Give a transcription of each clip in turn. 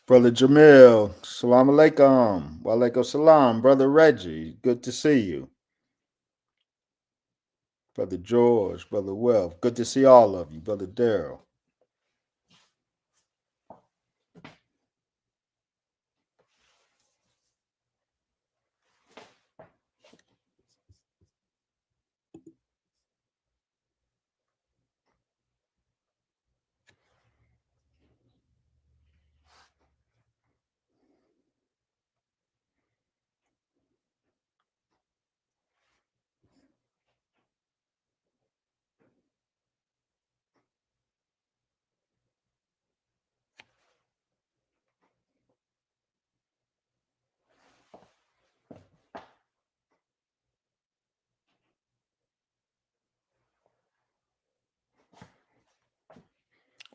Brother Jamil, salam alaikum. Wa alaikum salam. Brother Reggie, good to see you. Brother George, Brother Wealth, good to see all of you. Brother Daryl.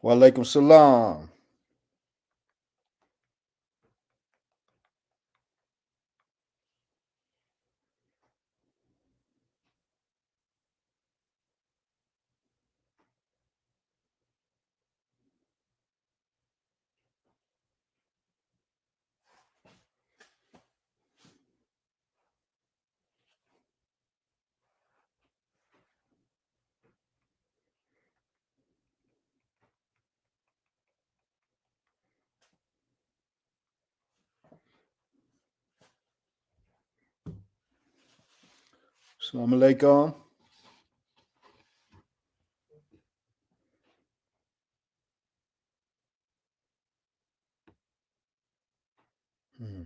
Wa alaikum salam. Salam alaikum. Hmm.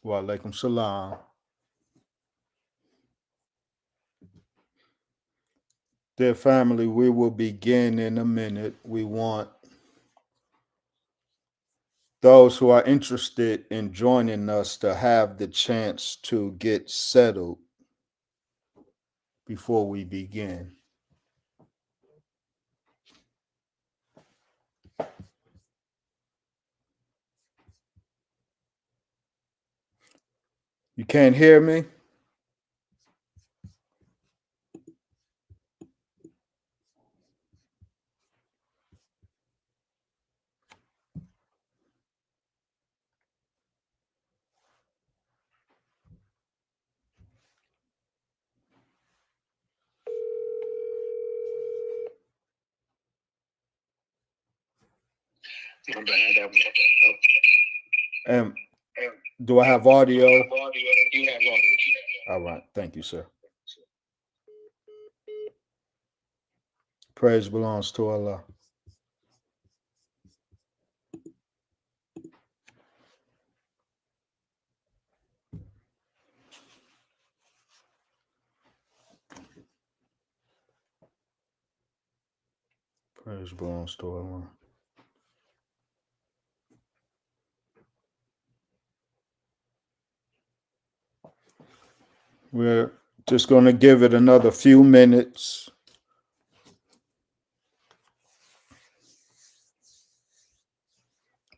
Wa alaikum salam. Dear family, we will begin in a minute. We want those who are interested in joining us to have the chance to get settled before we begin. You can't hear me? And do I have audio? You have audio. All right. Thank you, sir. Praise belongs to Allah. Praise belongs to Allah. We're just going to give it another few minutes.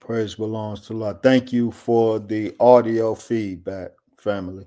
Praise belongs to Allah. Thank you for the audio feedback, family.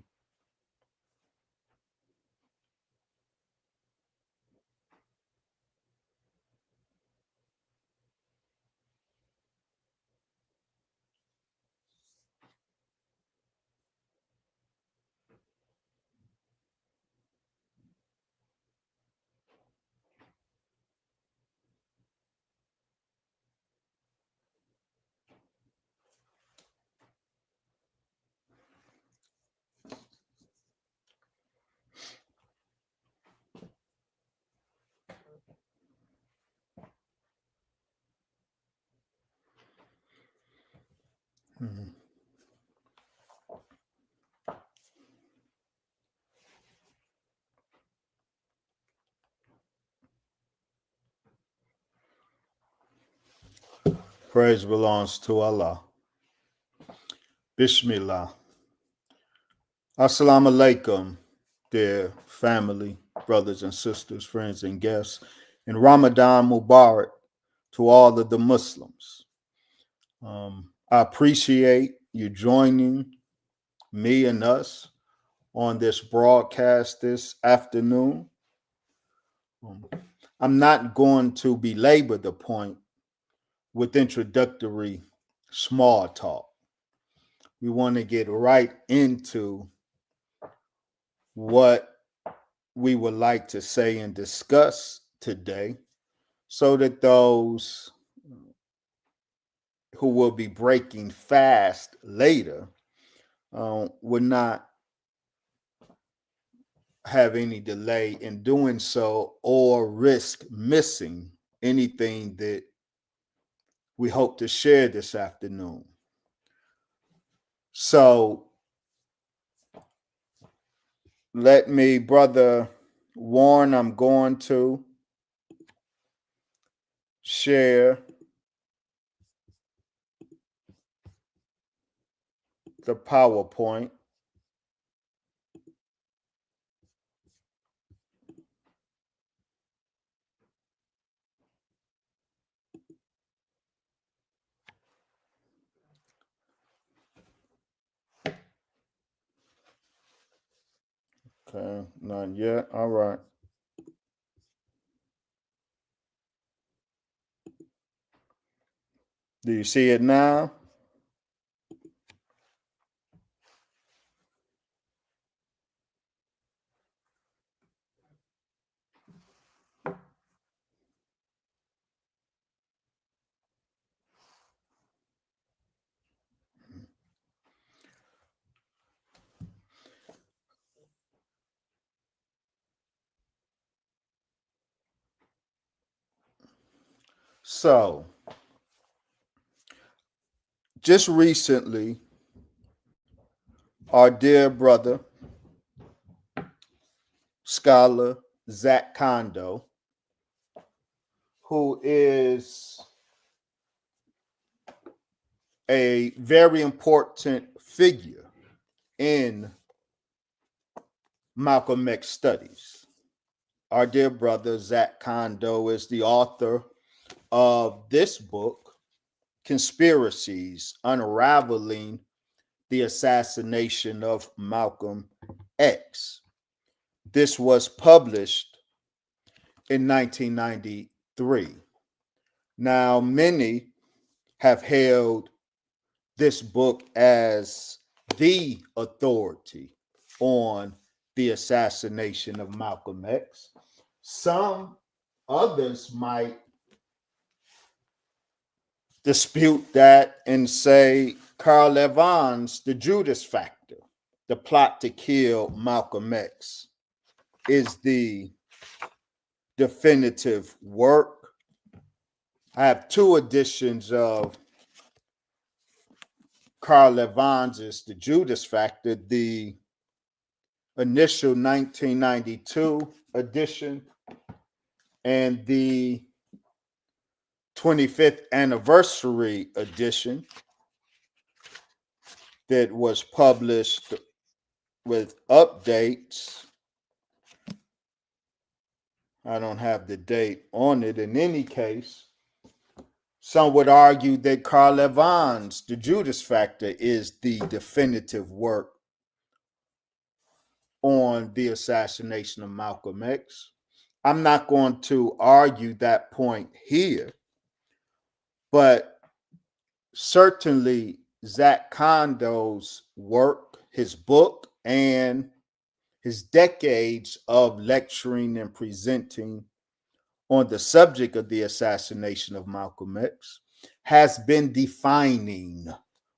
Mhm. Praise belongs to Allah. Bismillah. Assalamu alaikum, dear family, brothers and sisters, friends and guests, and Ramadan Mubarak to all of the Muslims. I appreciate you joining me and us on this broadcast this afternoon. Um, I'm not going to belabor the point with introductory small talk. We want to get right into what we would like to say and discuss today so that those who will be breaking fast later would not have any delay in doing so or risk missing anything that we hope to share this afternoon. So let me, Brother Warren, I'm going to share the PowerPoint. Okay, not yet. All right. Do you see it now? So, just recently, our dear brother, scholar Zach Kondo, who is a very important figure in Malcolm X studies. Our dear brother Zach Kondo is the author of this book, Conspiracies Unraveling the Assassination of Malcolm X. This was published in 1993. Now, many have hailed this book as the authority on the assassination of Malcolm X. Some others might dispute that and say Carl Evans' The Judas Factor, the plot to kill Malcolm X, is the definitive work. I have two editions of Carl Evans' The Judas Factor, the initial 1992 edition and the 25th anniversary edition that was published with updates. I don't have the date on it. In any case, some would argue that Carl Evans' The Judas Factor is the definitive work on the assassination of Malcolm X. I'm not going to argue that point here, but certainly Zach Kondo's work, his book, and his decades of lecturing and presenting on the subject of the assassination of Malcolm X has been defining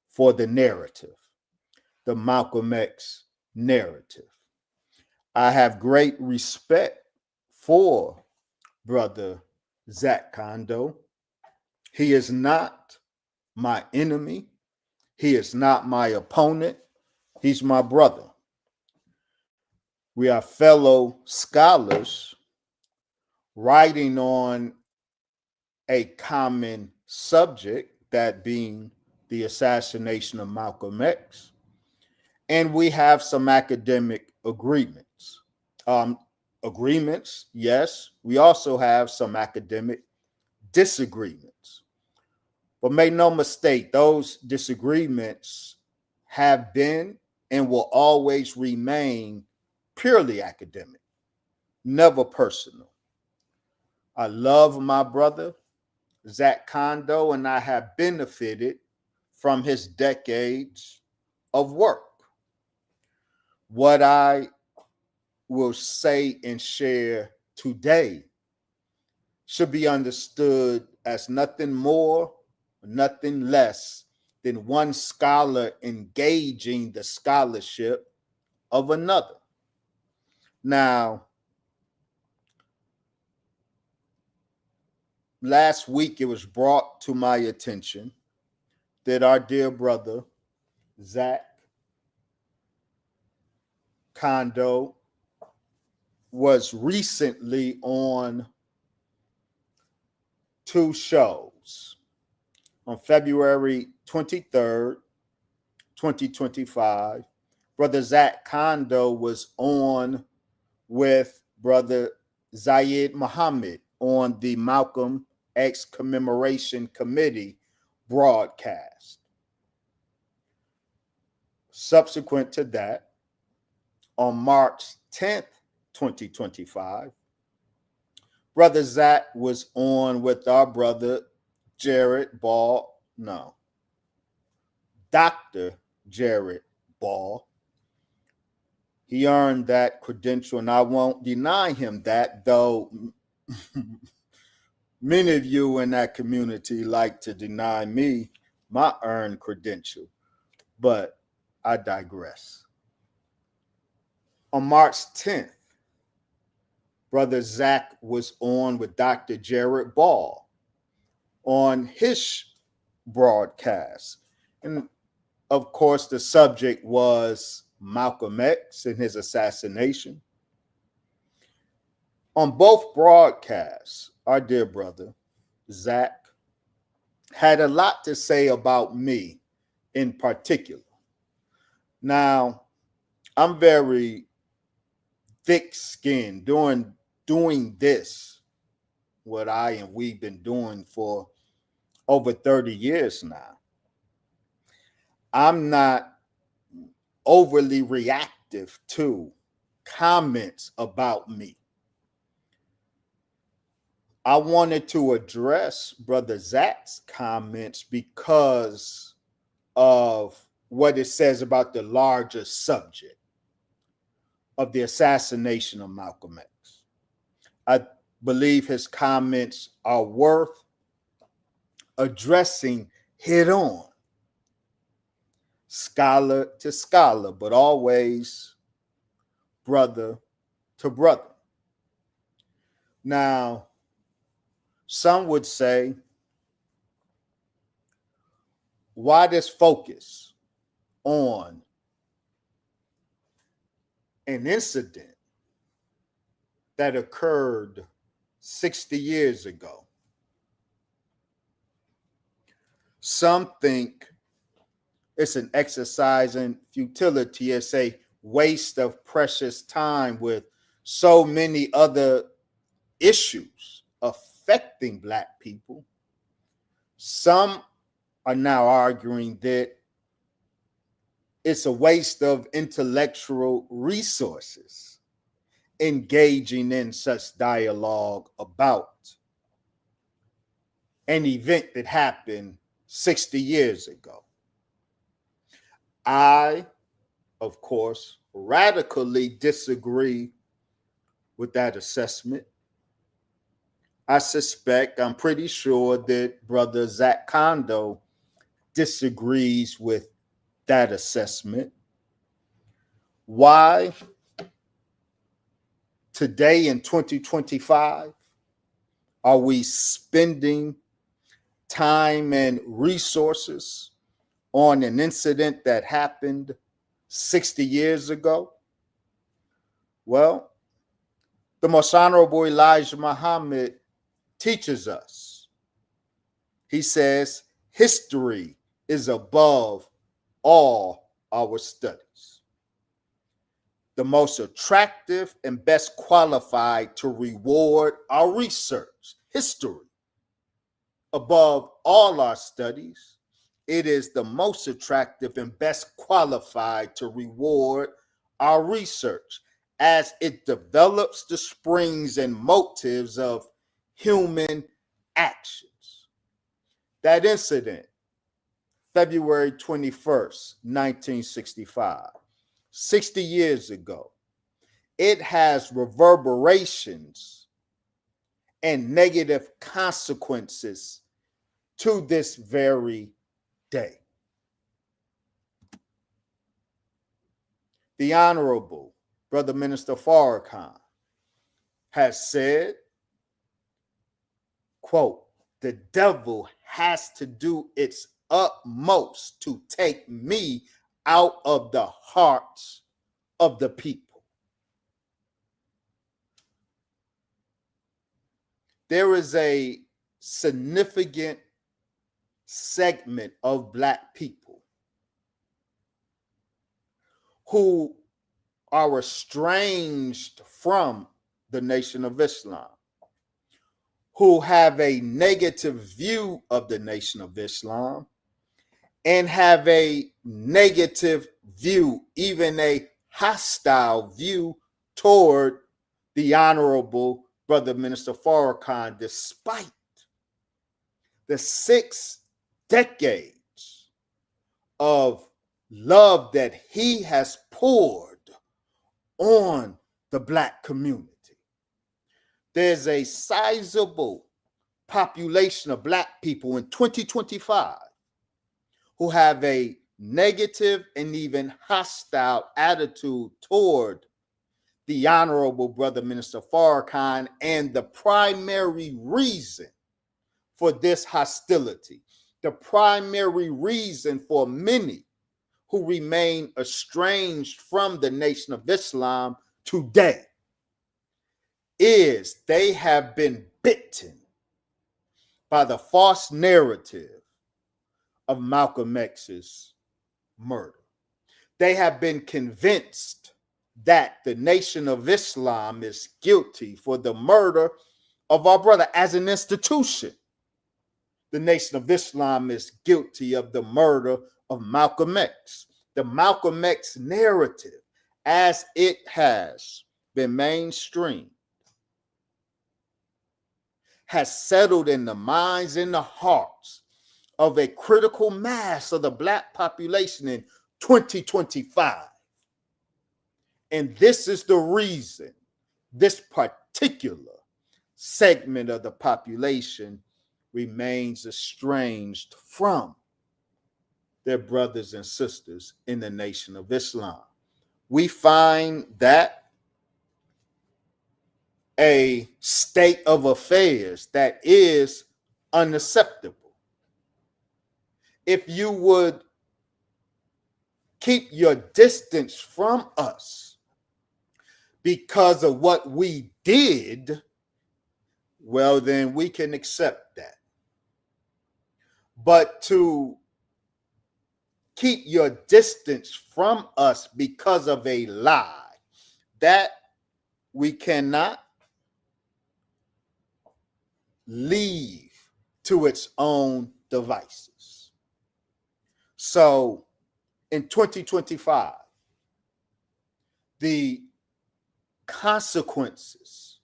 for the narrative, the Malcolm X narrative. I have great respect for Brother Zach Kondo. He is not my enemy. He is not my opponent. He's my brother. We are fellow scholars writing on a common subject, that being the assassination of Malcolm X, and we have some academic agreements. Um, Agreements, yes. We also have some academic disagreements. But make no mistake, those disagreements have been and will always remain purely academic, never personal. I love my brother, Zach Kondo, and I have benefited from his decades of work. What I will say and share today should be understood as nothing more, nothing less than one scholar engaging the scholarship of another. Now, last week it was brought to my attention that our dear brother, Zach Kondo, was recently on two shows. On February 23rd, 2025, Brother Zach Kondo was on with Brother Zayed Muhammad on the Malcolm X Commemoration Committee broadcast. Subsequent to that, on March 10th, 2025, Brother Zach was on with our brother Dr. Jared Ball. He earned that credential, and I won't deny him that, though many of you in that community like to deny me my earned credential, but I digress. On March 10th, Brother Zach was on with Dr. Jared Ball on his broadcast. And of course, the subject was Malcolm X and his assassination. On both broadcasts, our dear brother, Zach, had a lot to say about me in particular. Now, I'm very thick-skinned doing this, what I and we've been doing for over 30 years now. I'm not overly reactive to comments about me. I wanted to address Brother Zach's comments because of what it says about the larger subject of the assassination of Malcolm X. I believe his comments are worth addressing head on, scholar to scholar, but always brother to brother. Now, some would say, why this focus on an incident that occurred 60 years ago? Some think it's an exercise in futility. It's a waste of precious time with so many other issues affecting Black people. Some are now arguing that it's a waste of intellectual resources engaging in such dialogue about an event that happened 60 years ago. I, of course, radically disagree with that assessment. I'm pretty sure that Brother Zach Kondo disagrees with that assessment. Why today in 2025 are we spending time and resources on an incident that happened 60 years ago? Well, the Most Honorable Elijah Muhammad teaches us. He says, history is above all our studies. The most attractive and best qualified to reward our research, history, above all our studies. It is the most attractive and best qualified to reward our research as it develops the springs and motives of human actions. That incident, February 21st, 1965, 60 years ago, it has reverberations and negative consequences to this very day. The Honorable Brother Minister Farrakhan has said, quote, the devil has to do its utmost to take me out of the hearts of the people. There is a significant segment of Black people who are estranged from the Nation of Islam, who have a negative view of the Nation of Islam, and have a negative view, even a hostile view toward the Honorable Brother Minister Farrakhan, despite the 6 decades of love that he has poured on the Black community. There's a sizable population of Black people in 2025 who have a negative and even hostile attitude toward the Honorable Brother Minister Farrakhan, and the primary reason for this hostility, the primary reason for many who remain estranged from the Nation of Islam today, is they have been bitten by the false narrative of Malcolm X's murder. They have been convinced that the Nation of Islam is guilty for the murder of our brother as an institution. The Nation of Islam is guilty of the murder of Malcolm X. The Malcolm X narrative, as it has been mainstreamed, has settled in the minds and the hearts of a critical mass of the Black population in 2025. And this is the reason this particular segment of the population remains estranged from their brothers and sisters in the Nation of Islam. We find that a state of affairs that is unacceptable. If you would keep your distance from us because of what we did, well, then we can accept that. But to keep your distance from us because of a lie, that we cannot leave to its own devices. So in 2025, the consequences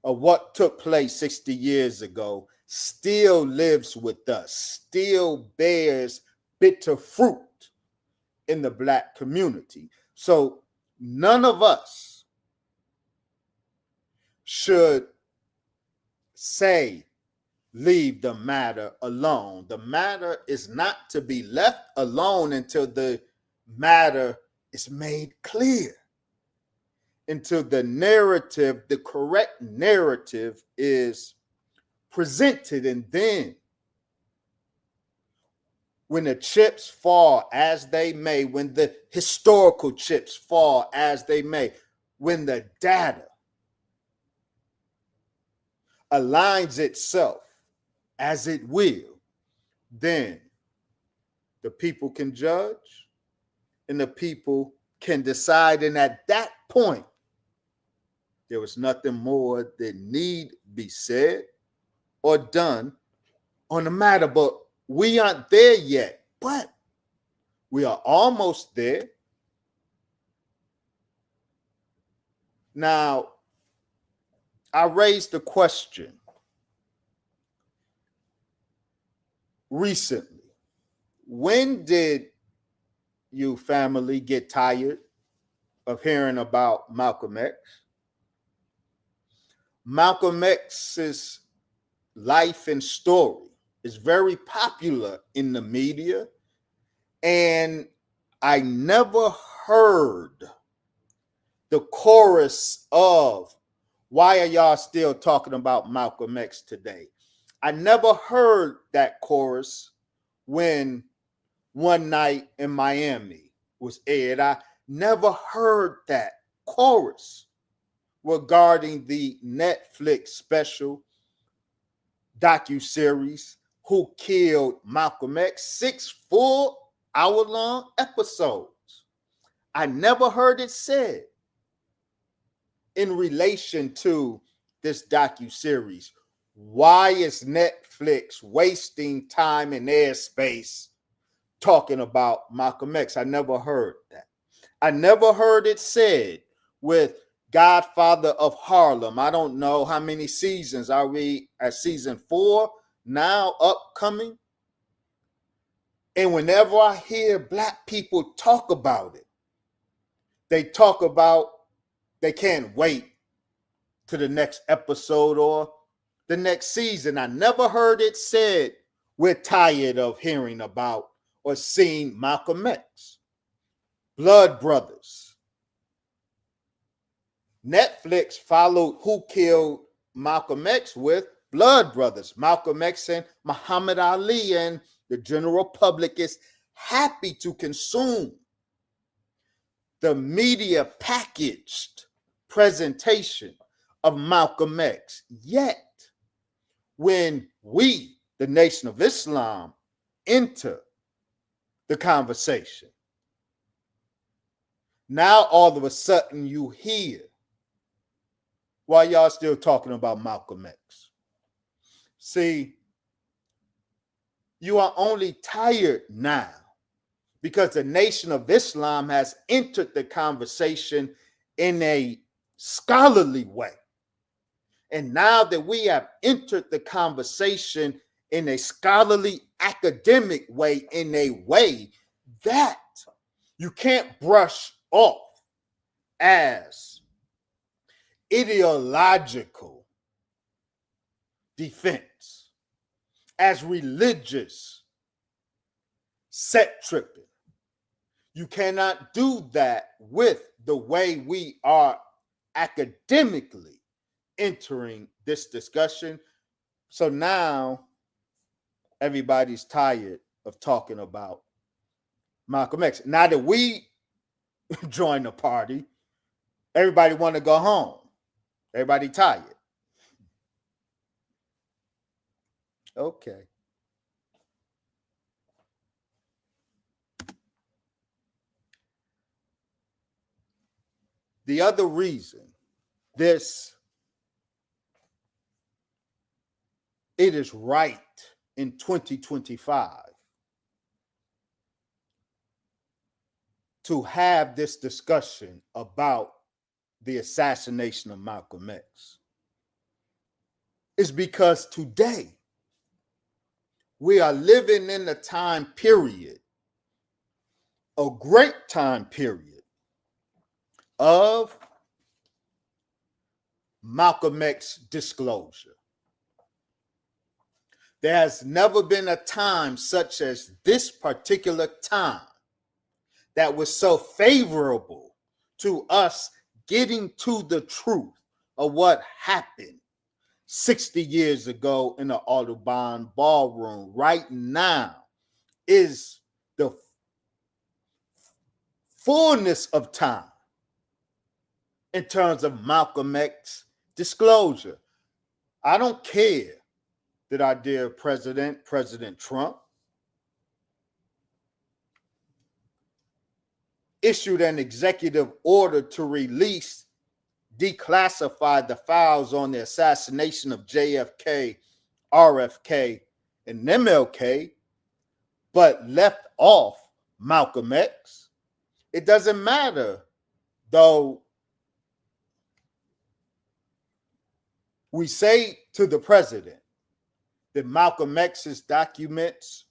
of what took place 60 years ago still lives with us, still bears bitter fruit in the Black community. So none of us should say, leave the matter alone. The matter is not to be left alone until the matter is made clear, until the narrative, the correct narrative, is presented. And then when the chips fall as they may, when the historical chips fall as they may, when the data aligns itself as it will, then The people can judge and the people can decide. And at that point, there was nothing more that need be said or done on the matter. But we aren't there yet, but we are almost there. Now, I raised the question recently. When did you family get tired of hearing about Malcolm X? Malcolm X's life and story is very popular in the media, and I never heard the chorus of why are y'all still talking about Malcolm X today? I never heard that chorus when One Night in Miami was aired. I never heard that chorus regarding the Netflix special docuseries Who Killed Malcolm X, 6 full hour-long episodes. I never heard it said in relation to this docuseries. Why is Netflix wasting time and airspace talking about Malcolm X? I never heard that. I never heard it said with Godfather of Harlem. I don't know how many seasons are we at, season 4 now upcoming. And whenever I hear Black people talk about it, they talk about they can't wait to the next episode or the next season. I never heard it said we're tired of hearing about or seeing Malcolm X. Blood Brothers. Netflix followed Who Killed Malcolm X with Blood Brothers. Malcolm X and Muhammad Ali, and the general public is happy to consume the media packaged presentation of Malcolm X. Yet, when we, the Nation of Islam, enter the conversation, now all of a sudden you hear, why y'all still talking about Malcolm X? See, you are only tired now because the Nation of Islam has entered the conversation in a scholarly way. And now that we have entered the conversation in a scholarly, academic way, in a way that you can't brush off as ideological defense, as religious set tripping. You cannot do that with the way we are academically entering this discussion. So now everybody's tired of talking about Malcolm X. Now that we join the party, everybody want to go home. Everybody tired. Okay. The other reason it is right in 2025 to have this discussion about the assassination of Malcolm X is because today we are living in a time period, a great time period of Malcolm X disclosure. There has never been a time such as this particular time that was so favorable to us getting to the truth of what happened 60 years ago in the Audubon Ballroom. Right now is the fullness of time in terms of Malcolm X disclosure. I don't care that our dear President Trump, issued an executive order to release, declassify the files on the assassination of JFK, RFK, and MLK, but left off Malcolm X. It doesn't matter, though we say to the president that Malcolm X's documents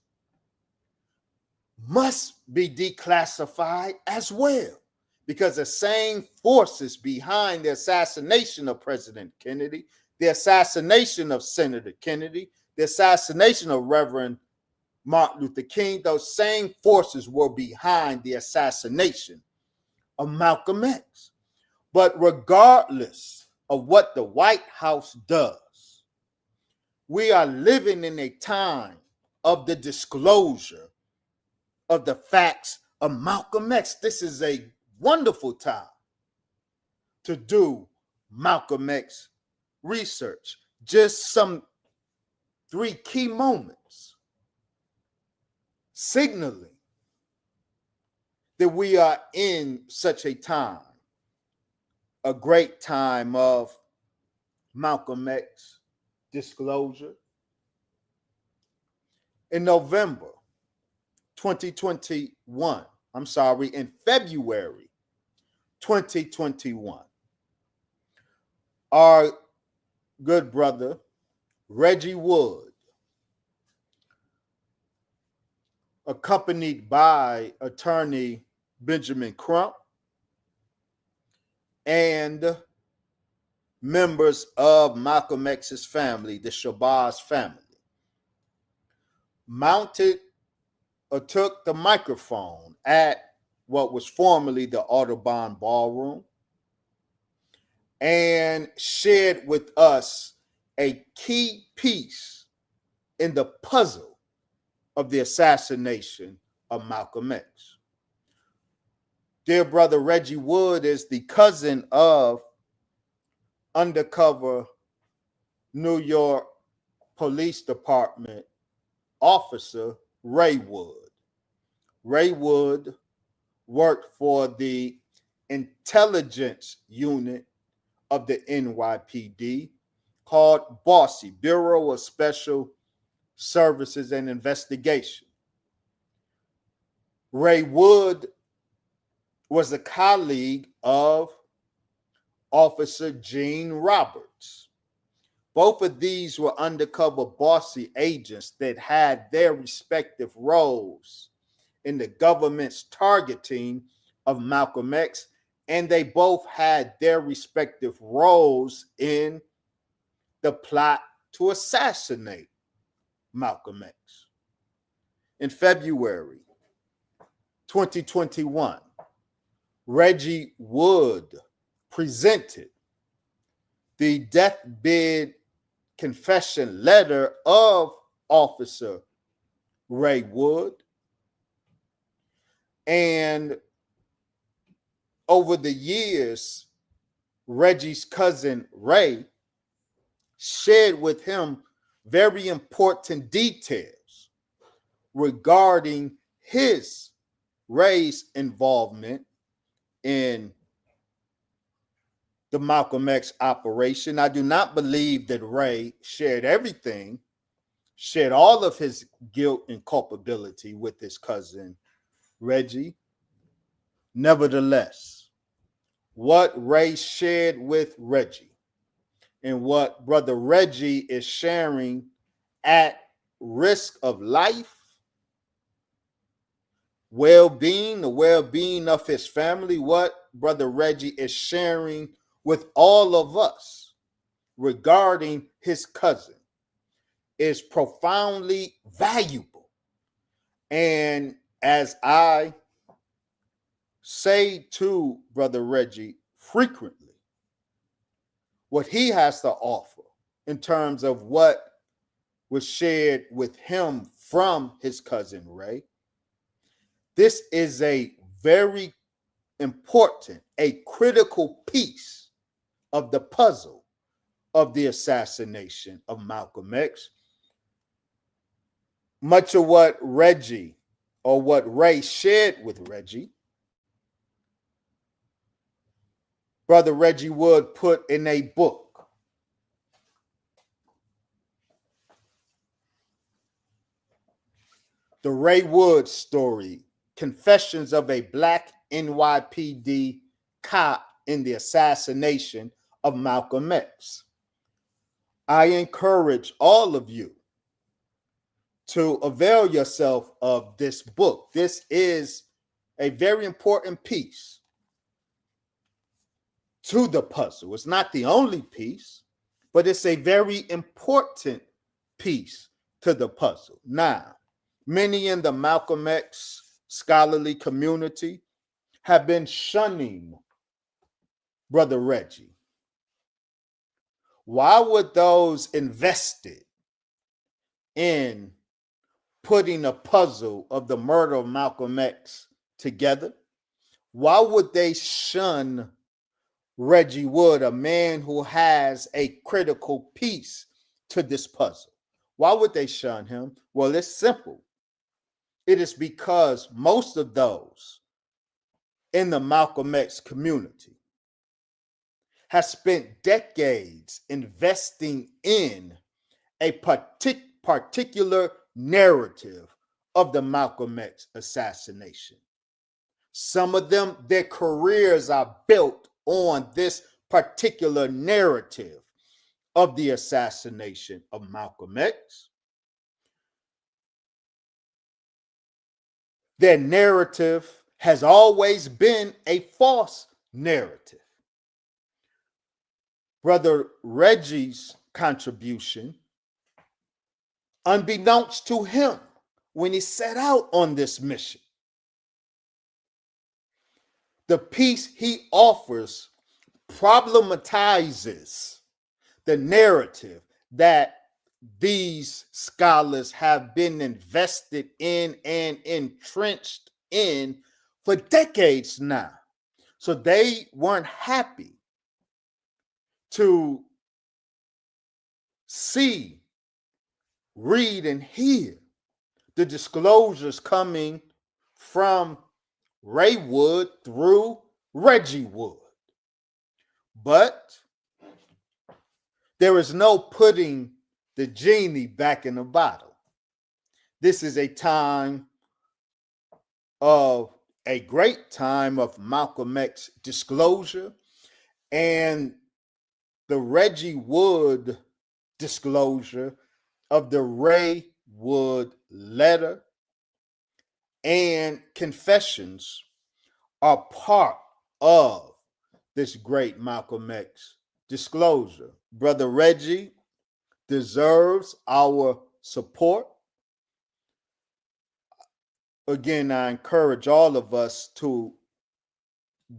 must be declassified as well, because the same forces behind the assassination of President Kennedy, the assassination of Senator Kennedy, the assassination of Reverend Martin Luther King, those same forces were behind the assassination of Malcolm X. But regardless of what the White House does, we are living in a time of the disclosure of the facts of Malcolm X. This is a wonderful time to do Malcolm X research. Just some 3 key moments signaling that we are in such a time, a great time of Malcolm X disclosure. In November 2021, in February 2021, our good brother Reggie Wood, accompanied by attorney Benjamin Crump and members of Malcolm X's family, the Shabazz family, took the microphone at what was formerly the Audubon Ballroom and shared with us a key piece in the puzzle of the assassination of Malcolm X. Dear brother Reggie Wood is the cousin of undercover New York Police Department officer Ray Wood. Ray Wood worked for the intelligence unit of the NYPD called BOSSI, Bureau of Special Services and Investigation. Ray Wood was a colleague of Officer Gene Roberts. Both of these were undercover BOSSI agents that had their respective roles in the government's targeting of Malcolm X, and they both had their respective roles in the plot to assassinate Malcolm X. In February 2021, Reggie Wood presented the deathbed confession letter of Officer Ray Wood. And over the years, Reggie's cousin Ray shared with him very important details regarding Ray's involvement in the Malcolm X operation. I do not believe that Ray shared everything, shared all of his guilt and culpability with his cousin Reggie. Nevertheless, what Ray shared with Reggie and what brother Reggie is sharing at risk of life, well-being, the well-being of his family, what brother Reggie is sharing with all of us regarding his cousin is profoundly valuable. And as I say to brother Reggie frequently, what he has to offer in terms of what was shared with him from his cousin Ray, this is a very important, a critical piece of the puzzle of the assassination of Malcolm X. Much of what Reggie or what Ray shared with Reggie Brother Reggie Wood put in a book. The Ray Wood story, Confessions of a Black NYPD Cop in the Assassination of Malcolm X. I encourage all of you to avail yourself of this book. This is a very important piece to the puzzle. It's not the only piece, but it's a very important piece to the puzzle. Now, many in the Malcolm X scholarly community have been shunning Brother Reggie. Why would those invested in putting a puzzle of the murder of Malcolm X together, why would they shun Reggie Wood, a man who has a critical piece to this puzzle? Why would they shun him? Well, it's simple. It is because most of those in the Malcolm X community has spent decades investing in a particular narrative of the Malcolm X assassination. Some of them, their careers are built on this particular narrative of the assassination of Malcolm X. Their narrative has always been a false narrative. Brother Reggie's contribution, unbeknownst to him when he set out on this mission, the piece he offers problematizes the narrative that these scholars have been invested in and entrenched in for decades now. So they weren't happy to see, read, and hear the disclosures coming from Ray Wood through Reggie Wood. But there is no putting the genie back in the bottle. This is a great time of Malcolm X disclosure, and the Reggie Wood disclosure of the Ray Wood letter and confessions are part of this great Malcolm X disclosure. Brother Reggie deserves our support. Again, I encourage all of us to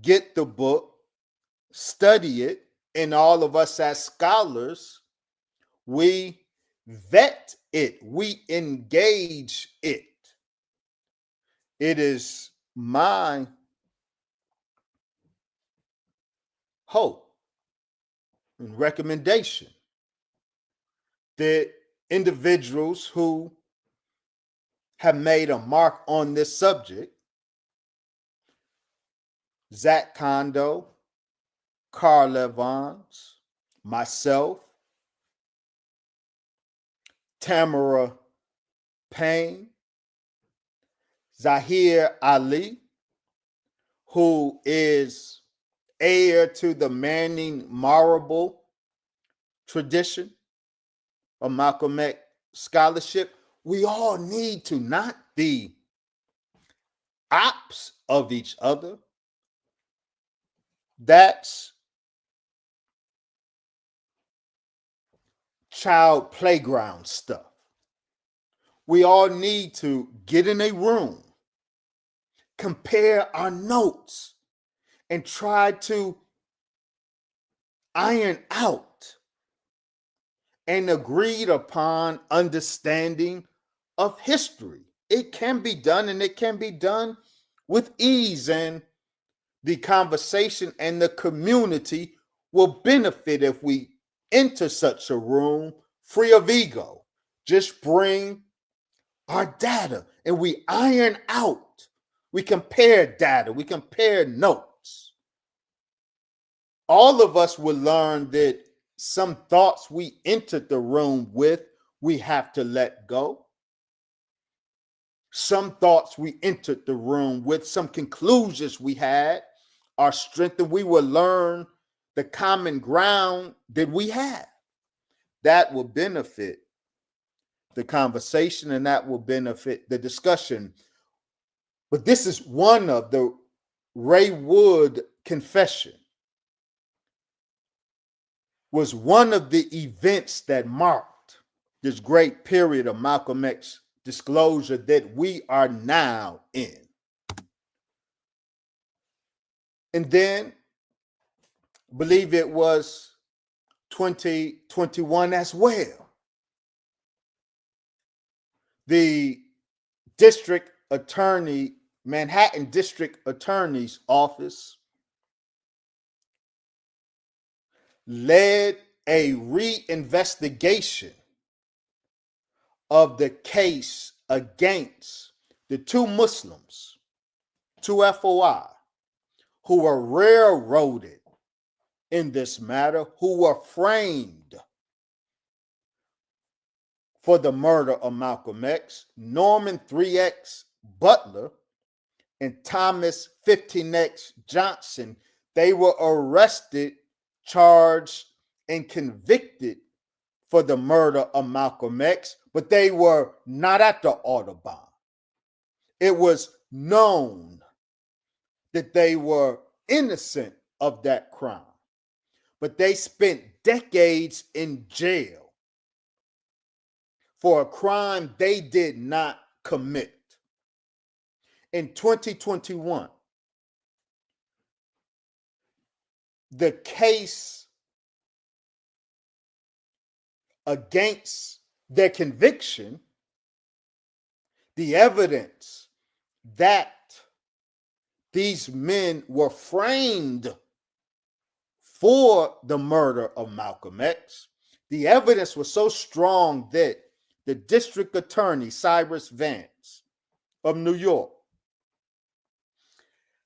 get the book, study it, and all of us as scholars, we vet it, we engage it. It is my hope and recommendation that individuals who have made a mark on this subject, Zach Kondo, Carl Evans, myself, Tamara Payne, Zahir Ali, who is heir to the Manning Marable tradition of Malcolm X scholarship. We all need to not be ops of each other. That's child playground stuff. We all need to get in a room, compare our notes, and try to iron out an agreed upon understanding of history. It can be done, and it can be done with ease, and the conversation and the community will benefit if we enter such a room free of ego. Just bring our data and we iron out, we compare data, we compare notes. all of us will learn that some thoughts we entered the room with, we have to let go. Some thoughts we entered the room with, some conclusions we had are strengthened. We will learn the common ground that we have. That will benefit the conversation and that will benefit the discussion. But this is one of the Ray Wood confession was one of the events that marked this great period of Malcolm X disclosure that we are now in. And then, I believe it was 2021 as well. The district attorney, Manhattan District Attorney's Office led a reinvestigation of the case against the two Muslims, two FOI, who were railroaded in this matter, who were framed for the murder of Malcolm X, Norman 3X Butler and Thomas 15X Johnson. They were arrested, charged, and convicted for the murder of Malcolm X, but they were not at the Audubon. It was known that they were innocent of that crime, but they spent decades in jail for a crime they did not commit. In 2021, the case against their conviction, the evidence that these men were framed for the murder of Malcolm X, the evidence was so strong that the district attorney, Cyrus Vance of New York,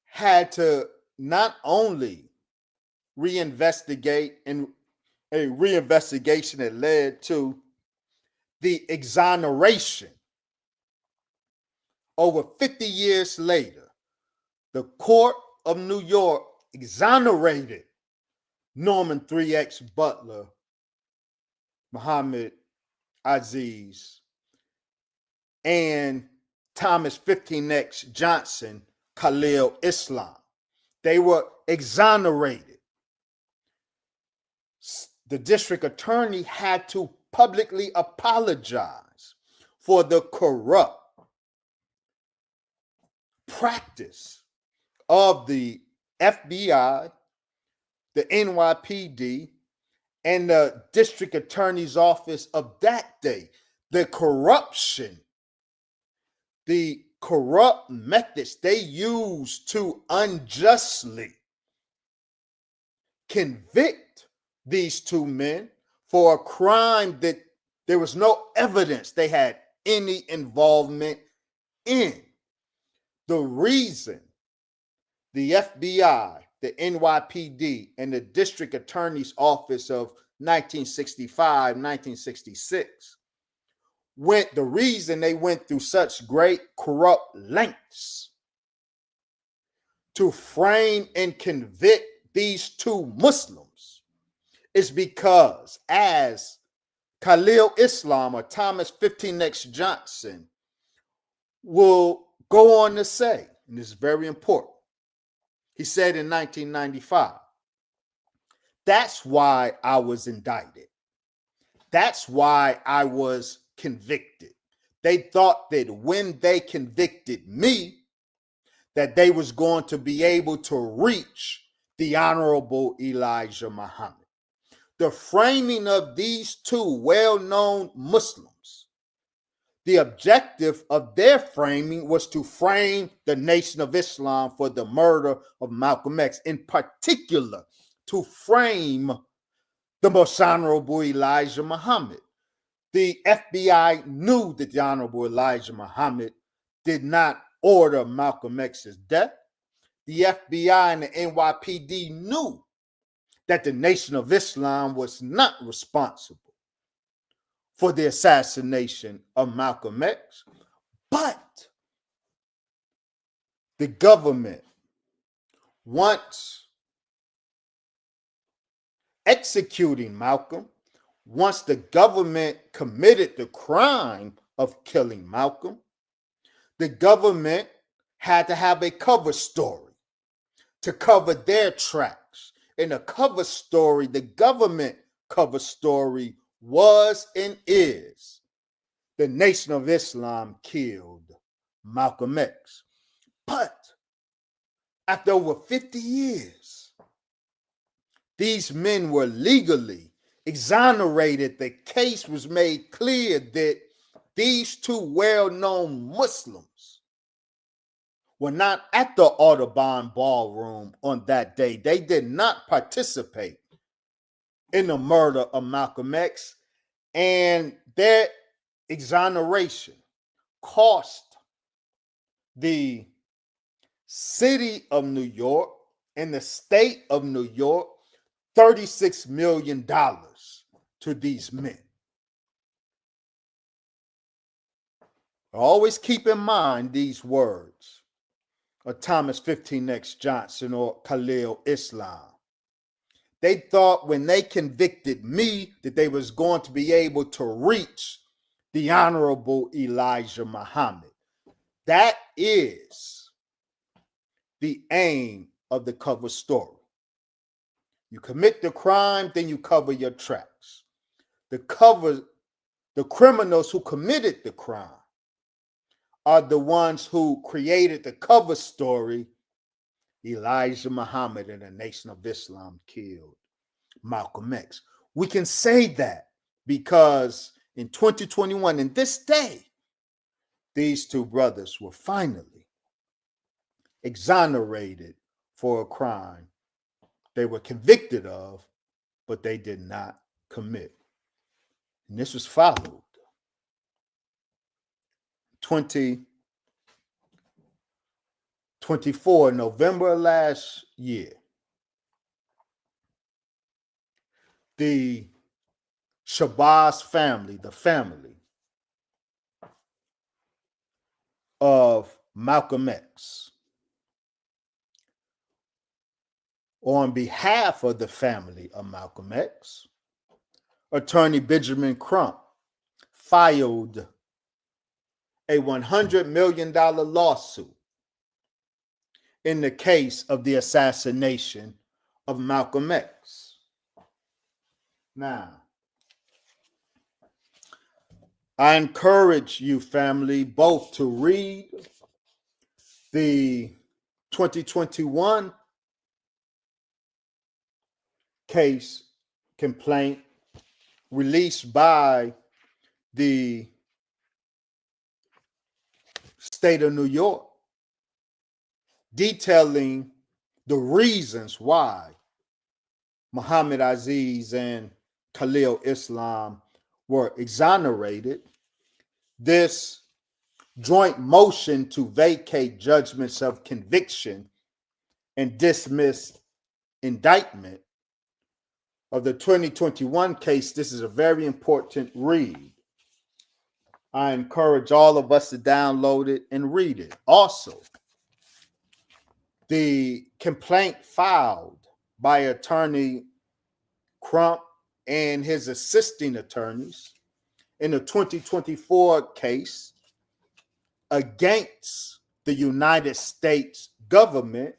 had to not only reinvestigate, and a reinvestigation that led to the exoneration. Over 50 years later, the court of New York exonerated Norman 3X Butler, Muhammad Aziz, and Thomas 15X Johnson, Khalil Islam. They were exonerated. The district attorney had to publicly apologize for the corrupt practice of the FBI, the NYPD, and the district attorney's office of that day. The corruption, the corrupt methods they used to unjustly convict these two men for a crime that there was no evidence they had any involvement in. The reason the FBI, the NYPD, and the district attorney's office of 1965, 1966 the reason they went through such great corrupt lengths to frame and convict these two Muslims is because, as Khalil Islam or Thomas 15X Johnson will go on to say, and this is very important, he said in 1995, that's why I was indicted. That's why I was convicted. They thought that when they convicted me, that they was going to be able to reach the Honorable Elijah Muhammad. The framing of these two well-known Muslims, the objective of their framing was to frame the Nation of Islam for the murder of Malcolm X, in particular, to frame the Most Honorable Elijah Muhammad. The FBI knew that the Honorable Elijah Muhammad did not order Malcolm X's death. The FBI and the NYPD knew that the Nation of Islam was not responsible for the assassination of Malcolm X, but the government, once executing Malcolm, once the government committed the crime of killing Malcolm, the government had to have a cover story to cover their tracks. In a cover story, the government cover story was and is the Nation of Islam killed Malcolm X. But after over 50 years, these men were legally exonerated. The case was made clear that these two well-known Muslims were not at the Audubon Ballroom on that day. They did not participate in the murder of Malcolm X, and their exoneration cost the city of New York and the state of New York $36 million to these men. Always keep in mind these words of Thomas 15X Johnson or Khalil Islam. They thought when they convicted me that they was going to be able to reach the Honorable Elijah Muhammad. That is the aim of the cover story. You commit the crime, then you cover your tracks. The criminals who committed the crime are the ones who created the cover story. Elijah Muhammad and the Nation of Islam killed Malcolm X. We can say that because in 2021, in this day, these two brothers were finally exonerated for a crime they were convicted of, but they did not commit. And this was followed 2024, November last year. The Shabazz family, the family of Malcolm X, on behalf of the family of Malcolm X, Attorney Benjamin Crump filed a $100 million lawsuit in the case of the assassination of Malcolm X. Now, I encourage you, family, both to read the 2021 case complaint released by the state of New York, detailing the reasons why Muhammad Aziz and Khalil Islam were exonerated. This joint motion to vacate judgments of conviction and dismiss indictment of the 2021 case, this is a very important read. I encourage all of us to download it and read it. Also, the complaint filed by Attorney Crump and his assisting attorneys in the 2024 case against the United States government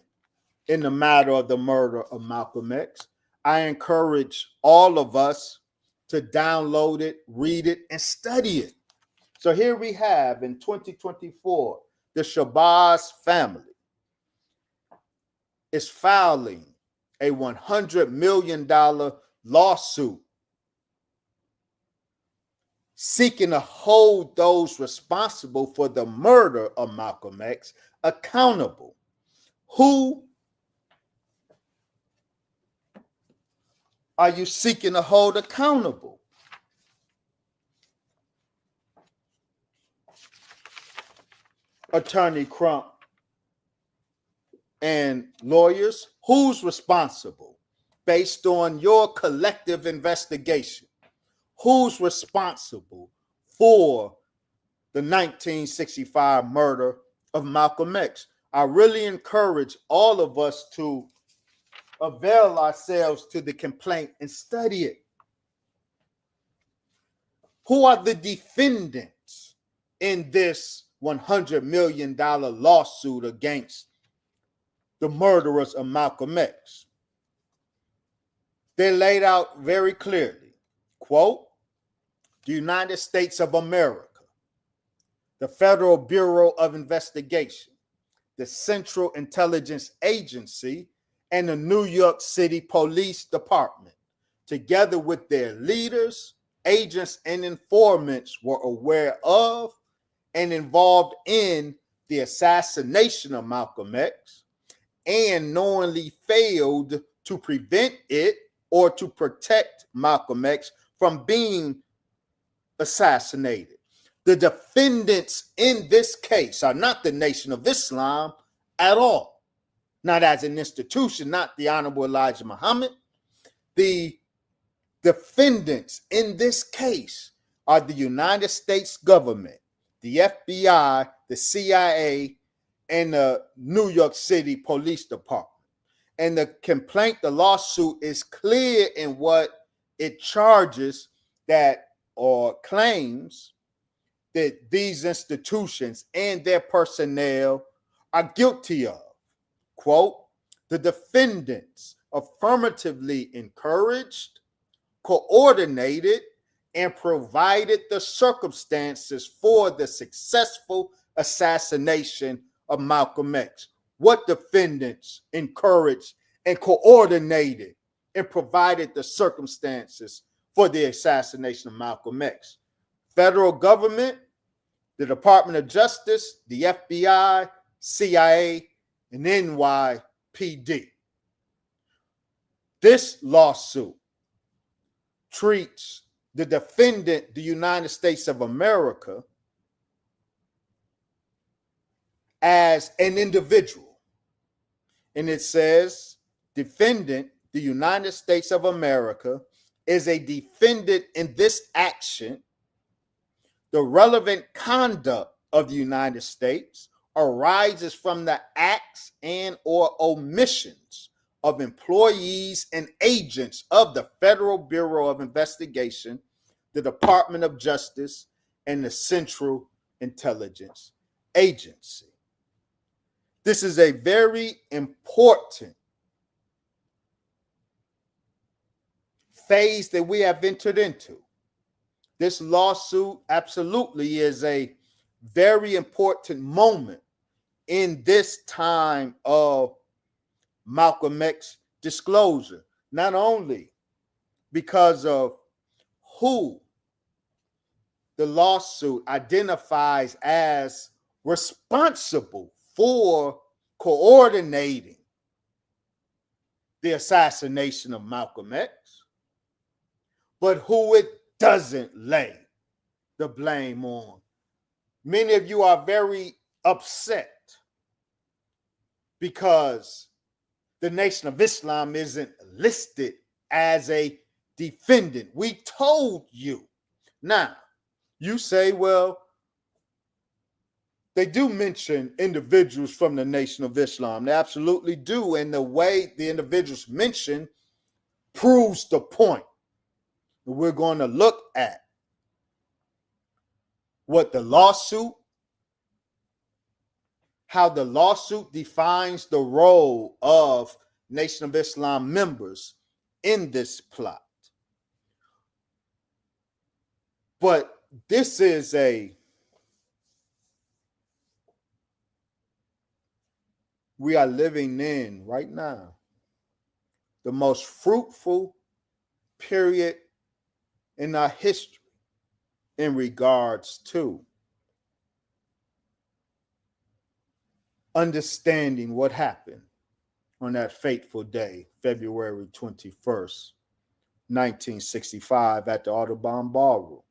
in the matter of the murder of Malcolm X. I encourage all of us to download it, read it, and study it. So here we have in 2024, the Shabazz family is filing a $100 million lawsuit seeking to hold those responsible for the murder of Malcolm X accountable. Who are you seeking to hold accountable? Attorney Crump and lawyers, who's responsible? based on your collective investigation. Who's responsible for the 1965 murder of Malcolm X? I really encourage all of us to avail ourselves to the complaint and study it. Who are the defendants in this $100 million lawsuit against the murderers of Malcolm X? They laid out very clearly, quote, the United States of America, the Federal Bureau of Investigation, the Central Intelligence Agency, and the New York City Police Department, together with their leaders, agents, and informants, were aware of and involved in the assassination of Malcolm X and knowingly failed to prevent it or to protect Malcolm X from being assassinated. The defendants in this case are not the Nation of Islam at all, not as an institution, not the Honorable Elijah Muhammad. The defendants in this case are the United States government, the FBI, the CIA, and the New York City Police Department. And the complaint, the lawsuit, is clear in what it charges that or claims that these institutions and their personnel are guilty of. Quote, the defendants affirmatively encouraged, coordinated, and provided the circumstances for the successful assassination of Malcolm X. What defendants encouraged and coordinated and provided the circumstances for the assassination of Malcolm X? Federal government, the Department of Justice, the FBI, CIA, and NYPD. This lawsuit treats the defendant, the United States of America, as an individual. And it says, defendant, the United States of America, is a defendant in this action. The relevant conduct of the United States arises from the acts and or omissions of employees and agents of the Federal Bureau of Investigation, the Department of Justice, and the Central Intelligence Agency. This is a very important phase that we have entered into. This lawsuit absolutely is a very important moment in this time of Malcolm X disclosure, not only because of who the lawsuit identifies as responsible for coordinating the assassination of Malcolm X, but who it doesn't lay the blame on. Many of you are very upset because the Nation of Islam isn't listed as a defendant. We told you. Now, you say, well, they do mention individuals from the Nation of Islam. They absolutely do. And the way the individuals mentioned proves the point. We're going to look at what the lawsuit, how the lawsuit defines the role of Nation of Islam members in this plot. But this is we are living in right now the most fruitful period in our history in regards to understanding what happened on that fateful day, February 21st, 1965, at the Audubon Ballroom.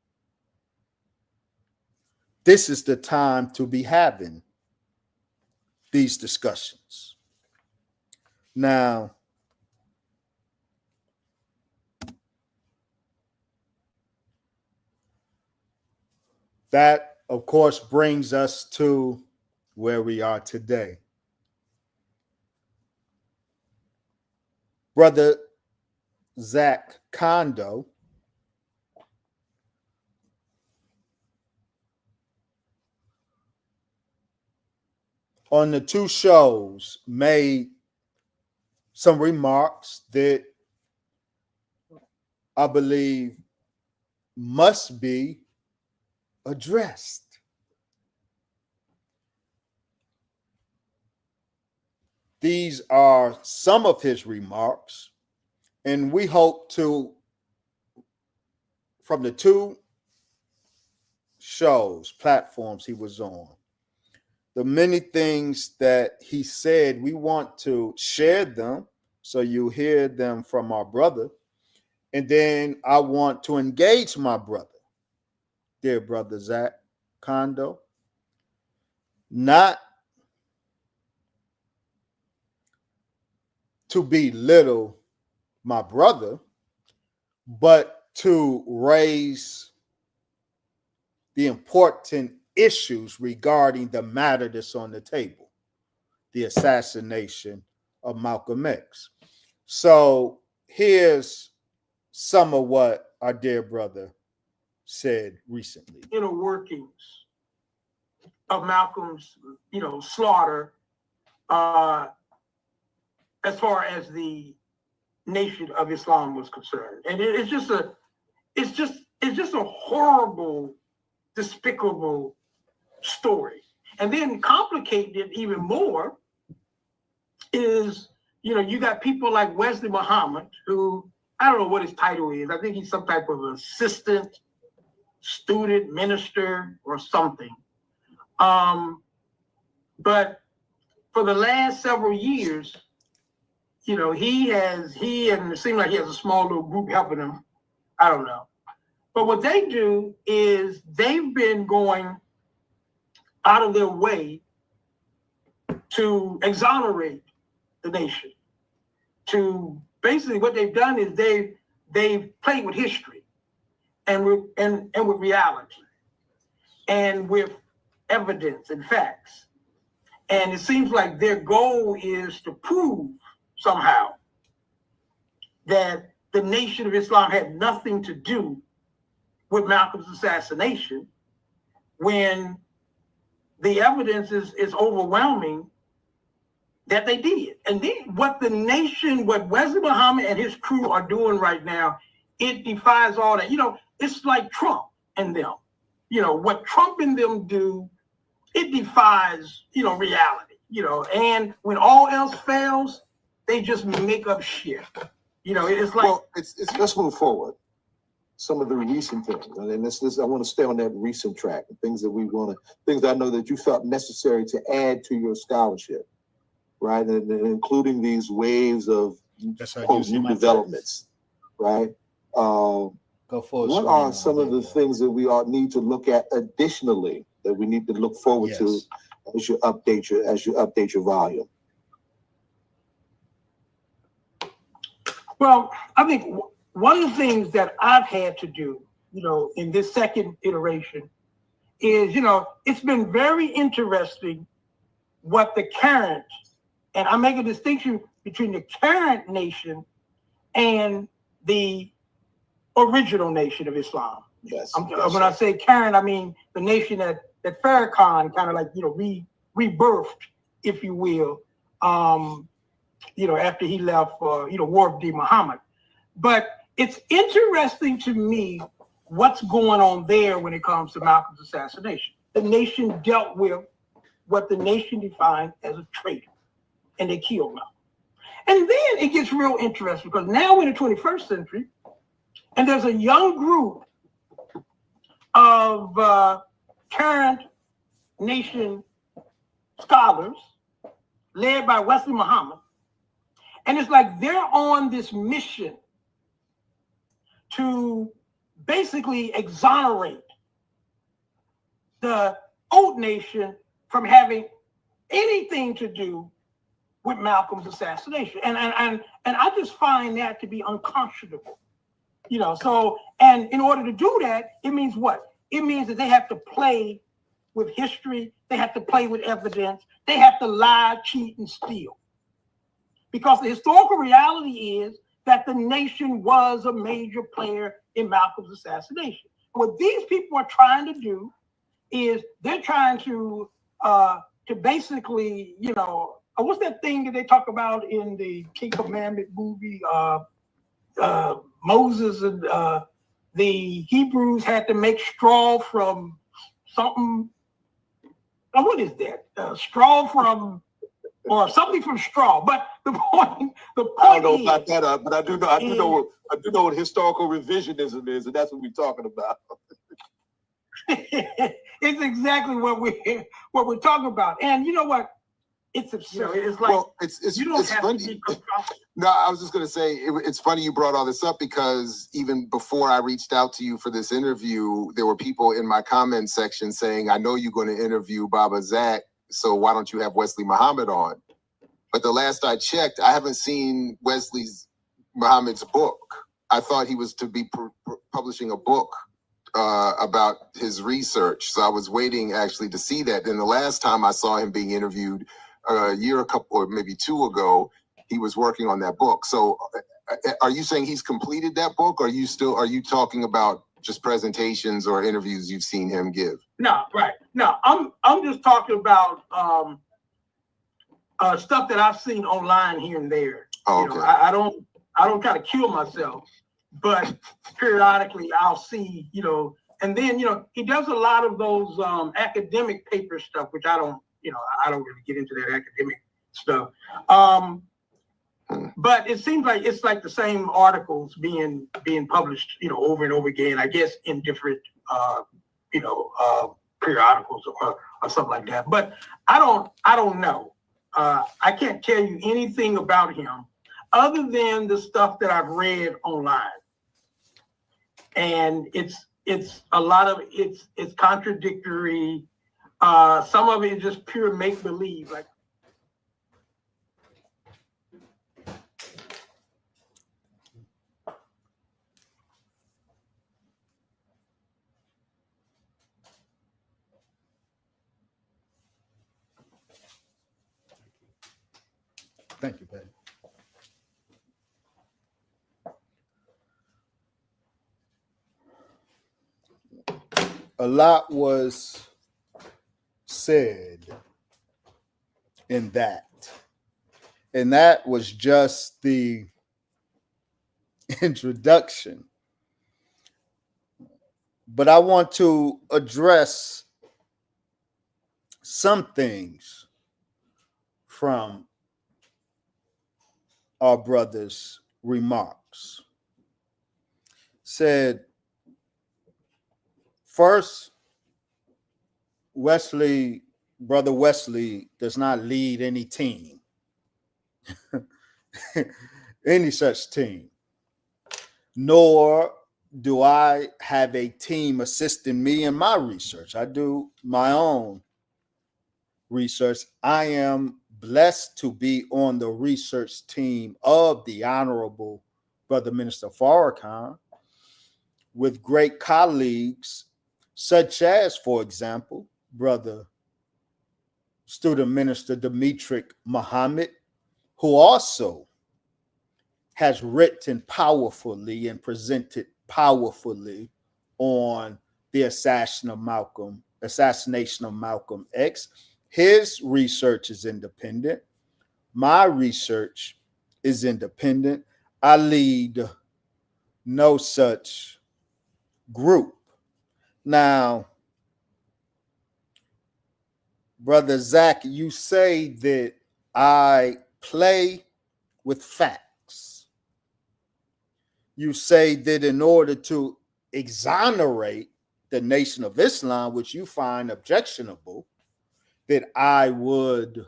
This is the time to be having these discussions. Now, That, of course, brings us to where we are today. Brother Zach Kondo on the two shows made some remarks that I believe must be addressed. These are some of his remarks, and we hope to, from the two shows, platforms he was on, the many things that he said, we want to share them so you hear them from our brother. And then I want to engage my brother, dear brother Zach Kondo, not to belittle my brother, but to raise the important issues regarding the matter that's on the table, the assassination of Malcolm X. So here's some of what our dear brother said recently. Inner workings of Malcolm's, slaughter, as far as the Nation of Islam was concerned, and it's just a horrible, despicable story. And then complicating it even more is, you got people like Wesley Muhammad, who I don't know what his title is. I think he's some type of assistant, student, minister, or something. But for the last several years, he and it seems like he has a small little group helping him. I don't know. But what they do is they've been going out of their way to exonerate the nation. To basically what they've done is they've played with history and with reality and with evidence and facts. And it seems like their goal is to prove somehow that the Nation of Islam had nothing to do with Malcolm's assassination, when the evidence is overwhelming that they did. And then what Wesley Muhammad and his crew are doing right now, it defies all that. It's like Trump and them. What Trump and them do, it defies, reality. And when all else fails, they just make up shit. It's like... Well, let's move forward. Some of the recent things, and then I want to stay on that recent track, things that I know that you felt necessary to add to your scholarship, right? And including these waves of quote, new developments, right? What are some of the things that we need to look at additionally that we need to look forward to as you update your volume? Well, I think one of the things that I've had to do, in this second iteration is, it's been very interesting what the current, and I make a distinction between the current nation and the original Nation of Islam. Yes. When I say current, I mean the nation that Farrakhan kind of like, rebirthed, if you will, after he left, War of D. Muhammad. But it's interesting to me what's going on there when it comes to Malcolm's assassination. The nation dealt with what the nation defined as a traitor, and they killed Malcolm. And then it gets real interesting because now we're in the 21st century, and there's a young group of current nation scholars led by Wesley Muhammad. And it's like they're on this mission to basically exonerate the old nation from having anything to do with Malcolm's assassination. And I just find that to be unconscionable. So, and in order to do that, it means what? it means that they have to play with history. They have to play with evidence. They have to lie, cheat, and steal. Because the historical reality is that the nation was a major player in Malcolm's assassination. What these people are trying to do is they're trying to basically, what's that thing that they talk about in the King Commandment movie? Moses and the Hebrews had to make straw from something. What is that? Straw from, or something from straw. But the point I don't know about that, but I do know what historical revisionism is, and that's what we're talking about. It's exactly what we're talking about. And you know what? It's absurd. It's like, well, it's you don't have funny. to be No, I was just going to say it's funny you brought all this up, because even before I reached out to you for this interview, there were people in my comment section saying, I know you're going to interview Baba Zak, so why don't you have Wesley Muhammad on? But the last I checked, I haven't seen Muhammad's book. I thought he was to be publishing a book about his research. So I was waiting actually to see that. And the last time I saw him being interviewed a couple or maybe two ago, he was working on that book. So are you saying he's completed that book? Or are you talking about just presentations or interviews you've seen him give? No, right. No, I'm just talking about stuff that I've seen online here and there. Oh, okay. I don't try to kill myself, but periodically I'll see, and then he does a lot of those academic paper stuff, which I don't really get into that academic stuff. But it seems like it's like the same articles being published, over and over again, I guess in different periodicals or something like that. But I don't know. I can't tell you anything about him other than the stuff that I've read online. And it's a lot of it's contradictory. Some of it is just pure make-believe. Like, Thank you, baby. A lot was said in that. And that was just the introduction. But I want to address some things from our brother's remarks. Said, first, Brother Wesley does not lead any team, any such team, nor do I have a team assisting me in my research. I do my own research. I am blessed to be on the research team of the Honorable Brother Minister Farrakhan, with great colleagues such as, for example, Brother Student Minister Demetric Muhammad, who also has written powerfully and presented powerfully on the assassination of Malcolm X. His research is independent. My research is independent. I lead no such group. Now, Brother Zak, you say that I play with facts. You say that in order to exonerate the Nation of Islam, which you find objectionable, that I would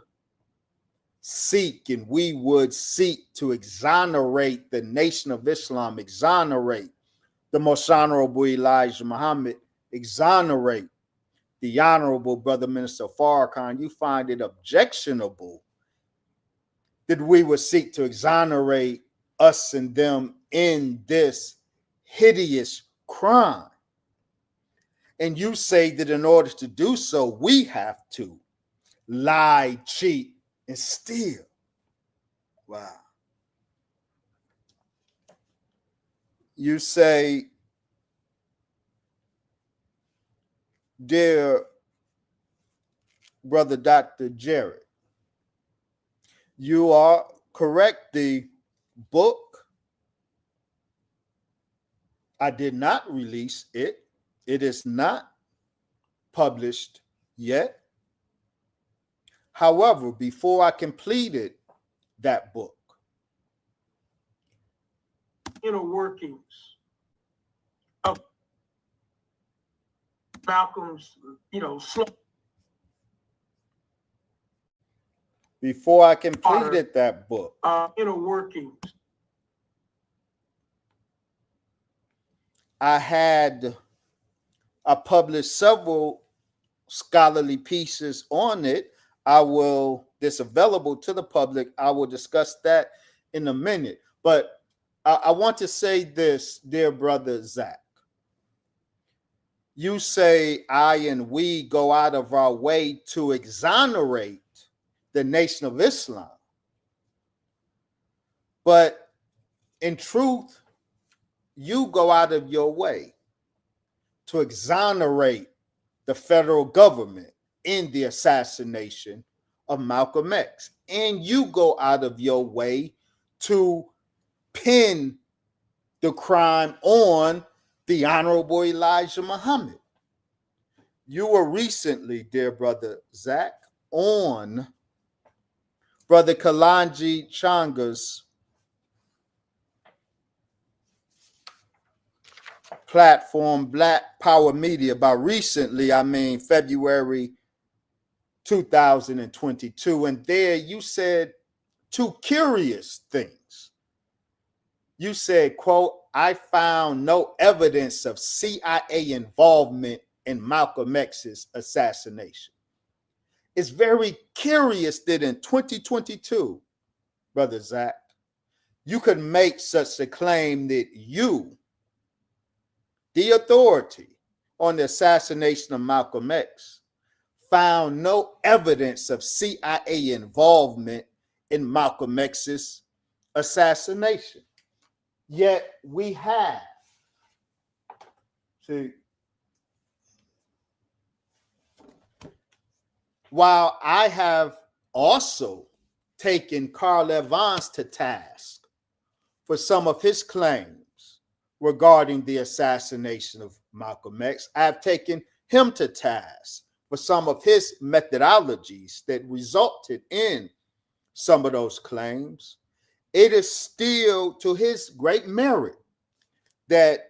seek and we would seek to exonerate the Nation of Islam, exonerate the Most Honorable Elijah Muhammad, exonerate the Honorable Brother Minister Farrakhan. You find it objectionable that we would seek to exonerate us and them in this hideous crime. And you say that in order to do so, we have to lie, cheat, and steal. Wow. You say, dear brother Dr. Jared, you are correct. The book, I did not release it. It is not published yet. However, before I completed that book, inner workings of Malcolm's, before I completed that book, inner workings. I published several scholarly pieces on it. It's available to the public. I will discuss that in a minute. But I want to say this, dear brother Zach. You say I and we go out of our way to exonerate the Nation of Islam. But in truth, you go out of your way to exonerate the federal government in the assassination of Malcolm X. And you go out of your way to pin the crime on the Honorable Elijah Muhammad. You were recently, dear brother Zach, on Brother Kalanji Changa's platform, Black Power Media. By recently, I mean February 2022. And there you said two curious things. You said, quote, I found no evidence of CIA involvement in Malcolm X's assassination. It's very curious that in 2022, brother Zach, you could make such a claim that you, the authority on the assassination of Malcolm X, found no evidence of CIA involvement in Malcolm X's assassination. Yet we have. See, while I have also taken Carl Evans to task for some of his claims regarding the assassination of Malcolm X, I've taken him to task for some of his methodologies that resulted in some of those claims. It is still to his great merit that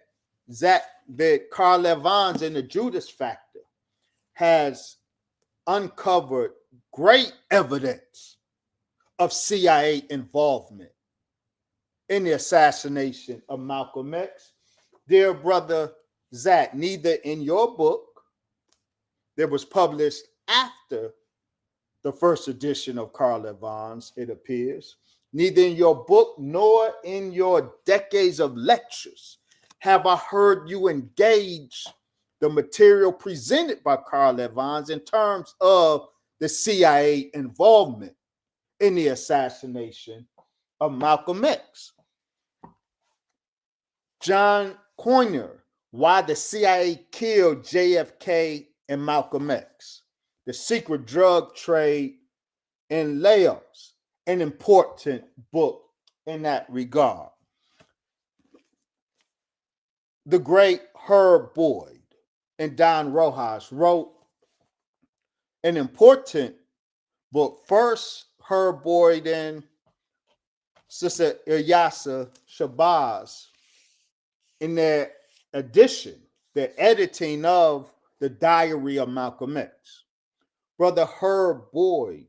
Carl Evans in the Judas Factor has uncovered great evidence of CIA involvement in the assassination of Malcolm X. Dear brother Zach, neither in your book that was published after the first edition of Carl Evans, it appears, neither in your book nor in your decades of lectures have I heard you engage the material presented by Carl Evans in terms of the CIA involvement in the assassination of Malcolm X. John Coyner, Why the CIA Killed JFK and Malcolm X, The Secret Drug Trade in Laos, an important book in that regard. The great Herb Boyd and Don Rojas wrote an important book. First, Herb Boyd and Sister Ilyasa Shabazz, in their edition, their editing of the Diary of Malcolm X. Brother Herb Boyd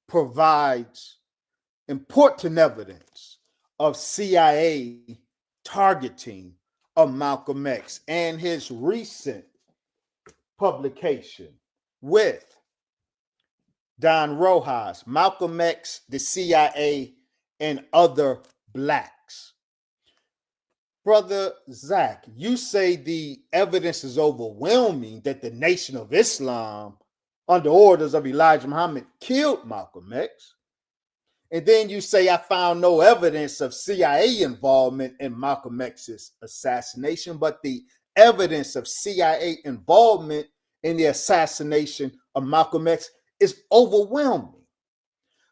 provides important evidence of CIA targeting of Malcolm X and his recent publication with Don Rojas, Malcolm X, the CIA, and Other Blacks. Brother Zach, you say the evidence is overwhelming that the Nation of Islam, under orders of Elijah Muhammad, killed Malcolm X. And then you say, I found no evidence of CIA involvement in Malcolm X's assassination, but the evidence of CIA involvement in the assassination of Malcolm X is overwhelming.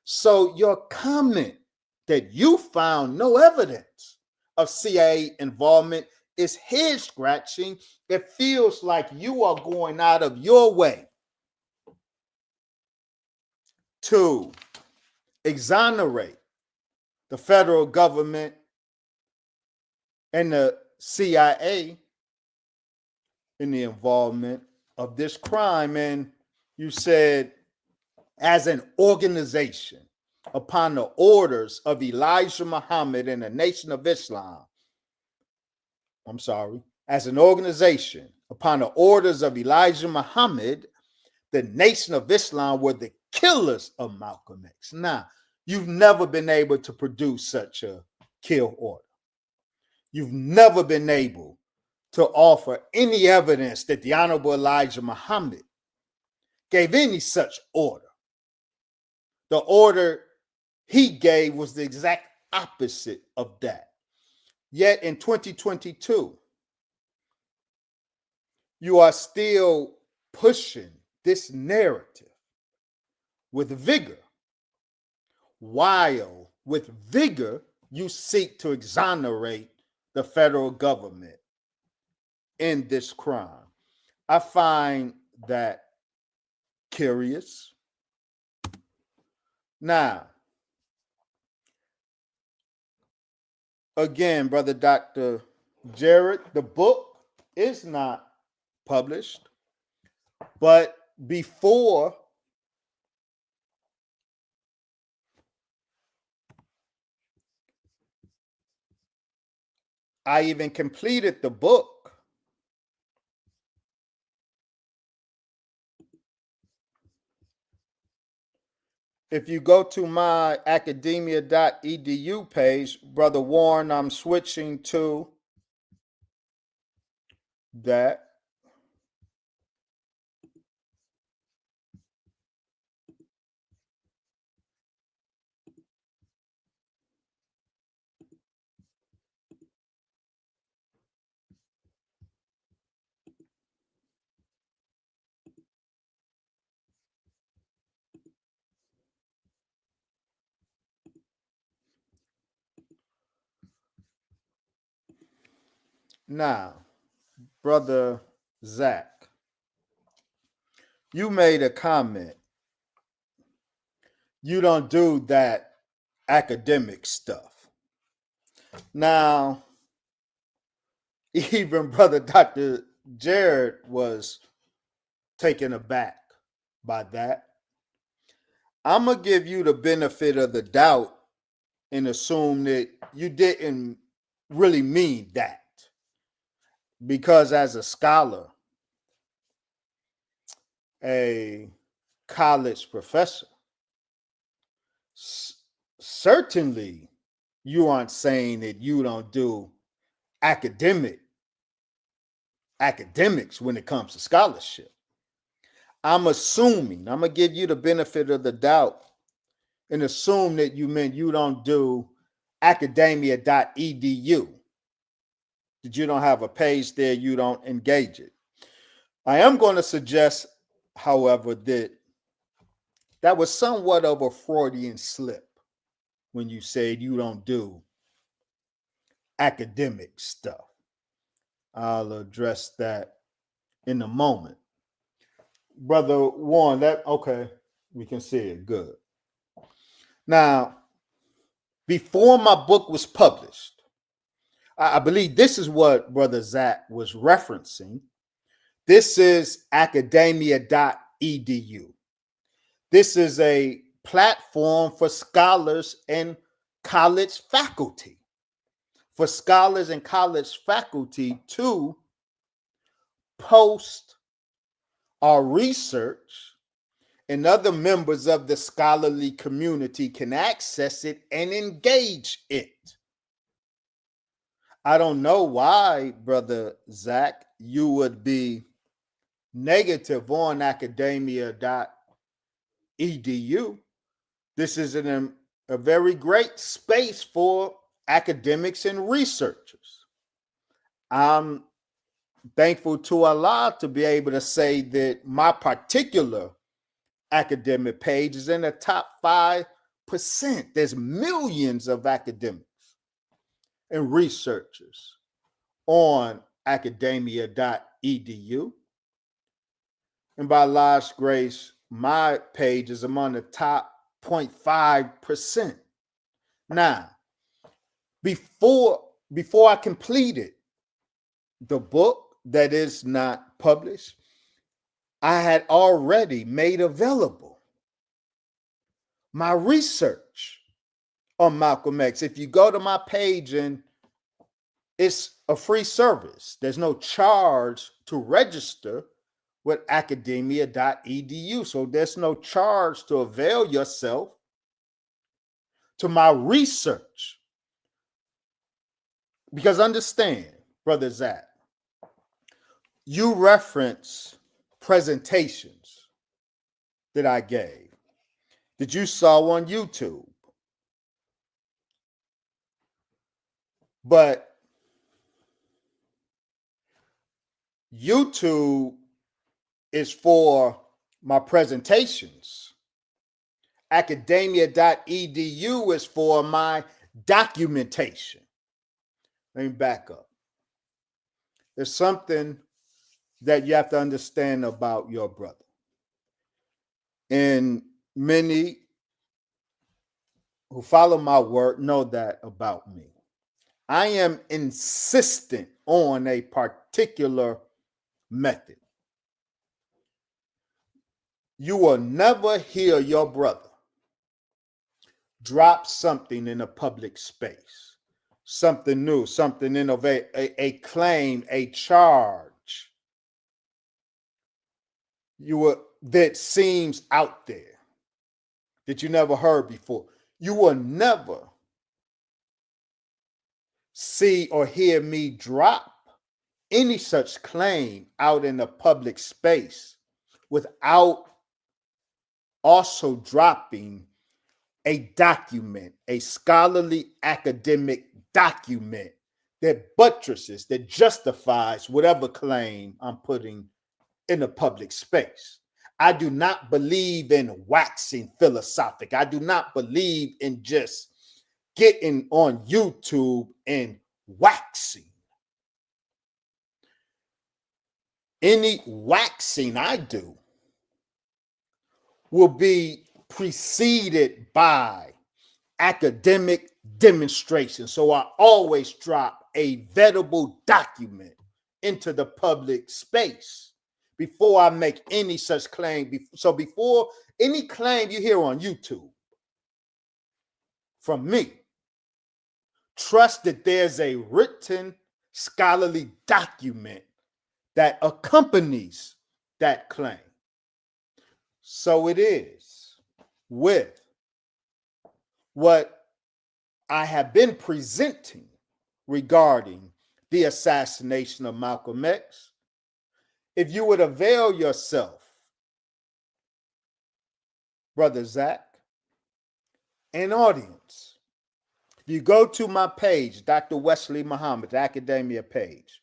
So your comment that you found no evidence of CIA involvement is head scratching. It feels like you are going out of your way to exonerate the federal government and the CIA in the involvement of this crime. And you said, as an organization, upon the orders of Elijah Muhammad and the Nation of Islam, as an organization, upon the orders of Elijah Muhammad, the Nation of Islam were the killers of Malcolm X. Now, you've never been able to produce such a kill order. You've never been able to offer any evidence that the Honorable Elijah Muhammad gave any such order. The order he gave was the exact opposite of that. Yet in 2022, you are still pushing this narrative with vigor, while with vigor you seek to exonerate the federal government in this crime. I find that curious. Now, again, Brother Dr. Jared, the book is not published, but before I even completed the book, if you go to my academia.edu page, Brother Warren, I'm switching to that. Now, Brother Zach, you made a comment. You don't do that academic stuff. Now, even Brother Dr. Jared was taken aback by that. I'm going to give you the benefit of the doubt and assume that you didn't really mean that. Because as a scholar, a college professor, certainly you aren't saying that you don't do academics when it comes to scholarship. I'm assuming, I'm going to give you the benefit of the doubt and assume that you meant you don't do academia.edu. That you don't have a page there, you don't engage it. I am going to suggest, however, that was somewhat of a Freudian slip when you said you don't do academic stuff. I'll address that in a moment. Brother Warren, okay, we can see it, good. Now, before my book was published, I believe this is what Brother Zach was referencing. This is academia.edu. This is a platform for scholars and college faculty. For scholars and college faculty to post our research, and other members of the scholarly community can access it and engage it. I don't know why, Brother Zach, you would be negative on academia.edu. This is a very great space for academics and researchers. I'm thankful to Allah to be able to say that my particular academic page is in the top 5%. There's millions of academics and researchers on academia.edu. And by Allah's grace, my page is among the top 0.5%. Now, before I completed the book that is not published, I had already made available my research on Malcolm X. If you go to my page, and it's a free service, there's no charge to register with academia.edu. So there's no charge to avail yourself to my research. Because understand, Brother Zach, you reference presentations that I gave, that you saw on YouTube. But YouTube is for my presentations. Academia.edu is for my documentation. Let me back up. There's something that you have to understand about your brother. And many who follow my work know that about me. I am insistent on a particular method. You will never hear your brother drop something in a public space, something new, something innovative, a claim, a charge that seems out there that you never heard before. You will never see or hear me drop any such claim out in a public space without also dropping a document, a scholarly academic document that buttresses, that justifies whatever claim I'm putting in a public space. I do not believe in waxing philosophic. I do not believe in just getting on YouTube and waxing. Any waxing I do will be preceded by academic demonstration. So I always drop a vettable document into the public space before I make any such claim. So before any claim you hear on YouTube from me, trust that there's a written scholarly document that accompanies that claim. So it is with what I have been presenting regarding the assassination of Malcolm X. If you would avail yourself, Brother Zach, and audience, if you go to my page, Dr. Wesley Muhammad, the academia page,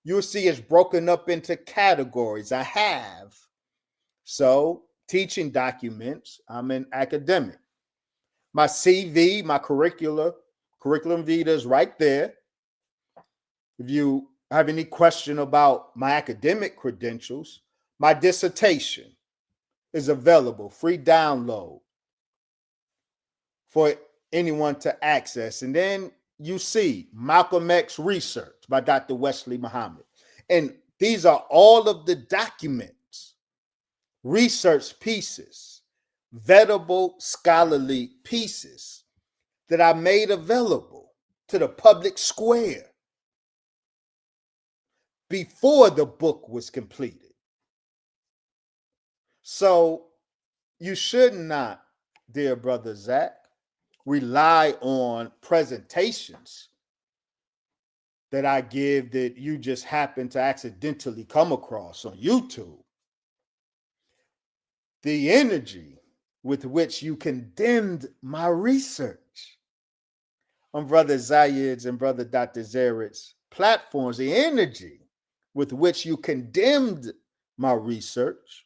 you'll see it's broken up into categories. I have. So, teaching documents, I'm an academic. My CV, my curriculum vitae is right there. If you have any question about my academic credentials, my dissertation is available, free download for anyone to access. And then you see Malcolm X Research by Dr. Wesley Muhammad. And these are all of the documents, research pieces, vettable scholarly pieces that I made available to the public square before the book was completed. So you should not, dear Brother Zach, rely on presentations that I give that you just happen to accidentally come across on YouTube. The energy with which you condemned my research on Brother Zayed's and Brother Dr. Zared's platforms, the energy with which you condemned my research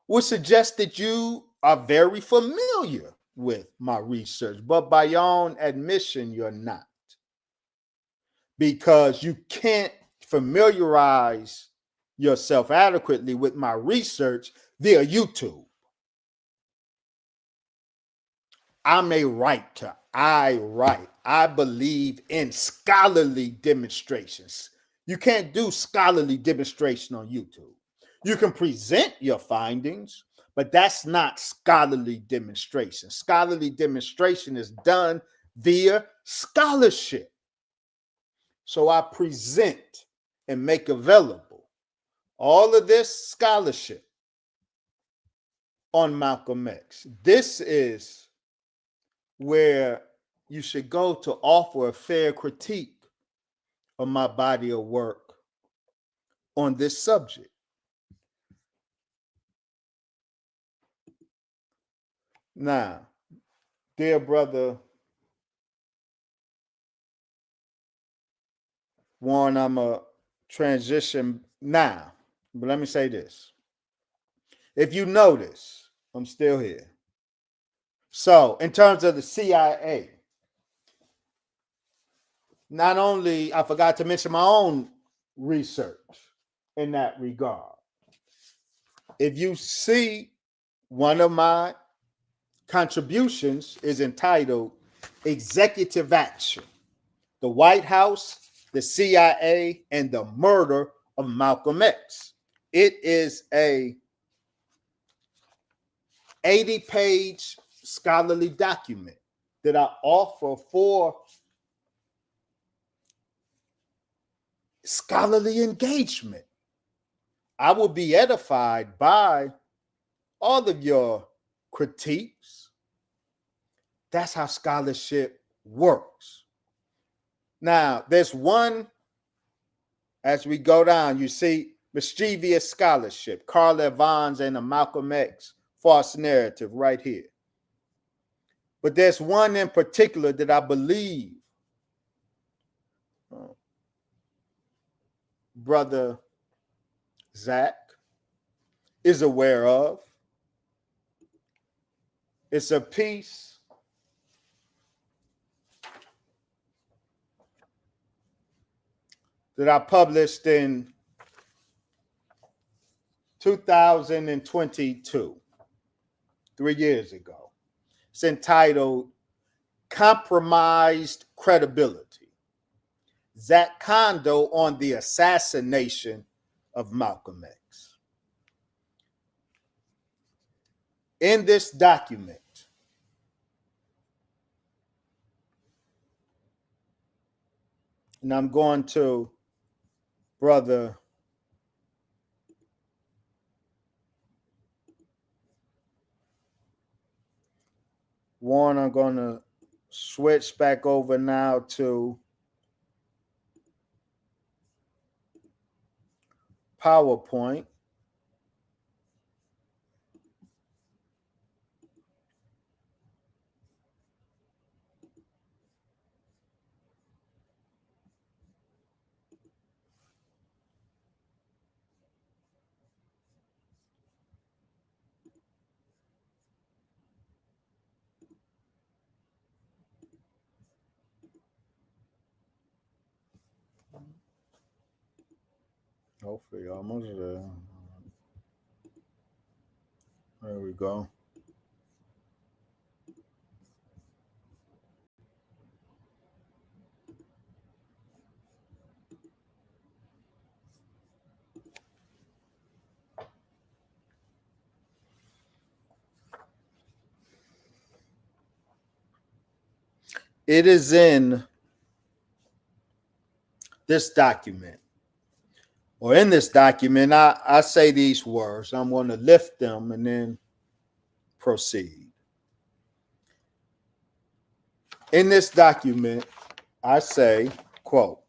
would suggest that you are very familiar with my research, but by your own admission, you're not. Because you can't familiarize yourself adequately with my research via YouTube. I'm a writer. I write. I believe in scholarly demonstrations. You can't do scholarly demonstration on YouTube. You can present your findings, but that's not scholarly demonstration. Scholarly demonstration is done via scholarship. So I present and make available all of this scholarship on Malcolm X. This is where you should go to offer a fair critique of my body of work on this subject. Now, dear brother Warren, I'm a transition now, but let me say this. If you notice, I'm still here. So, in terms of the CIA, not only I forgot to mention my own research in that regard. If you see, one of my contributions is entitled Executive Action: The White House, the CIA, and the Murder of Malcolm X. It is a 80-page scholarly document that I offer for scholarly engagement. I will be edified by all of your critiques. That's how scholarship works. Now, there's one, as we go down, you see mischievous scholarship, Carl Evans and the Malcolm X false narrative right here. But there's one in particular that I believe Brother Zach is aware of. It's a piece that I published in 2022, 3 years ago. It's entitled Compromised Credibility: Zach Kondo on the Assassination of Malcolm X. In this document, and I'm going to Brother Warren, I'm going to switch back over now to PowerPoint. Hopefully, almost there. There we go. It is in this document, or in this document, I say these words. I'm going to lift them and then proceed. In this document, I say, quote,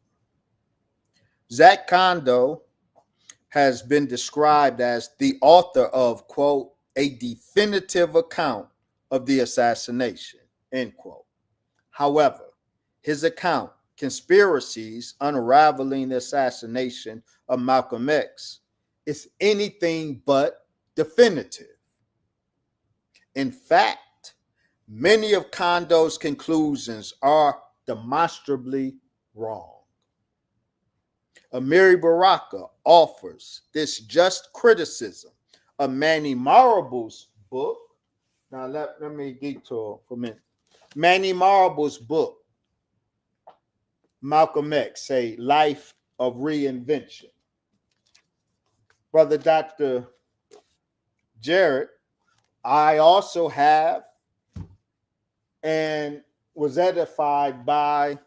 Zach Kondo has been described as the author of, quote, a definitive account of the assassination, end quote. However, his account, Conspiracies Unraveling the Assassination of Malcolm X, is anything but definitive. In fact, many of Kondo's conclusions are demonstrably wrong. Amiri Baraka offers this just criticism of Manny Marable's book. Now, let me detour for a minute. Manny Marable's book, Malcolm X, A Life of Reinvention. Brother Dr. Jared, I also have and was edified by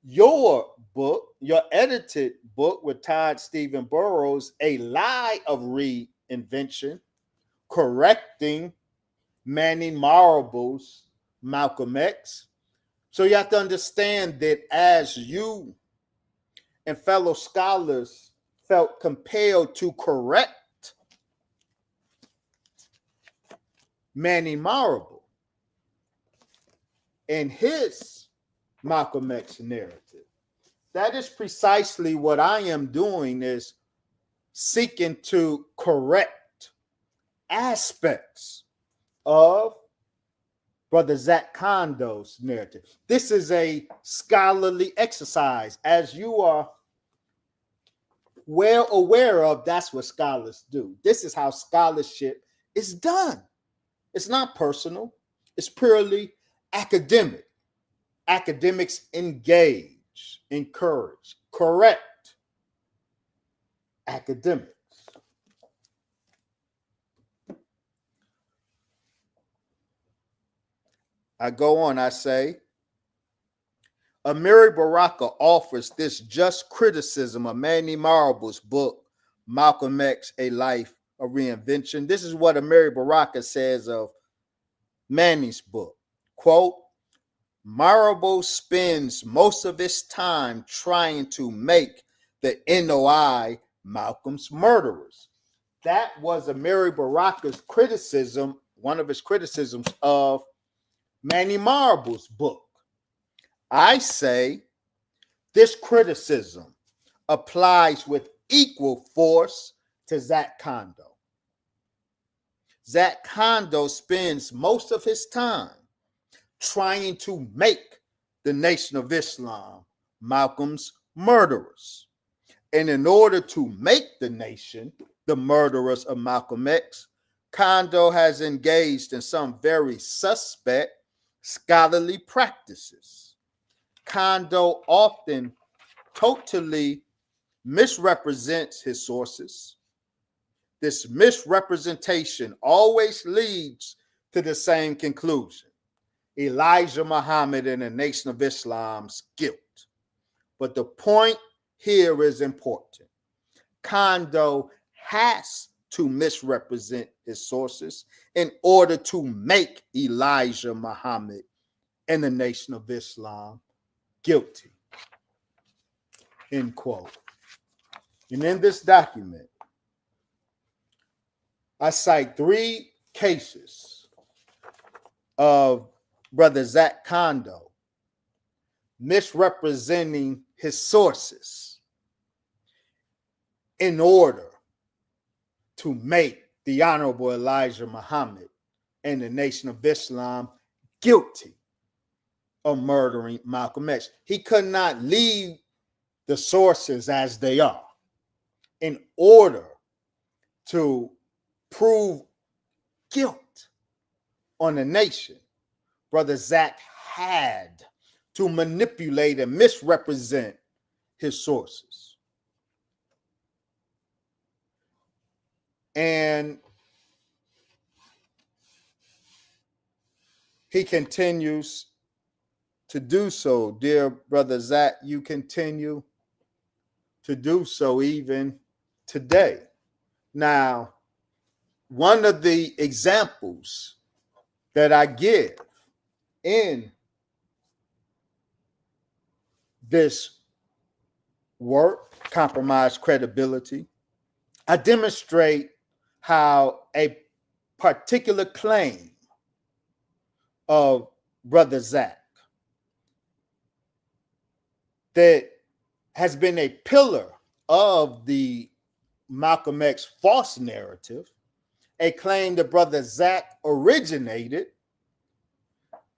your book, your edited book with Todd Stephen Burroughs, A Lie of Reinvention, correcting Manny Marable's Malcolm X. So you have to understand that as you and fellow scholars felt compelled to correct Manny Marable in his Malcolm X narrative, that is precisely what I am doing, is seeking to correct aspects of Brother Zach Kondo's narrative. This is a scholarly exercise. As you are well aware of, that's what scholars do. This is how scholarship is done. It's not personal. It's purely academic. Academics engage, encourage, correct academics. I go on, I say, Amiri Baraka offers this just criticism of Manny Marable's book, Malcolm X, A Life of Reinvention. This is what Amiri Baraka says of Manny's book. Quote, Marable spends most of his time trying to make the NOI Malcolm's murderers. That was Amiri Baraka's criticism, one of his criticisms of Manny Marable's book. I say this criticism applies with equal force to Zach Kondo. Zach Kondo spends most of his time trying to make the Nation of Islam Malcolm's murderers. And in order to make the nation the murderers of Malcolm X, Kondo has engaged in some very suspect scholarly practices. Kondo often totally misrepresents his sources. This misrepresentation always leads to the same conclusion: Elijah Muhammad and the Nation of Islam's guilt. But the point here is important. Kondo has to misrepresent his sources in order to make Elijah Muhammad and the Nation of Islam guilty. End quote. And in this document, I cite 3 cases of Brother Zach Kondo misrepresenting his sources in order to make the Honorable Elijah Muhammad and the Nation of Islam guilty of murdering Malcolm X. He could not leave the sources as they are in order to prove guilt on the nation. Brother Zach had to manipulate and misrepresent his sources. And he continues to do so. Dear Brother Zach, you continue to do so even today. Now, one of the examples that I give in this work, Compromise Credibility, I demonstrate how a particular claim of Brother Zach that has been a pillar of the Malcolm X false narrative, a claim that Brother Zach originated,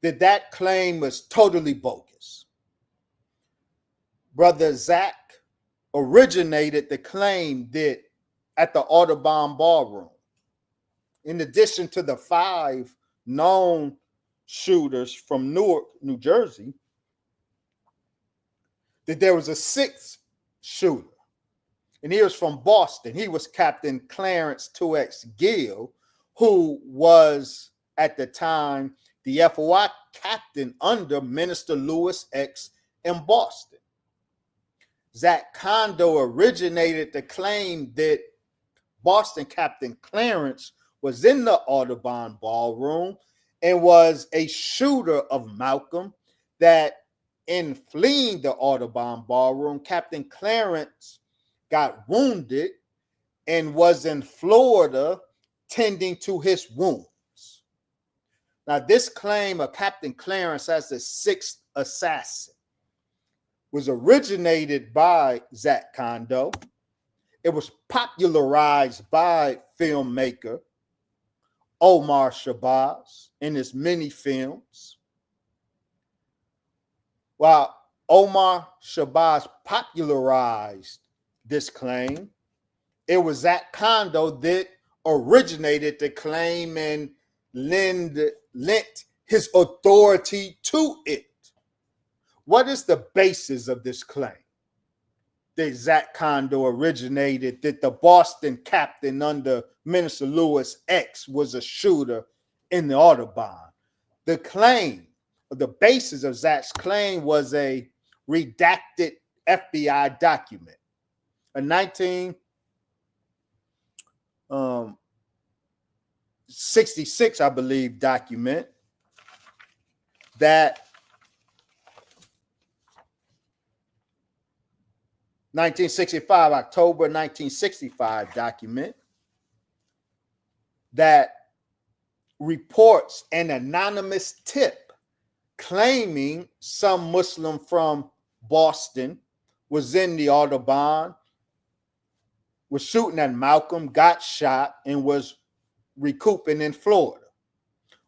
that claim was totally bogus. Brother Zach originated the claim that at the Audubon Ballroom, in addition to the 5 known shooters from Newark, New Jersey, that there was a 6th shooter, and he was from Boston. He was Captain Clarence 2X Gill, who was at the time the FOI captain under Minister Lewis X in Boston. Zach Kondo originated the claim that Boston Captain Clarence was in the Audubon Ballroom and was a shooter of Malcolm, that in fleeing the Audubon Ballroom, Captain Clarence got wounded and was in Florida tending to his wounds. Now, this claim of Captain Clarence as the 6th assassin was originated by Zach Kondo. It was popularized by filmmaker Omar Shabazz in his many films. While Omar Shabazz popularized this claim, it was Zach Kondo that originated the claim and lent his authority to it. What is the basis of this claim? That Zach Kondo originated that the Boston captain under Minister Lewis X was a shooter in the Audubon. The claim, or the basis of Zach's claim, was a redacted FBI document, a 1966, I believe, document that 1965, October 1965 document that reports an anonymous tip claiming some Muslim from Boston was in the Audubon, was shooting at Malcolm, got shot, and was recouping in Florida.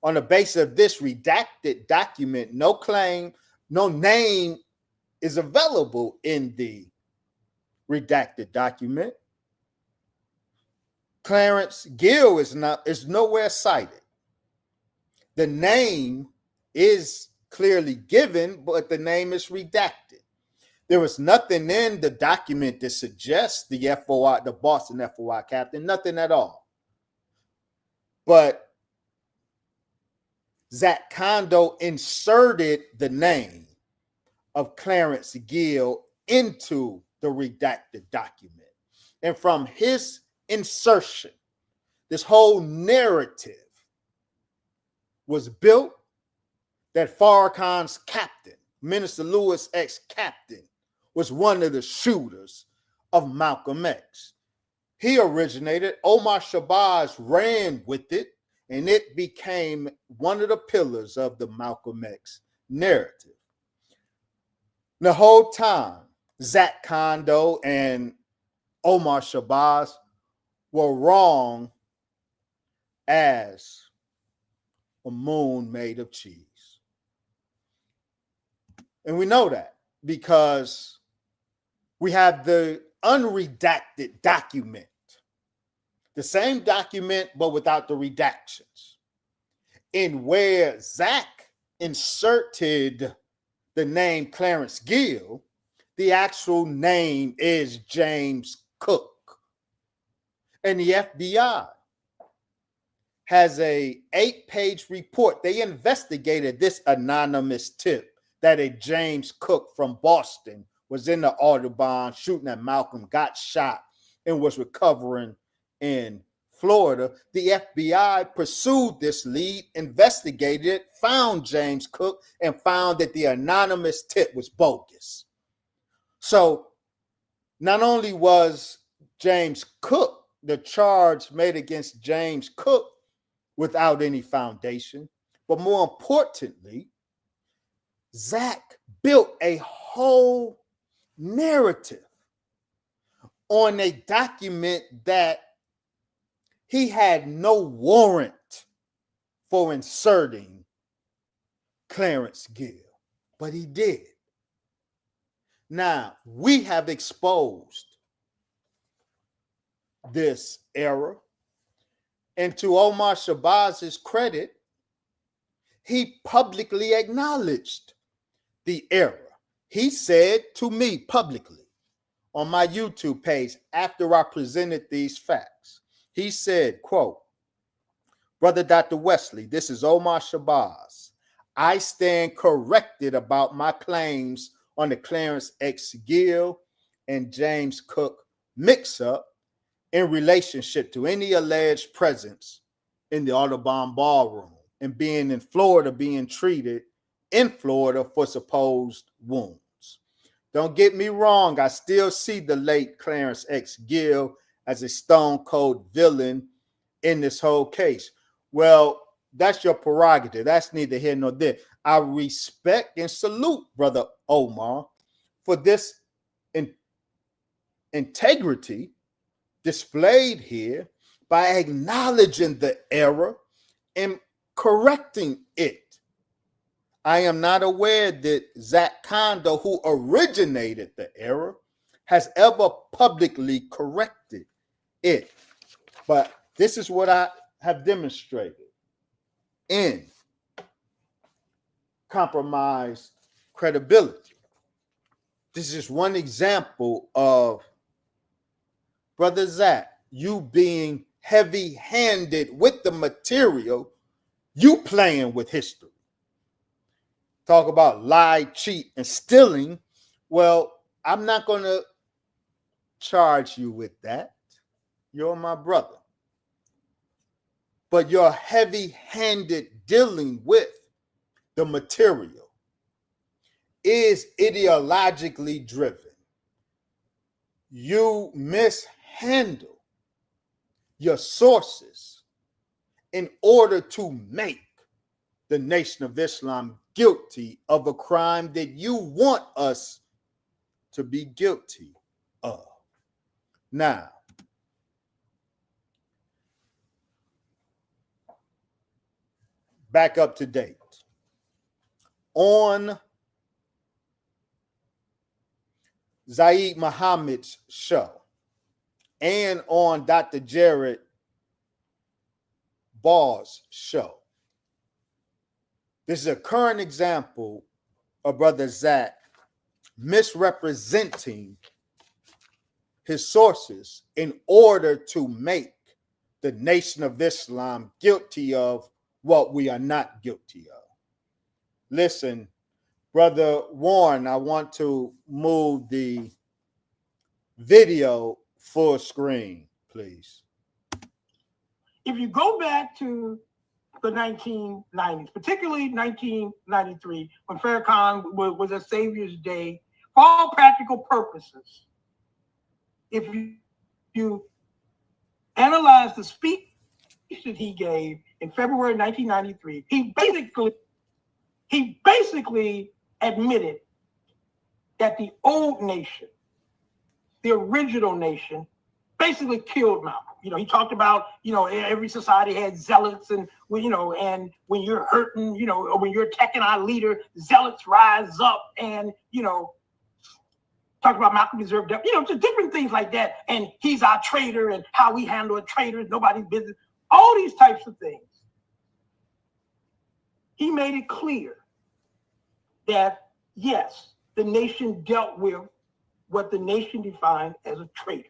On the basis of this redacted document, no claim, no name is available in the redacted document. Clarence Gill is nowhere cited. The name is clearly given, but the name is redacted. There was nothing in the document that suggests the FOI, the Boston FOI captain, nothing at all. But Zach Kondo inserted the name of Clarence Gill into the redacted document. And from his insertion, this whole narrative was built that Farrakhan's captain, Minister Lewis X captain, was one of the shooters of Malcolm X. He originated, Omar Shabazz ran with it, and it became one of the pillars of the Malcolm X narrative. The whole time, Zach Kondo and Omar Shabazz were wrong as a moon made of cheese. And we know that because we have the unredacted document, the same document, but without the redactions, in where Zach inserted the name Clarence Gill, the actual name is James Cook. And the FBI has a 8-page report. They investigated this anonymous tip that a James Cook from Boston was in the Audubon shooting at Malcolm, got shot, and was recovering in Florida. The FBI pursued this lead, investigated it, found James Cook, and found that the anonymous tip was bogus. So not only was James Cook, the charge made against James Cook, without any foundation, but more importantly, Zach built a whole narrative on a document that he had no warrant for inserting Clarence Gill, but he did. Now, we have exposed this error, and to Omar Shabazz's credit, he publicly acknowledged the error. He said to me publicly on my YouTube page after I presented these facts, he said, quote, "Brother Dr. Wesley, this is Omar Shabazz. I stand corrected about my claims on the Clarence X. Gill and James Cook mix-up in relationship to any alleged presence in the Audubon ballroom and being in Florida, being treated in Florida for supposed wounds. Don't get me wrong, I still see the late Clarence X. Gill as a stone cold villain in this whole case. Well, that's your prerogative. That's neither here nor there. I respect and salute Brother Omar for this integrity displayed here by acknowledging the error and correcting it. I am not aware that Zach Kondo, who originated the error, has ever publicly corrected it. But this is what I have demonstrated in compromised credibility. This is one example of Brother Zach, you being heavy-handed with the material, you playing with history. Talk about lie, cheat, and stealing. Well, I'm not going to charge you with that. You're my brother. But your heavy-handed dealing with the material is ideologically driven. You mishandle your sources in order to make the Nation of Islam guilty of a crime that you want us to be guilty of. Now, back up to date. On Zaid Muhammad's show and on Dr. Jared Ball's show, this is a current example of Brother Zach misrepresenting his sources in order to make the Nation of Islam guilty of what we are not guilty of. Listen, Brother Warren, I want to move the video full screen, please. If you go back to the 1990s, particularly 1993, when Farrakhan was a Savior's Day, for all practical purposes, if you analyze the speech that he gave in February 1993, he basically admitted that the old nation, the original nation, basically killed Malcolm. You know, he talked about, you know, every society had zealots, and and when you're hurting, or when you're attacking our leader, zealots rise up, and talk about Malcolm deserved death, just different things like that. And he's our traitor, and how we handle a traitor is nobody's business. All these types of things. He made it clear that yes, the nation dealt with what the nation defined as a traitor,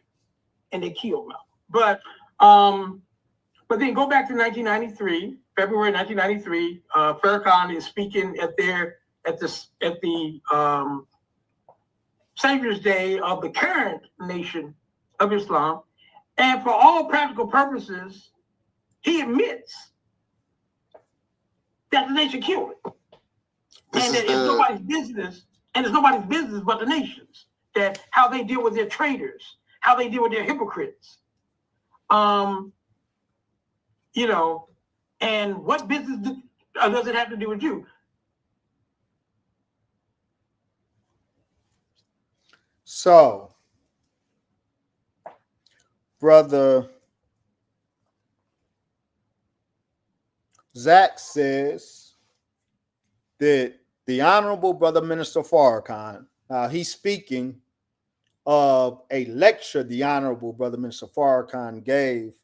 and they killed Malcolm. But then go back to 1993, February 1993. Farrakhan is speaking at the Savior's Day of the current Nation of Islam, and for all practical purposes, he admits that the nation killed it, and that it's nobody's business, but the nation's. that how they deal with their traitors, how they deal with their hypocrites. You know, and what business does it have to do with you? So, Brother Zach says that the Honorable Brother Minister Farrakhan, he's speaking of a lecture the Honorable Brother Minister Farrakhan gave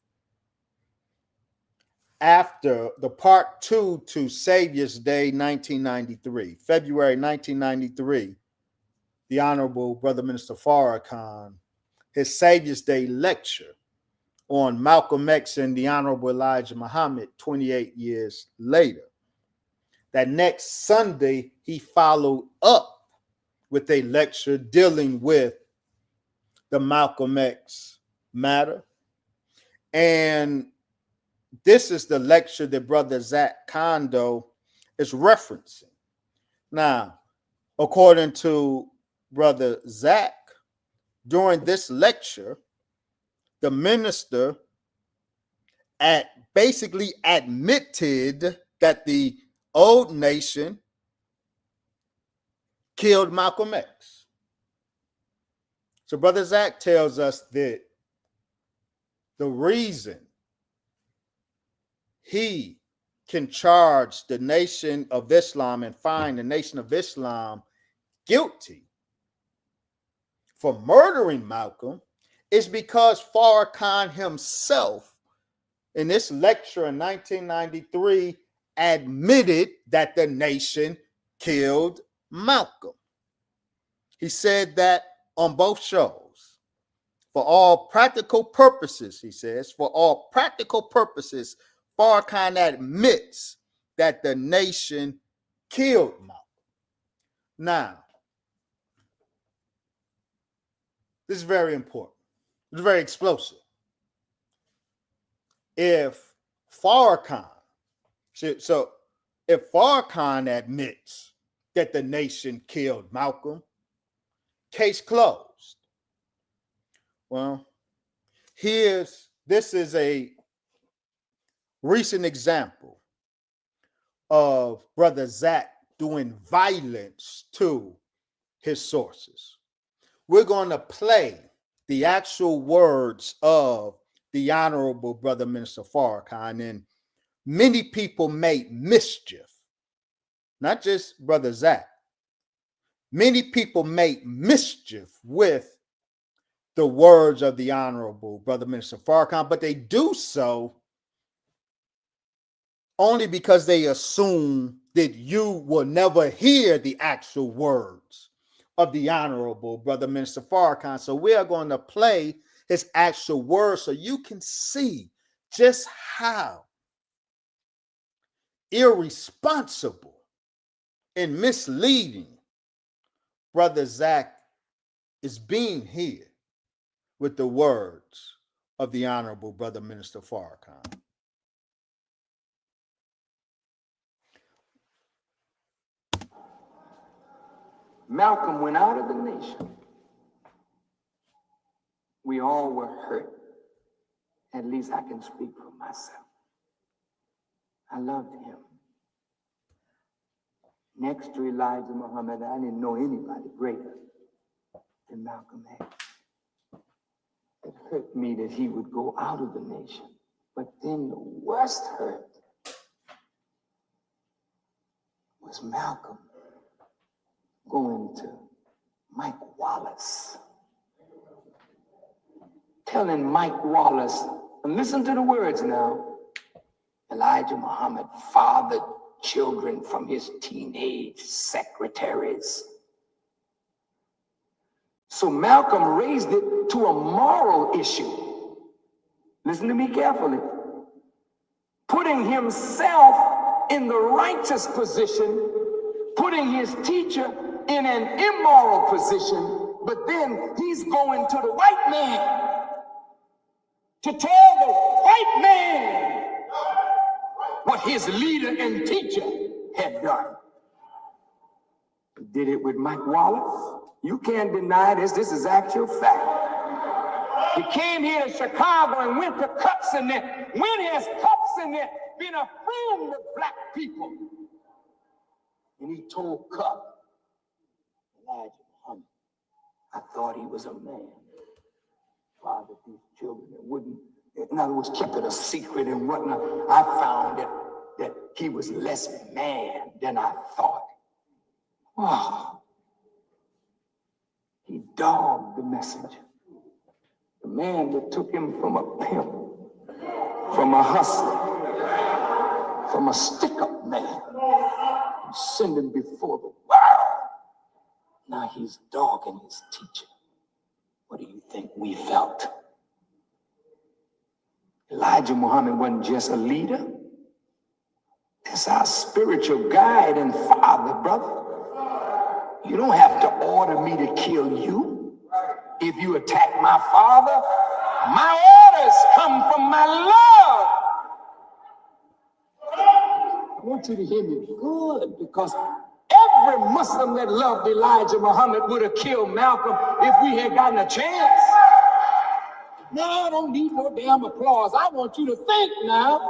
after the part 2 to Savior's Day 1993, February 1993, the Honorable Brother Minister Farrakhan, his Savior's Day lecture on Malcolm X and the Honorable Elijah Muhammad 28 years later. That next Sunday, he followed up with a lecture dealing with the Malcolm X matter. And this is the lecture that Brother Zach Kondo is referencing. Now, according to Brother Zach, during this lecture, the minister basically admitted that the old nation killed Malcolm X. So Brother Zach tells us that the reason he can charge the Nation of Islam and find the Nation of Islam guilty for murdering Malcolm is because Farrakhan himself, in this lecture in 1993, admitted that the nation killed Malcolm. He said that on both shows. For all practical purposes, he says, for all practical purposes, Farrakhan admits that the nation killed Malcolm. Now, this is very important. It's very explosive. If Farrakhan admits that the nation killed Malcolm, case closed. Well, this is a recent example of Brother Zach doing violence to his sources. We're going to play the actual words of the Honorable Brother Minister Farrakhan, and many people made mischief, not just Brother Zach. Many people made mischief with the words of the Honorable Brother Minister Farrakhan, but they do so only because they assume that you will never hear the actual words of the Honorable Brother Minister Farrakhan. So we are going to play his actual words so you can see just how irresponsible and misleading Brother Zach is being here with the words of the Honorable Brother Minister Farrakhan. Malcolm went out of the nation. We all were hurt. At least I can speak for myself. I loved him. Next to Elijah Muhammad, I didn't know anybody greater than Malcolm X. It hurt me that he would go out of the nation. But then the worst hurt was Malcolm going to Mike Wallace, telling Mike Wallace, and listen to the words now, Elijah Muhammad fathered children from his teenage secretaries. So Malcolm raised it to a moral issue. Listen to me carefully. Putting himself in the righteous position, putting his teacher in an immoral position, but then he's going to the white man to tell the white man what his leader and teacher had done. He did it with Mike Wallace. You can't deny this. This is actual fact. He came here to Chicago and went to Cups in there. When has Cups in there been a friend of black people? And he told Cup, Elijah Muhammad, I thought he was a man. Fathered these children that wouldn't, in other words, kept it a secret and whatnot. I found that he was less man than I thought. Oh, he dogged the messenger. The man that took him from a pimp, from a hustler, from a stick-up man, and send him before the world. Now he's dogging his teacher. What do you think we felt? Elijah Muhammad wasn't just a leader. That's our spiritual guide and father, brother. You don't have to order me to kill you. If you attack my father, my orders come from my love. I want you to hear me good, because every Muslim that loved Elijah Muhammad would have killed Malcolm if we had gotten a chance. No, I don't need no damn applause. I want you to think now.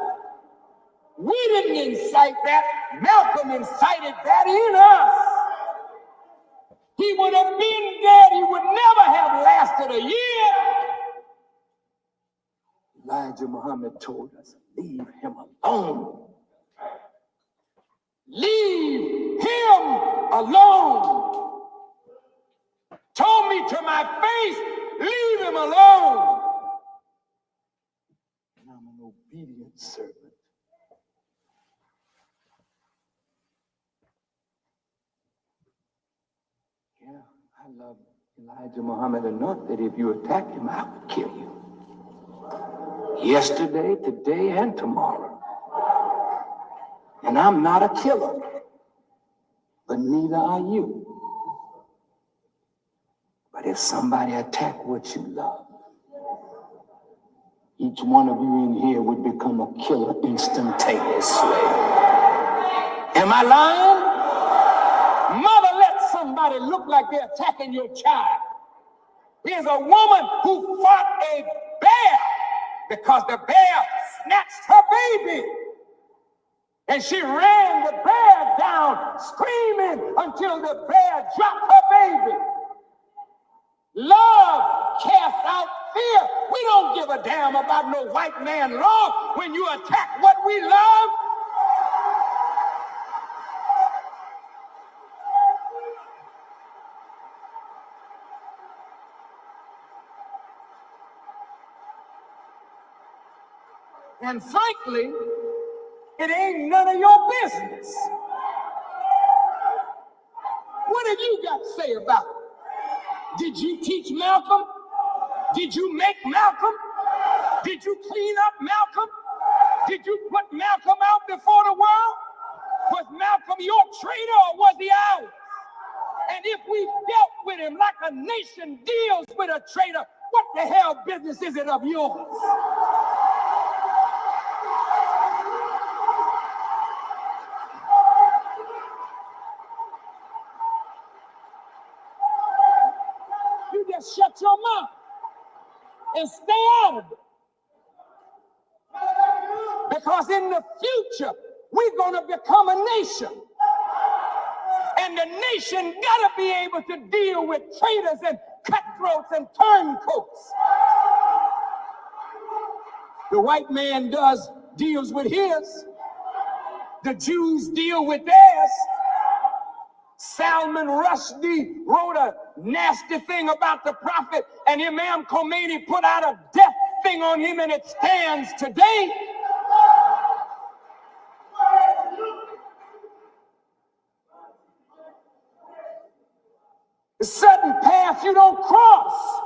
We didn't incite that. Malcolm incited that in us. He would have been dead. He would never have lasted a year. Elijah Muhammad told us, leave him alone. Leave him alone. Told me to my face, leave him alone. And I'm an obedient servant. Yeah, I love Elijah Muhammad enough that if you attack him, I would kill you. Yesterday, today, and tomorrow. And I'm not a killer, but neither are you. But if somebody attack what you love, each one of you in here would become a killer instantaneously. Am I lying? Mother, let somebody look like they're attacking your child. Here's a woman who fought a bear because the bear snatched her baby. And she ran the bear down, screaming until the bear dropped her baby. Love casts out fear. We don't give a damn about no white man law when you attack what we love. And frankly, it ain't none of your business. What have you got to say about it? Did you teach Malcolm? Did you make Malcolm? Did you clean up Malcolm? Did you put Malcolm out before the world? Was Malcolm your traitor or was he ours? And if we dealt with him like a nation deals with a traitor, what the hell business is it of yours? Shut your mouth and stay out of it. Because in the future, we're going to become a nation. And the nation got to be able to deal with traitors and cutthroats and turncoats. The white man deals with his. The Jews deal with theirs. Salman Rushdie wrote a nasty thing about the prophet, and Imam Khomeini put out a death thing on him, and it stands today. There's certain paths you don't cross.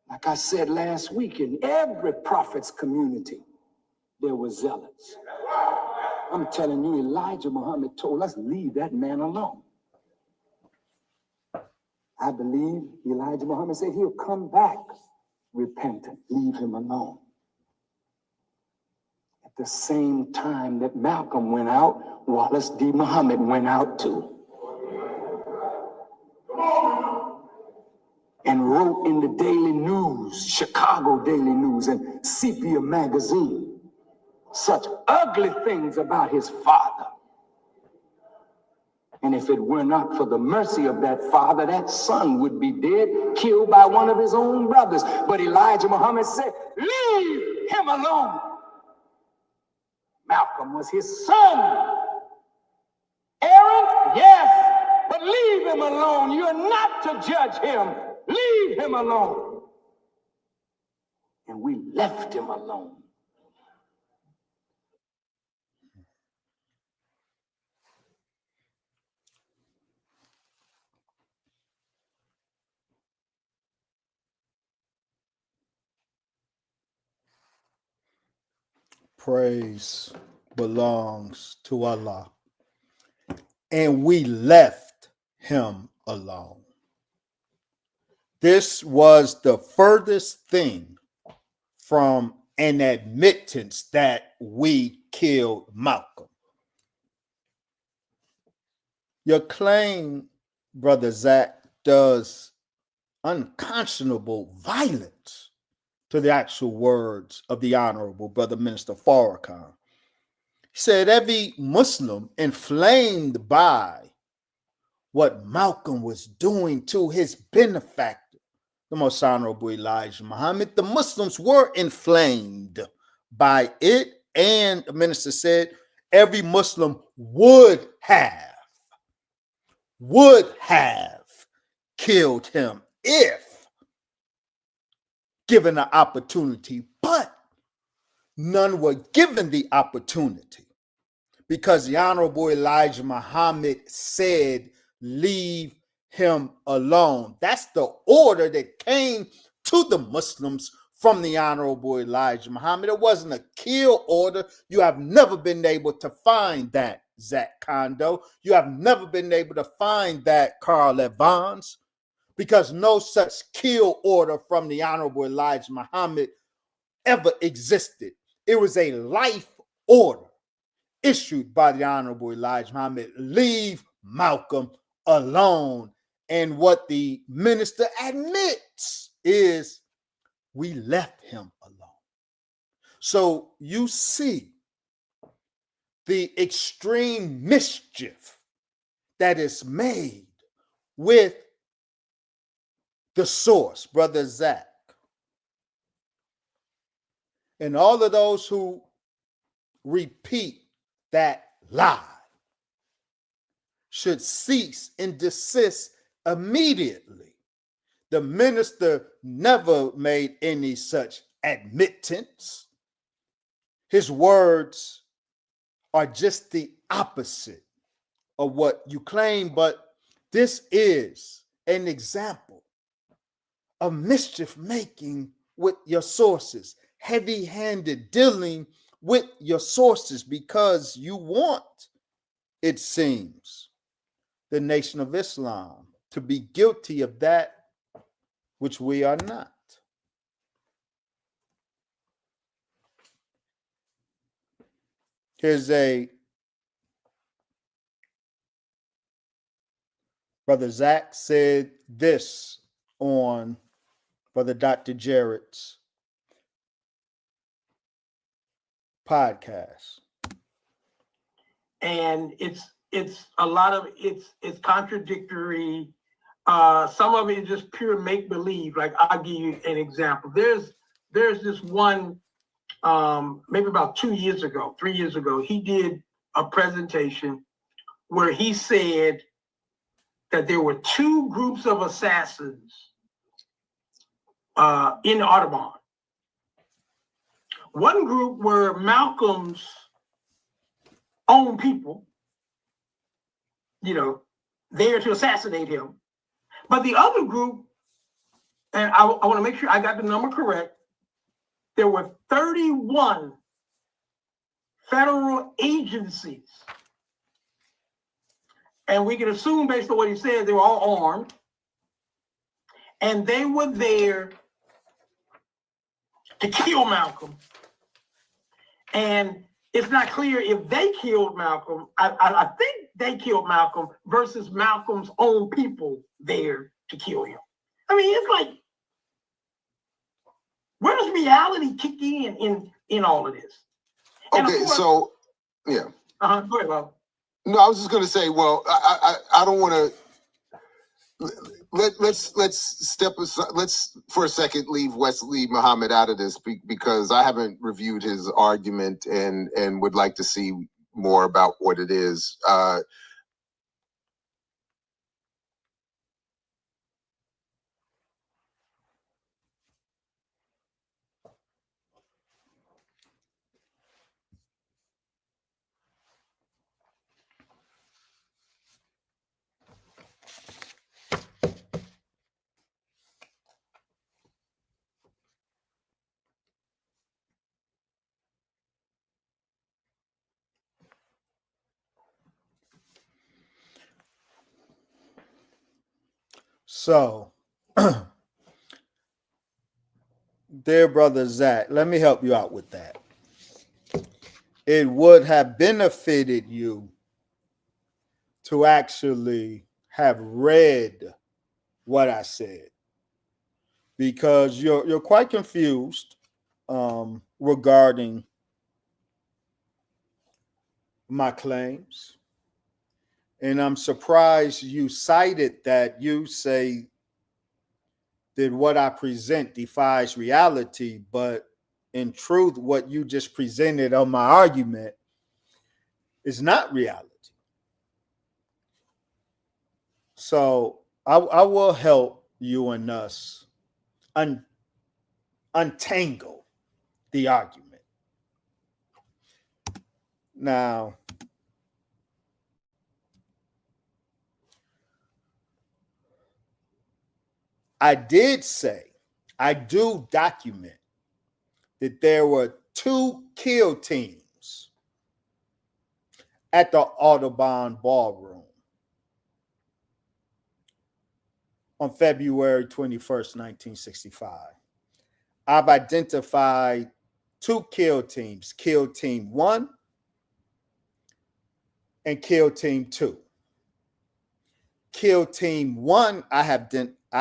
Like I said last week, in every prophet's community, there were zealots. I'm telling you, Elijah Muhammad told us, leave that man alone. I believe Elijah Muhammad said he'll come back repentant. Leave him alone. If the same time that Malcolm went out, Wallace D. Muhammad went out too. And wrote in the Daily News, Chicago Daily News, and Sepia magazine, such ugly things about his father. And if it were not for the mercy of that father, that son would be dead, killed by one of his own brothers. But Elijah Muhammad said, leave him alone. Malcolm was his son. Aaron, yes, but leave him alone. You're not to judge him. Leave him alone. And we left him alone. Praise belongs to Allah. And we left him alone. This was the furthest thing from an admittance that we killed Malcolm. Your claim, Brother Zach, does unconscionable violence to the actual words of the Honorable Brother Minister Farrakhan. He said every Muslim inflamed by what Malcolm was doing to his benefactor, the Most Honorable Elijah Muhammad, the Muslims were inflamed by it, and the minister said every Muslim would have killed him if given the opportunity, but none were given the opportunity because the Honorable Elijah Muhammad said, leave him alone. That's the order that came to the Muslims from the Honorable Elijah Muhammad. It wasn't a kill order. You have never been able to find that, Zach Kondo. You have never been able to find that, Carl Evans, because no such kill order from the Honorable Elijah Muhammad ever existed. It was a life order issued by the Honorable Elijah Muhammad. Leave Malcolm alone. And what the minister admits is we left him alone. So you see the extreme mischief that is made with the source, Brother Zach. And all of those who repeat that lie should cease and desist immediately. The minister never made any such admittance. His words are just the opposite of what you claim, but this is an example of mischief making with your sources, heavy-handed dealing with your sources because you want, it seems, the Nation of Islam to be guilty of that which we are not. Here's a Brother Zach said this on Brother Dr. Jarrett's podcast. And it's a lot of it's contradictory. Some of it is just pure make believe. Like I'll give you an example. There's this one maybe about 3 years ago, he did a presentation where he said that there were two groups of assassins in the Audubon. One group were Malcolm's own people, there to assassinate him. But the other group, and I want to make sure I got the number correct, there were 31 federal agencies. And we can assume, based on what he said, they were all armed. And they were there to kill Malcolm. And it's not clear if they killed Malcolm. I think they killed Malcolm versus Malcolm's own people there to kill him. I mean, it's like, where does reality kick in all of this? And Okay, course, so yeah. Go ahead, Bob. No, I was just going to say, well, I don't want to. Let's step aside. Let's for a second leave Wesley Muhammad out of this because I haven't reviewed his argument and would like to see more about what it is. So, dear brother Zach, let me help you out with that. It would have benefited you to actually have read what I said, because you're quite confused regarding my claims. And I'm surprised you cited that you say that what I present defies reality, but in truth, what you just presented on my argument is not reality. So I will help you and us untangle the argument. Now, I did say, I do document that there were 2 kill teams at the Audubon Ballroom on February 21st, 1965. I've identified 2 kill teams, Kill Team 1 and Kill Team 2. Kill Team 1 I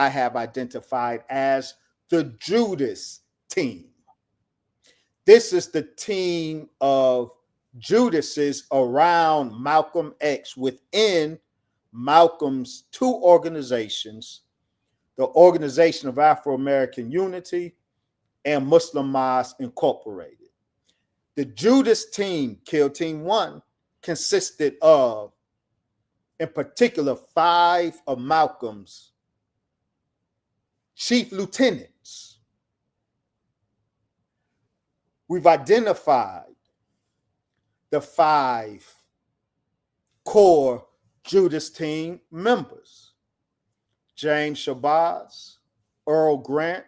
have identified as the Judas team. This is the team of Judases around Malcolm X within Malcolm's 2 organizations, the Organization of Afro-American Unity and Muslim Mosque Incorporated. The Judas team, Kill Team 1, consisted of, in particular, 5 of Malcolm's chief lieutenants. We've identified the 5 core Judas team members: James Shabazz, Earl Grant,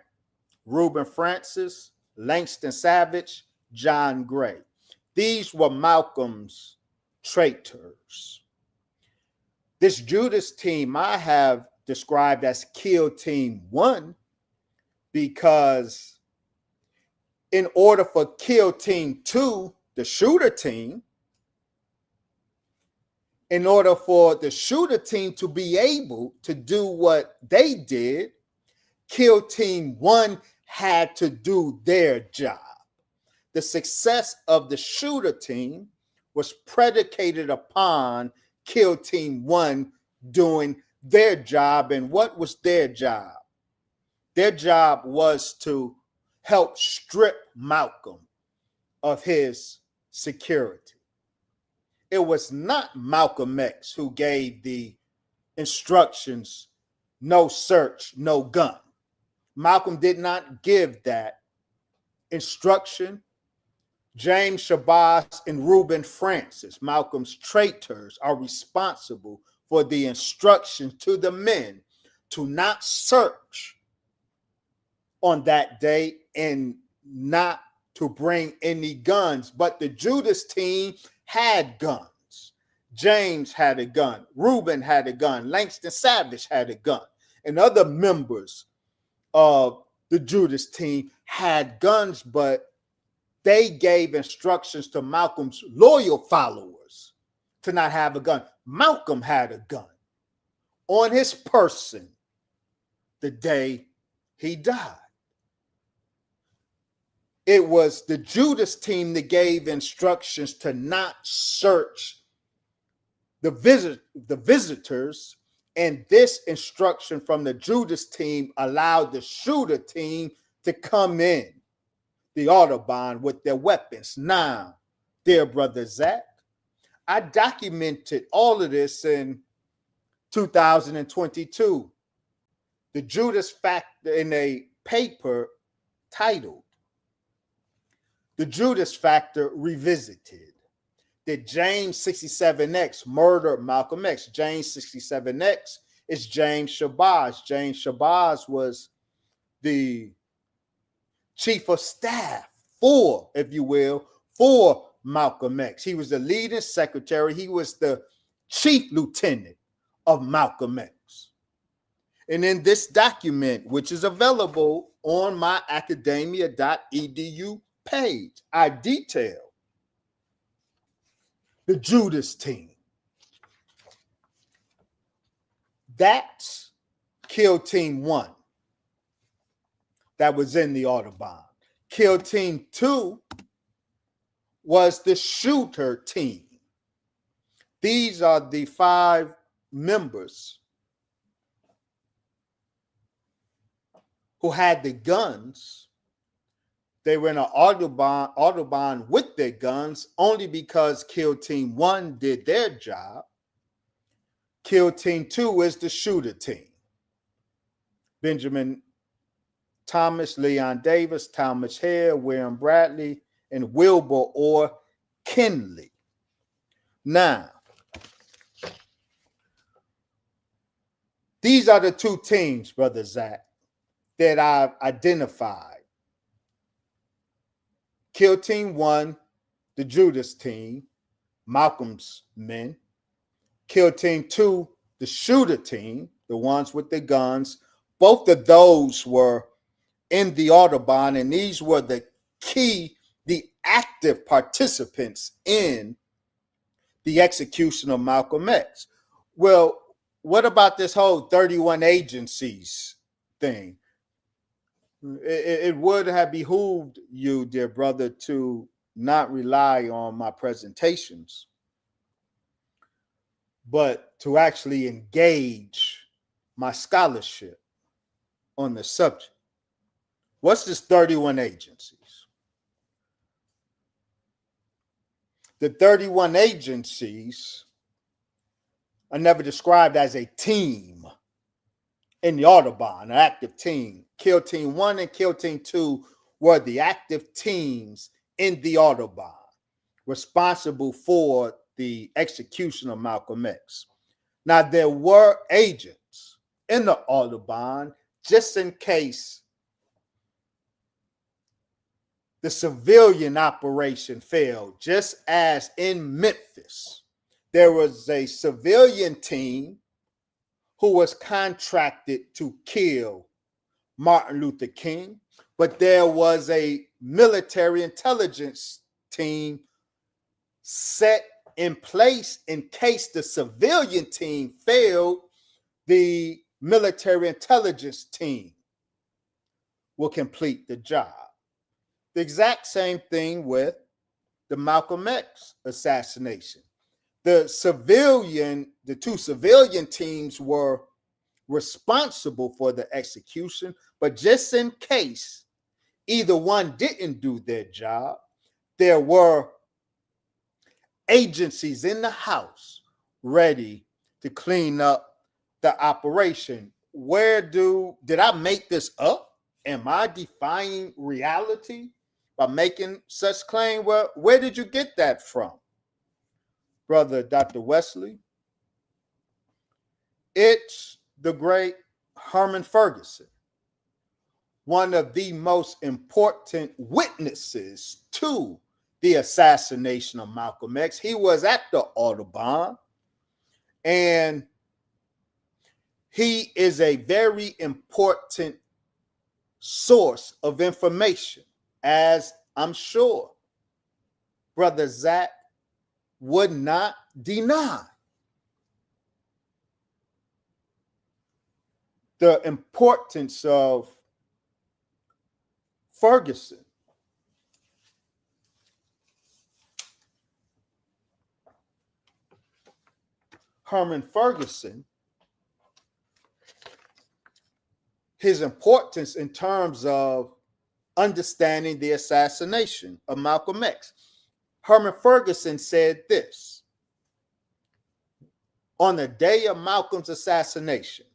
Reuben Francis, Langston Savage, John Gray. These were Malcolm's traitors. This Judas team I have described as Kill Team 1 because in order for Kill Team 2, the shooter team, in order for the shooter team to be able to do what they did, Kill Team 1 had to do their job. The success of the shooter team was predicated upon Kill Team 1 doing their job. And what was their job? Their job was to help strip Malcolm of his security. It was not Malcolm X who gave the instructions, no search, no gun. Malcolm did not give that instruction. James Shabazz and Reuben Francis, Malcolm's traitors, are responsible for the instructions to the men to not search on that day and not to bring any guns. But the Judas team had guns. James had a gun. Reuben had a gun. Langston Savage had a gun. And other members of the Judas team had guns, but they gave instructions to Malcolm's loyal followers to not have a gun. Malcolm had a gun on his person the day he died. It was the Judas team that gave instructions to not search the visitors, and this instruction from the Judas team allowed the shooter team to come in the Autobahn with their weapons. Now, dear brother Zach, I documented all of this in 2022. The Judas Factor, in a paper titled The Judas Factor Revisited. Did James 67X murder Malcolm X? James 67X is James Shabazz. James Shabazz was the chief of staff for, if you will, for Malcolm X. He was the leading secretary. He was the chief lieutenant of Malcolm X. And in this document, which is available on my academia.edu page, I detail the Judas team. That's Kill Team 1 that was in the Autobahn. Kill Team 2 was the shooter team. These are the 5 members who had the guns. They were in an Autobahn with their guns only because Kill Team 1 did their job. Kill Team 2 is the shooter team. Benjamin Thomas, Leon Davis, Thomas Hare, William Bradley, and Wilbur or Kinley. Now, these are the 2 teams, Brother Zach, that I've identified. Kill Team 1, the Judas team, Malcolm's men. Kill Team 2, the shooter team, the ones with the guns. Both of those were in the Autobahn, and these were the active participants in the execution of Malcolm X. Well, what about this whole 31 agencies thing? It would have behooved you, dear brother, to not rely on my presentations, but to actually engage my scholarship on the subject. What's this 31 agencies? The 31 agencies are never described as a team in the Autobahn, an active team. Kill Team 1 and Kill Team 2 were the active teams in the Autobahn, responsible for the execution of Malcolm X. Now, there were agents in the Autobahn just in case the civilian operation failed, just as in Memphis, there was a civilian team who was contracted to kill Martin Luther King, but there was a military intelligence team set in place in case the civilian team failed. The military intelligence team will complete the job. The exact same thing with the Malcolm X assassination. The 2 civilian teams were responsible for the execution, but just in case either one didn't do their job, there were agencies in the house ready to clean up the operation. Did I make this up? Am I defying reality by making such claim? Well, where did you get that from, Brother Dr. Wesley? It's the great Herman Ferguson, one of the most important witnesses to the assassination of Malcolm X. He was at the Autobahn, and he is a very important source of information, as I'm sure Brother Zach would not deny the importance of Ferguson. Herman Ferguson, his importance in terms of understanding the assassination of Malcolm X. Herman Ferguson said this: on the day of Malcolm's assassination,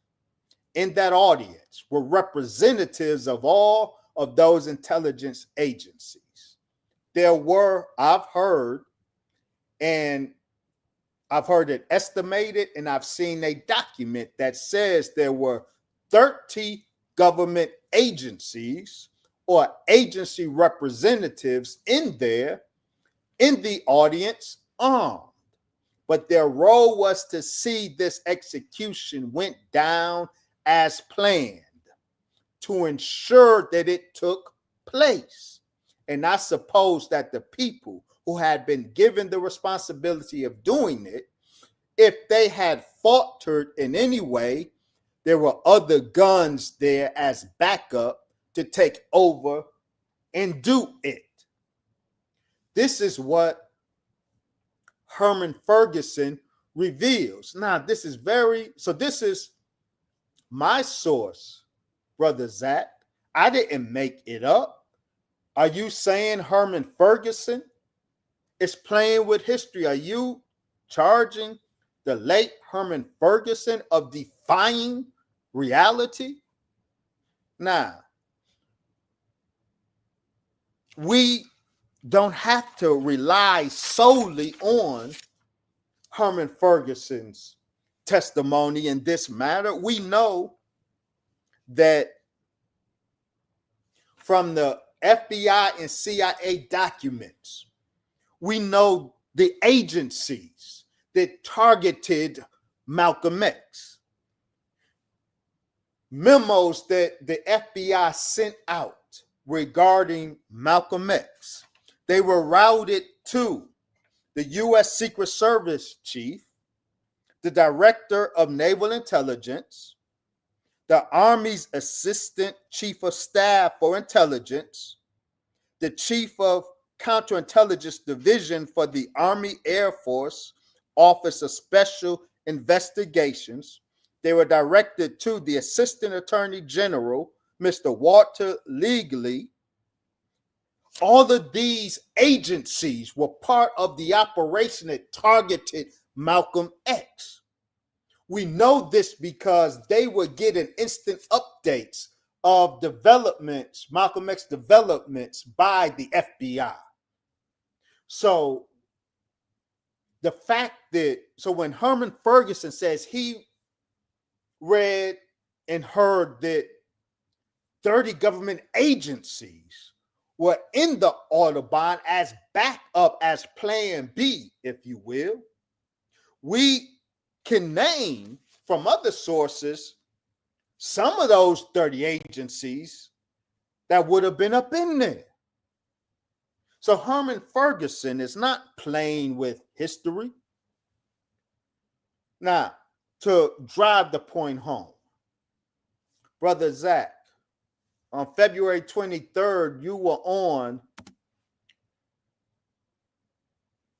in that audience were representatives of all of those intelligence agencies. There were, I've heard it estimated, and I've seen a document that says there were 30 government agencies or agency representatives in there in the audience armed. But their role was to see this execution went down as planned, to ensure that it took place. And I suppose that the people who had been given the responsibility of doing it, if they had faltered in any way, there were other guns there as backup to take over and do it. This is what Herman Ferguson reveals. Now, this is my source, Brother Zach. I didn't make it up. Are you saying Herman Ferguson is playing with history? Are you charging the late Herman Ferguson of defying reality? Now, we don't have to rely solely on Herman Ferguson's testimony in this matter. We know that from the FBI and CIA documents, we know the agencies that targeted Malcolm X. Memos that the FBI sent out regarding Malcolm X, they were routed to the U.S. Secret Service chief, the director of naval intelligence, the Army's assistant chief of staff for intelligence, the chief of counterintelligence division for the Army Air Force Office of Special Investigations. They were directed to the Assistant Attorney General, Mr. Walter Legally. All of these agencies were part of the operation that targeted Malcolm X. We know this because they were getting instant updates of developments, Malcolm X developments, by the FBI. So the fact that, when Herman Ferguson says he read and heard that 30 government agencies were in the Audubon as backup, as plan B, if you will, we can name from other sources some of those 30 agencies that would have been up in there. So Herman Ferguson is not playing with history. Now, to drive the point home, Brother Zach, on February 23rd, you were on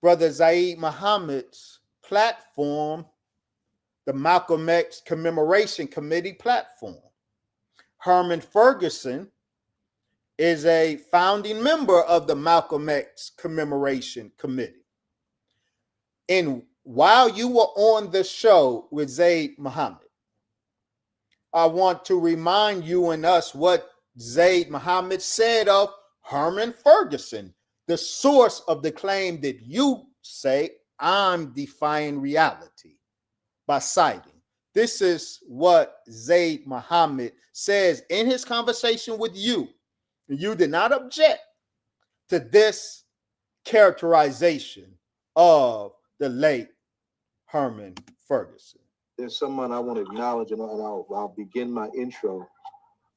Brother Zaid Muhammad's platform, the Malcolm X Commemoration Committee platform. Herman Ferguson is a founding member of the Malcolm X Commemoration Committee. And while you were on the show with Zaid Muhammad, I want to remind you and us what Zaid Muhammad said of Herman Ferguson, the source of the claim that you say I'm defying reality by citing. This is what Zaid Muhammad says in his conversation with you. You did not object to this characterization of the late Herman Ferguson. There's someone I want to acknowledge, and I'll begin my intro.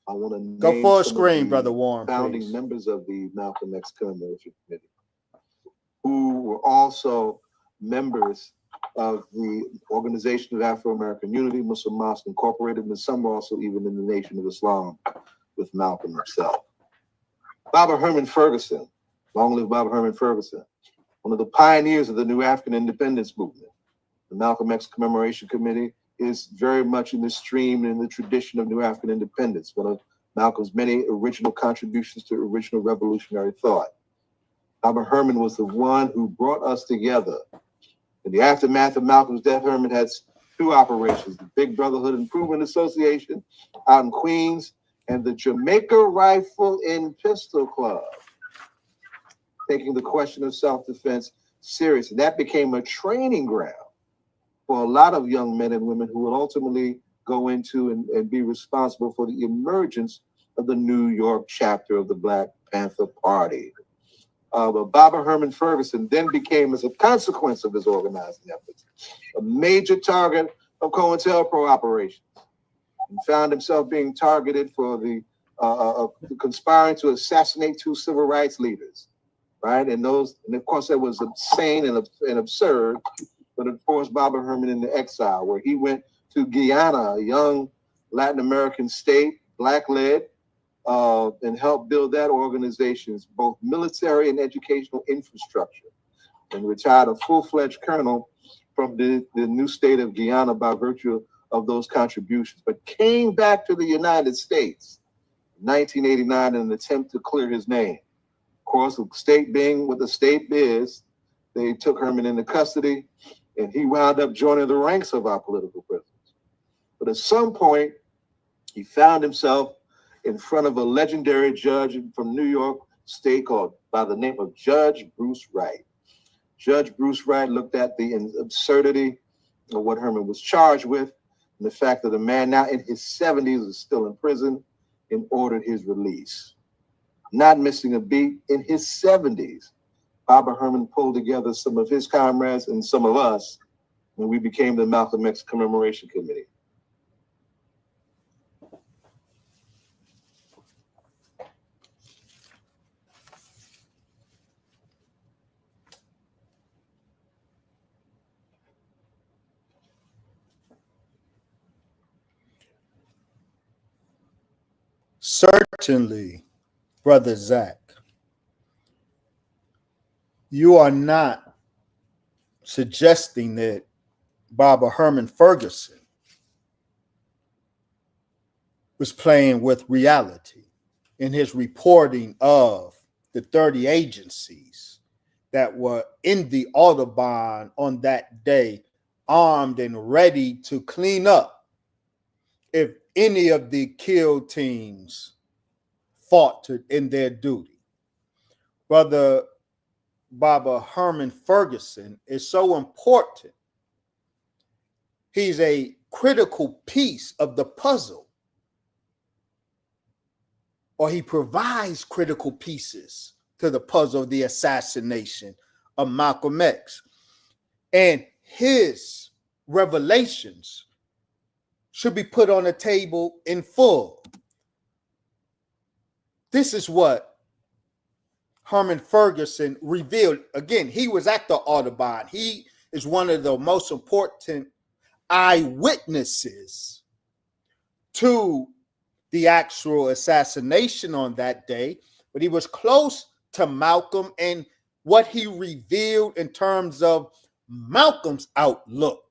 I want to go full screen, Brother Warren, founding please. Members of the Malcolm X Commemoration Committee, who were also members of the Organization of Afro-American Unity, Muslim Mosque Incorporated, and some were also even in the Nation of Islam with Malcolm himself. Baba Herman Ferguson, long live Baba Herman Ferguson, one of the pioneers of the new African independence movement. The Malcolm X Commemoration Committee is very much in the stream and in the tradition of new African independence, one of Malcolm's many original contributions to original revolutionary thought. Baba Herman was the one who brought us together. In the aftermath of Malcolm's death, Herman had two operations, the Big Brotherhood Improvement Association out in Queens and the Jamaica Rifle and Pistol Club, taking the question of self-defense serious. And that became a training ground for a lot of young men and women who will ultimately go into and be responsible for the emergence of the New York chapter of the Black Panther Party. But Baba Herman Ferguson then became, as a consequence of his organizing efforts, a major target of COINTELPRO operations, and found himself being targeted for the conspiring to assassinate two civil rights leaders, right? And of course, that was insane and absurd. But of course, Baba Herman into exile, where he went to Guyana, a young Latin American state, black-led, and helped build that organization's both military and educational infrastructure, and retired a full-fledged colonel from the new state of Guyana by virtue of those contributions, but came back to the United States in 1989 in an attempt to clear his name. Of course, the state being what the state is, they took Herman into custody, and he wound up joining the ranks of our political prisoners. But at some point, he found himself in front of a legendary judge from New York State called by the name of Judge Bruce Wright. Judge Bruce Wright looked at the absurdity of what Herman was charged with, and the fact that a man now in his 70s is still in prison, and ordered his release. Not missing a beat, in his 70s, Baba Herman pulled together some of his comrades and some of us, and we became the Malcolm X Commemoration Committee. Certainly, Brother Zach, you are not suggesting that Baba Herman Ferguson was playing with reality in his reporting of the 30 agencies that were in the Audubon on that day, armed and ready to clean up if any of the kill teams faltered in their duty. Brother Baba Herman Ferguson is so important. He's a critical piece of the puzzle, or he provides critical pieces to the puzzle of the assassination of Malcolm X. And his revelations should be put on the table in full. This is what Herman Ferguson revealed. Again, he was at the Audubon. He is one of the most important eyewitnesses to the actual assassination on that day, but he was close to Malcolm, and what he revealed in terms of Malcolm's outlook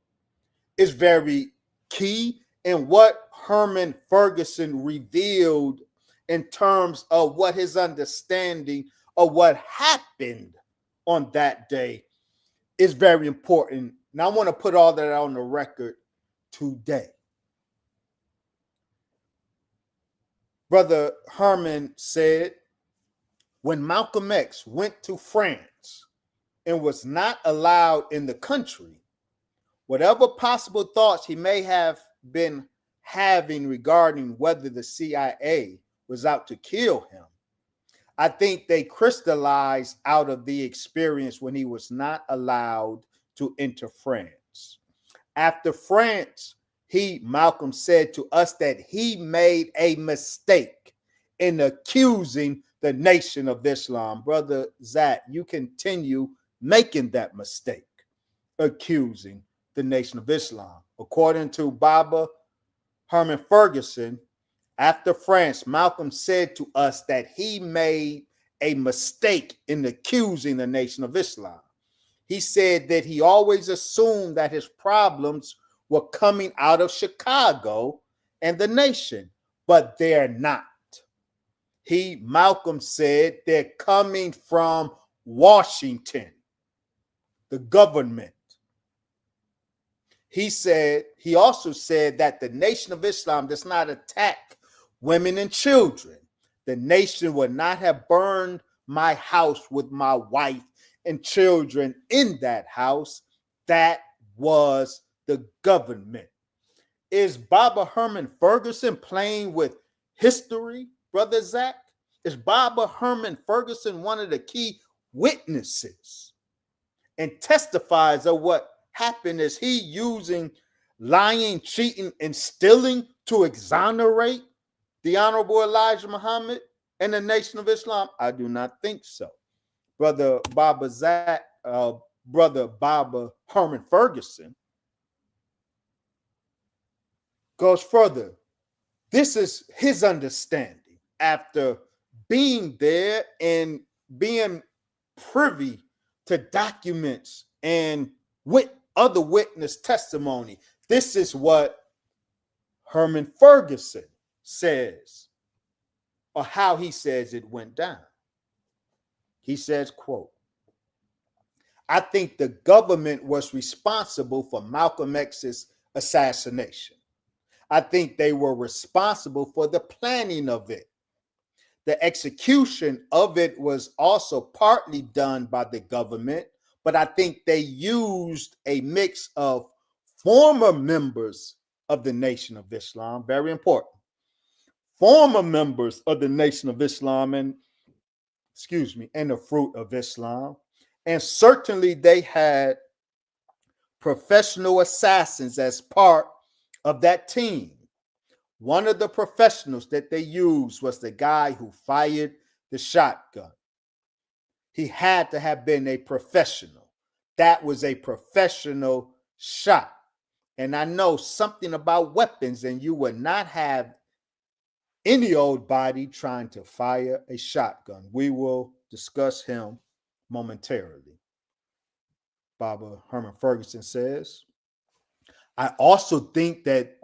is very key. And what Herman Ferguson revealed in terms of what his understanding of what happened on that day is very important. And I want to put all that on the record today. Brother Herman said, when Malcolm X went to France and was not allowed in the country, whatever possible thoughts he may have been having regarding whether the CIA was out to kill him, I think they crystallized out of the experience when he was not allowed to enter France. After France, Malcolm said to us that he made a mistake in accusing the Nation of Islam. Brother Zach, you continue making that mistake, accusing the Nation of Islam. According to Baba Herman Ferguson, after France, Malcolm said to us that he made a mistake in accusing the Nation of Islam. He said that he always assumed that his problems were coming out of Chicago and the nation, but they're not. Malcolm said, they're coming from Washington, the government. He also said that the Nation of Islam does not attack women and children. The nation would not have burned my house with my wife and children in that house. That was the government. Is Baba Herman Ferguson playing with history, Brother Zach? Is Baba Herman Ferguson one of the key witnesses and testifies of what happened? Is he using lying, cheating, and stealing to exonerate the Honorable Elijah Muhammad and the Nation of Islam? I do not think so. Brother Baba Herman Ferguson goes further. This is his understanding after being there and being privy to documents and with other witness testimony. This is what Herman Ferguson says, or how he says it went down. He says, quote, I think the government was responsible for Malcolm X's assassination. I think they were responsible for the planning of it. The execution of it was also partly done by the government, but I think they used a mix of former members of the Nation of Islam, very important, former members of the Nation of Islam and the Fruit of Islam. And certainly they had professional assassins as part of that team. One of the professionals that they used was the guy who fired the shotgun. He had to have been a professional. That was a professional shot. And I know something about weapons, and you would not have any old body trying to fire a shotgun. We will discuss him momentarily. Baba Herman Ferguson says, I also think that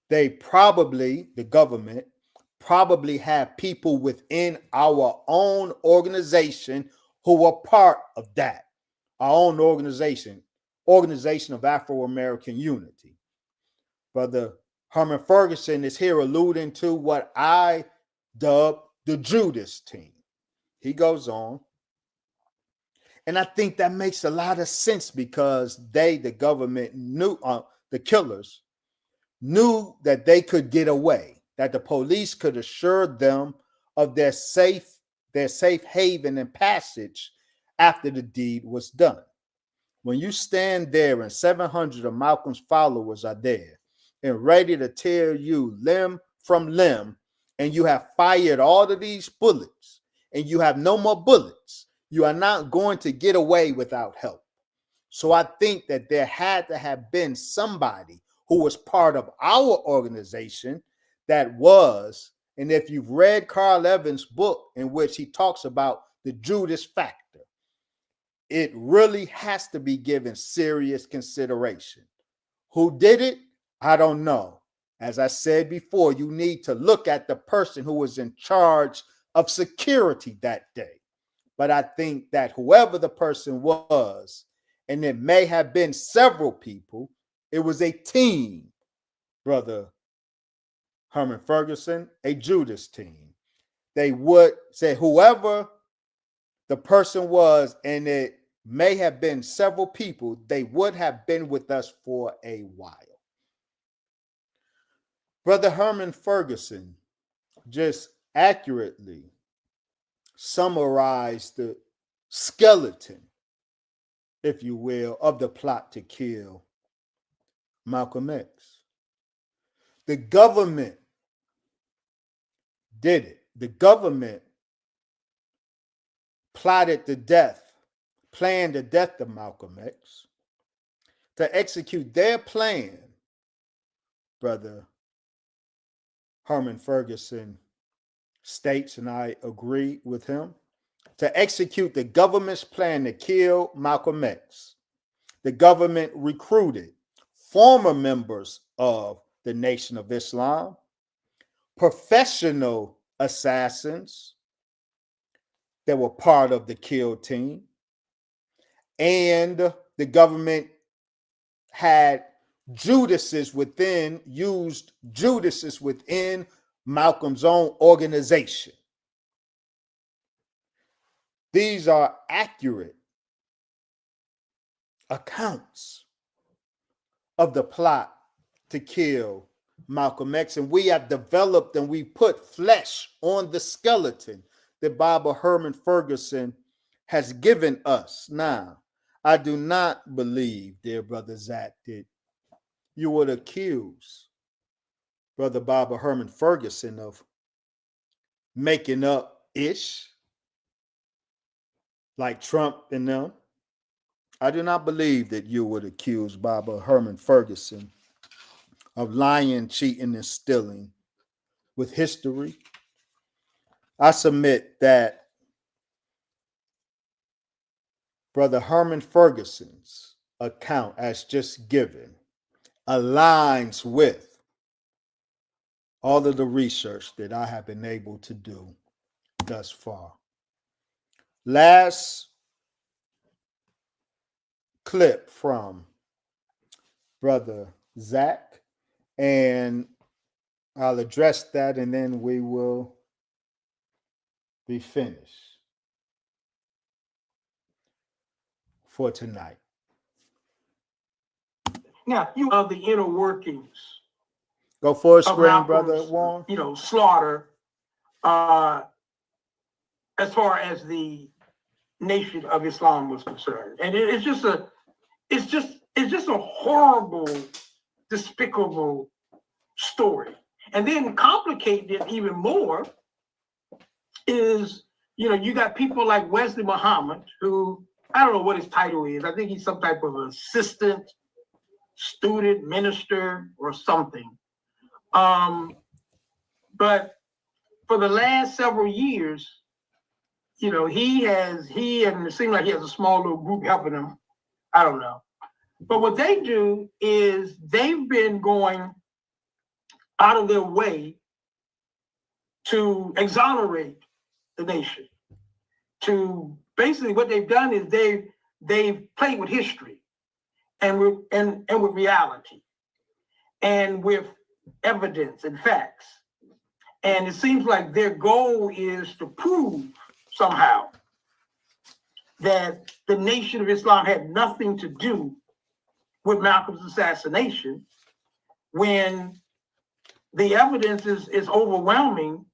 the government probably have people within our own organization who were part of that. Our own Organization of Afro-American Unity. Brother Herman Ferguson is here alluding to what I dub the Judas team. He goes on. And I think that makes a lot of sense because the government knew, the killers knew that they could get away, that the police could assure them of their safe haven and passage after the deed was done. When you stand there and 700 of Malcolm's followers are there and ready to tear you limb from limb, and you have fired all of these bullets and you have no more bullets, you are not going to get away without help. So I think that there had to have been somebody who was part of our organization that was, and if you've read Carl Evans' book in which he talks about the Judas factor, it really has to be given serious consideration. Who did it? I don't know. As I said before, you need to look at the person who was in charge of security that day. But I think that whoever the person was, and it may have been several people, it was a team, Brother Herman Ferguson, a Judas team. They would say whoever the person was, and it may have been several people, they would have been with us for a while. Brother Herman Ferguson just accurately summarized the skeleton, if you will, of the plot to kill Malcolm X. The government did it. The government plotted the death planned the death of Malcolm X. To execute their plan, Brother Herman Ferguson states, and I agree with him, to execute the government's plan to kill Malcolm X, the government recruited former members of the Nation of Islam, professional assassins that were part of the kill team, and the government had used Judases within Malcolm's own organization. These are accurate accounts of the plot to kill Malcolm X, and we have developed and we put flesh on the skeleton that Baba Herman Ferguson has given us. Now, I do not believe, dear Brother Zach, that you would accuse Brother Baba Herman Ferguson of making up ish like Trump and them. I do not believe that you would accuse Baba Herman Ferguson of lying, cheating, and stealing with history. I submit that Brother Herman Ferguson's account, as just given, aligns with all of the research that I have been able to do thus far. Last clip from Brother Zach, and I'll address that and then we will be finished for tonight. Now, you are the inner workings Go for a of screen, Brother Malcolm's, Warren. slaughter, as far as the Nation of Islam was concerned, and it's just a horrible, despicable story. And then complicating it even more is, you got people like Wesley Muhammad, who I don't know what his title is. I think he's some type of assistant, student, minister, or something. But for the last several years, he and it seems like he has a small little group helping him. I don't know. But what they do is they've been going out of their way to exonerate the nation. To basically what they've done is they've played with history and with reality and with evidence and facts. And it seems like their goal is to prove somehow that the Nation of Islam had nothing to do with Malcolm's assassination, when the evidence is overwhelming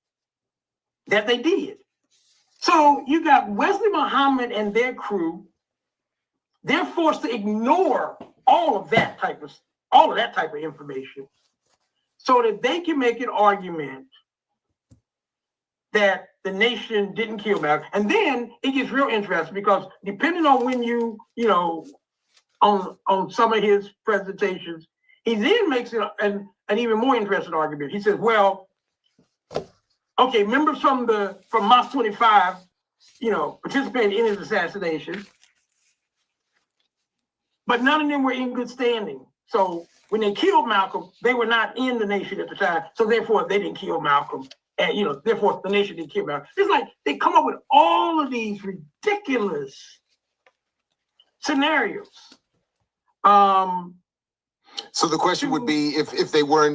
that they did. So you got Wesley Muhammad and their crew. They're forced to ignore all of that type of information so that they can make an argument that the nation didn't kill Malcolm. And then it gets real interesting, because depending on when on some of his presentations, he then makes it an even more interesting argument. He says, well, okay, members from Mosque 25, participated in his assassination, but none of them were in good standing. So when they killed Malcolm, they were not in the nation at the time. So therefore, they didn't kill Malcolm. And, therefore, the nation didn't kill Malcolm. It's like they come up with all of these ridiculous scenarios. So the question would be, if they were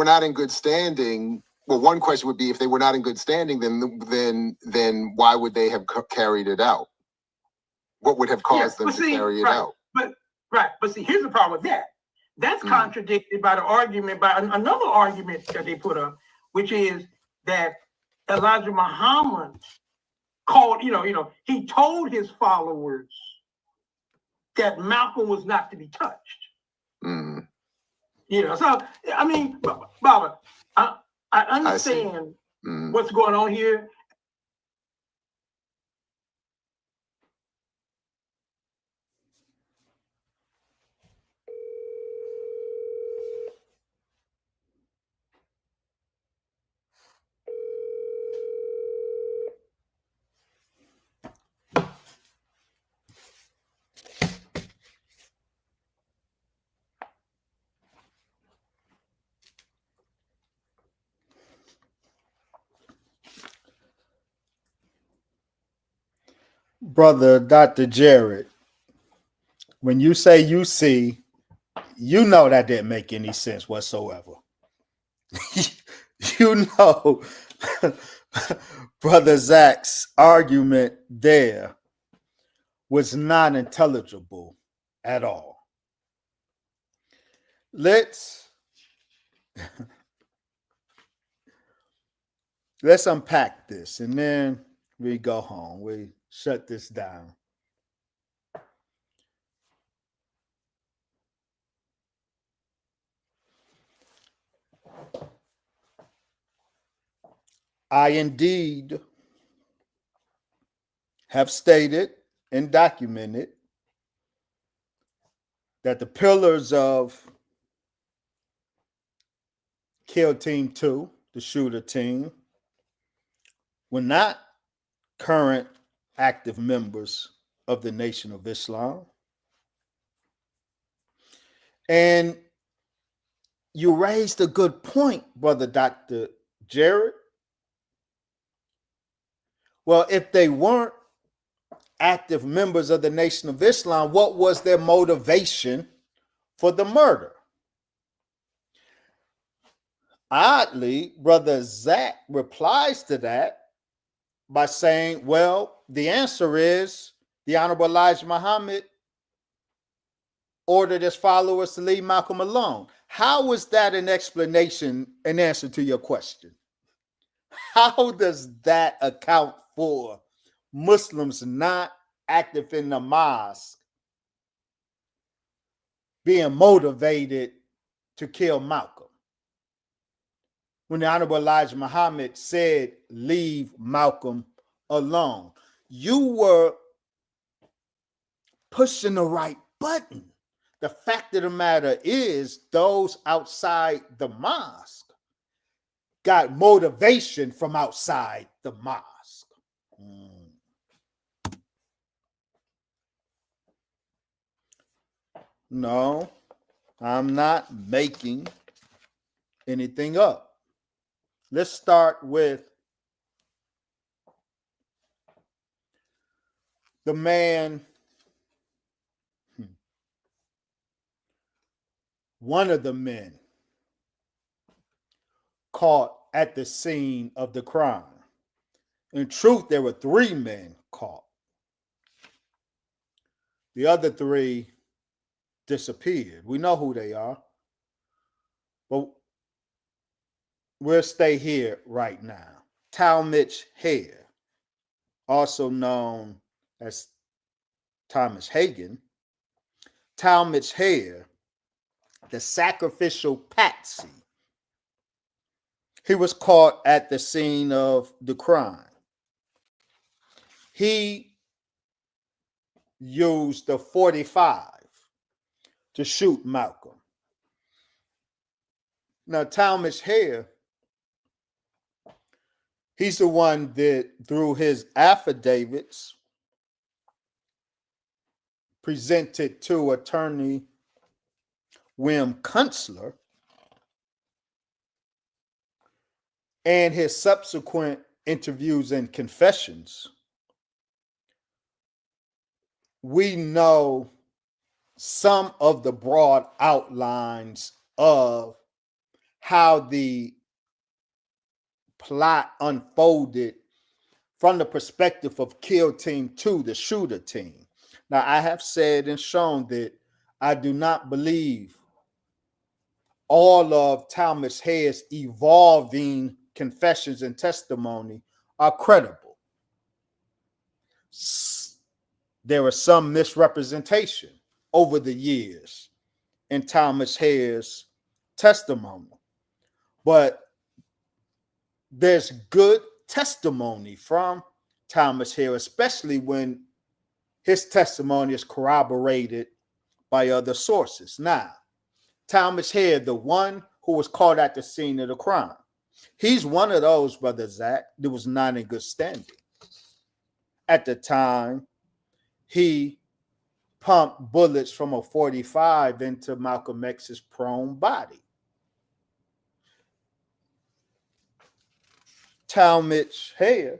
not in good standing. Well, one question would be, if they were not in good standing, then why would they have carried it out? What would have caused them to carry it out? But see, here's the problem with that. That's contradicted by the argument, by another argument that they put up, which is that Elijah Muhammad called, he told his followers that Malcolm was not to be touched. So I mean, Baba, I understand what's going on here. Brother Dr. Jared, when you say you see, you know that didn't make any sense whatsoever. You know, Brother Zach's argument there was not intelligible at all. Let's unpack this and then we go home. We shut this down. I indeed have stated and documented that the pillars of Kill Team 2, the shooter team, were not current active members of the Nation of Islam. And you raised a good point, Brother Dr. Jared. Well, if they weren't active members of the Nation of Islam, what was their motivation for the murder? Oddly, Brother Zach replies to that by saying, well, the answer is the Honorable Elijah Muhammad ordered his followers to leave Malcolm alone. How is that an explanation, an answer to your question? How does that account for Muslims not active in the mosque being motivated to kill Malcolm? When the Honorable Elijah Muhammad said, leave Malcolm alone, you were pushing the right button. The fact of the matter is, those outside the mosque got motivation from outside the mosque. No, I'm not making anything up. Let's start with the man, one of the men caught at the scene of the crime. In truth, there were 3 men caught. The other 3 disappeared. We know who they are, but we'll stay here right now. Talmadge Hare, also known as Thomas Hagen. Talmadge Hare, the sacrificial patsy. He was caught at the scene of the crime. He used the .45 to shoot Malcolm. Now, Talmadge Hare, he's the one that, through his affidavits, presented to attorney William Kunstler, and his subsequent interviews and confessions, we know some of the broad outlines of how the plot unfolded from the perspective of Kill Team 2, the shooter team. Now, I have said and shown that I do not believe all of Talmadge Hare's evolving confessions and testimony are credible. There was some misrepresentation over the years in Talmadge Hare's testimony, but there's good testimony from Talmadge Hare, especially when his testimony is corroborated by other sources. Now, Talmadge Hare, the one who was caught at the scene of the crime, he's one of those, Brother Zach, that was not in good standing. At the time, he pumped bullets from a .45 into Malcolm X's prone body. Talmadge Hare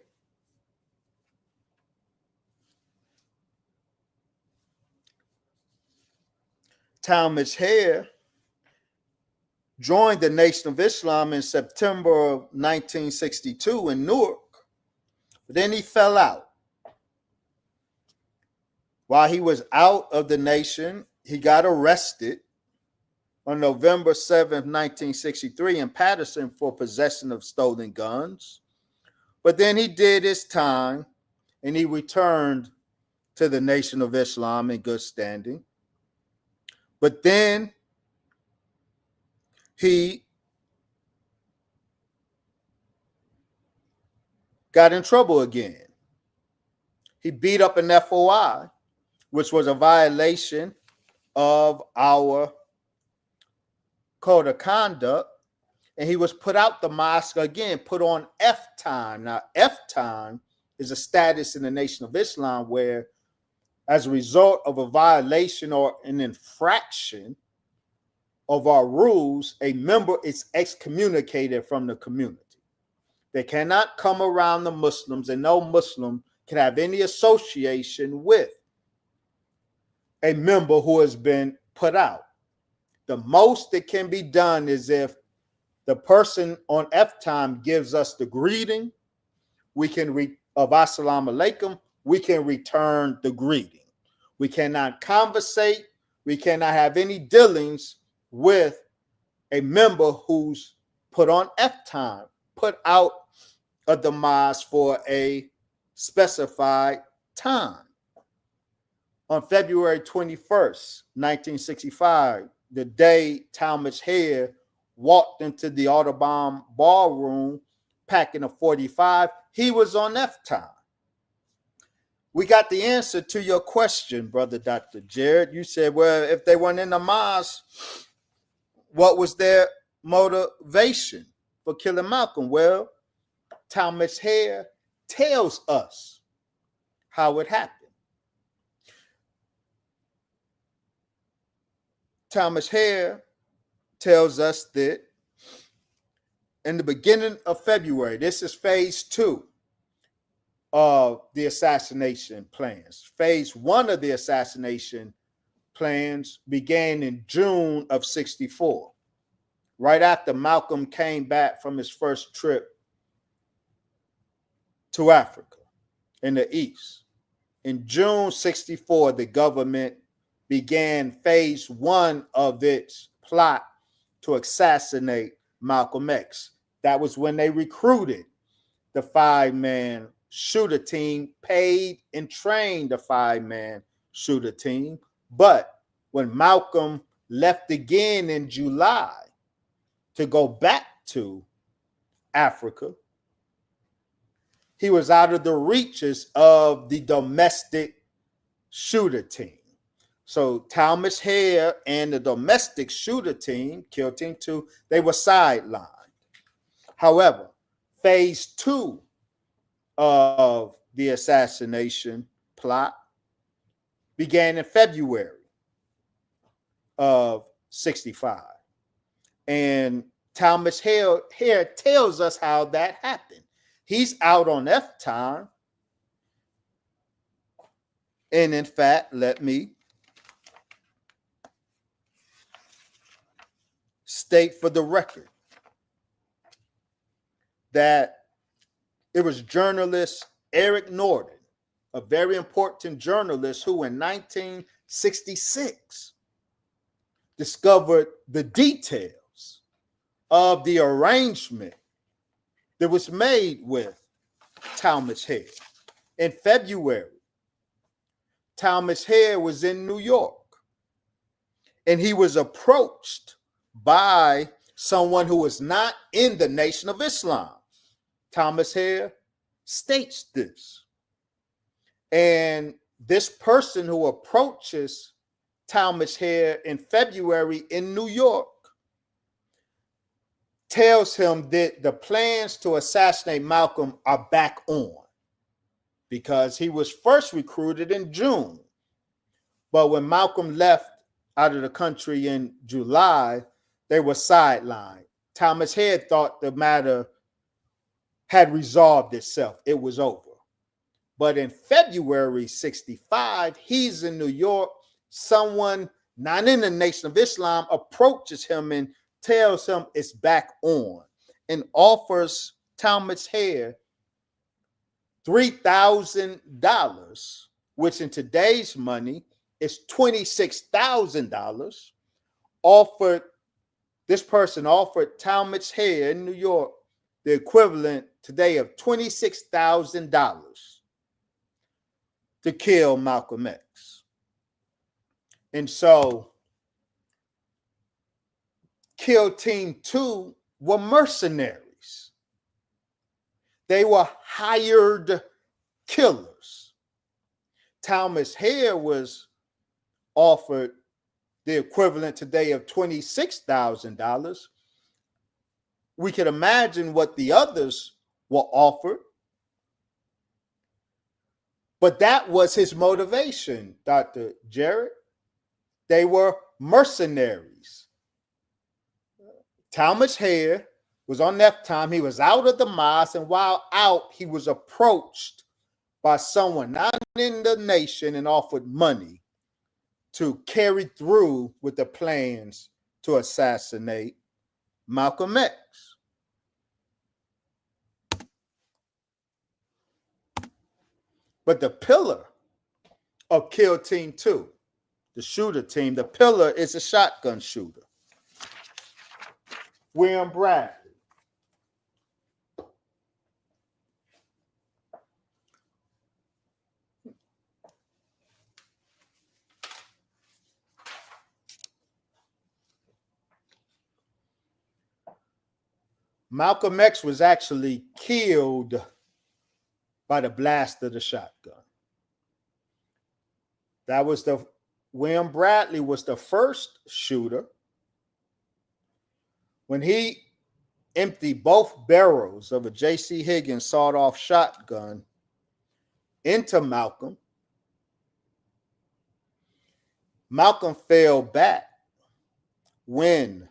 Talmadge Hayer joined the Nation of Islam in September of 1962 in Newark. But then he fell out. While he was out of the nation, he got arrested on November 7th, 1963 in Patterson for possession of stolen guns. But then he did his time and he returned to the Nation of Islam in good standing. But then he got in trouble again. He beat up an FOI, which was a violation of our code of conduct, and he was put out the mosque again, put on F time. Now, F time is a status in the Nation of Islam where, as a result of a violation or an infraction of our rules, a member is excommunicated from the community. They cannot come around the Muslims, and no Muslim can have any association with a member who has been put out. The most that can be done is if the person on F time gives us the greeting, we can of Assalamu alaikum, we can return the greeting. We cannot conversate, we cannot have any dealings with a member who's put on F time, put out of the mosque for a specified time. On February 21st, 1965, the day Talmadge Hayer walked into the Audubon ballroom packing a 45, he was on F time. We got the answer to your question, Brother Dr. Jared. You said, well, if they weren't in the mosque, what was their motivation for killing Malcolm? Well, Talmadge Hayer tells us how it happened. Talmadge Hayer tells us that in the beginning of February, this is phase 2 of the assassination plans. Phase 1 of the assassination plans began in June of 64, right after Malcolm came back from his first trip to Africa in the East. In June 64, the government began phase 1 of its plot to assassinate Malcolm X. That was when they recruited the 5-man shooter team, paid and trained the 5-man shooter team. But when Malcolm left again in July to go back to Africa, he was out of the reaches of the domestic shooter team. So Talmadge Hayer and the domestic shooter team, Kill Team 2, they were sidelined. However, phase 2 of the assassination plot began in February of 65. And Talmadge Hayer tells us how that happened. He's out on F time. And in fact, let me state for the record that it was journalist Eric Norden, a very important journalist who in 1966 discovered the details of the arrangement that was made with Talmadge Hayer. In February, Talmadge Hayer was in New York, and he was approached by someone who was not in the Nation of Islam. Talmadge Hayer states this. And this person who approaches Talmadge Hayer in February in New York tells him that the plans to assassinate Malcolm are back on because he was first recruited in June. But when Malcolm left out of the country in July, they were sidelined. Talmadge Hayer thought the matter had resolved itself. It was over. But in February 65, he's in New York. Someone not in the Nation of Islam, approaches him and tells him it's back on and offers Talmadge Hayer $3,000, which in today's money is $26,000. This person offered Talmadge Hayer in New York the equivalent today of $26,000 to kill Malcolm X. And so Kill Team 2 were mercenaries. They were hired killers. Talmadge Hayer was offered the equivalent today of $26,000. We can imagine what the others were offered. But that was his motivation, Dr. Jared. They were mercenaries. Talmadge Hayer was on that time. He was out of the mosque, and while out, he was approached by someone not in the nation and offered money to carry through with the plans to assassinate Malcolm X. But the pillar of Kill Team 2, the shooter team, the pillar is a shotgun shooter, William Bradley. Malcolm X was actually killed by the blast of the shotgun. William Bradley was the first shooter. When he emptied both barrels of a J.C. Higgins sawed-off shotgun into Malcolm, Malcolm fell back when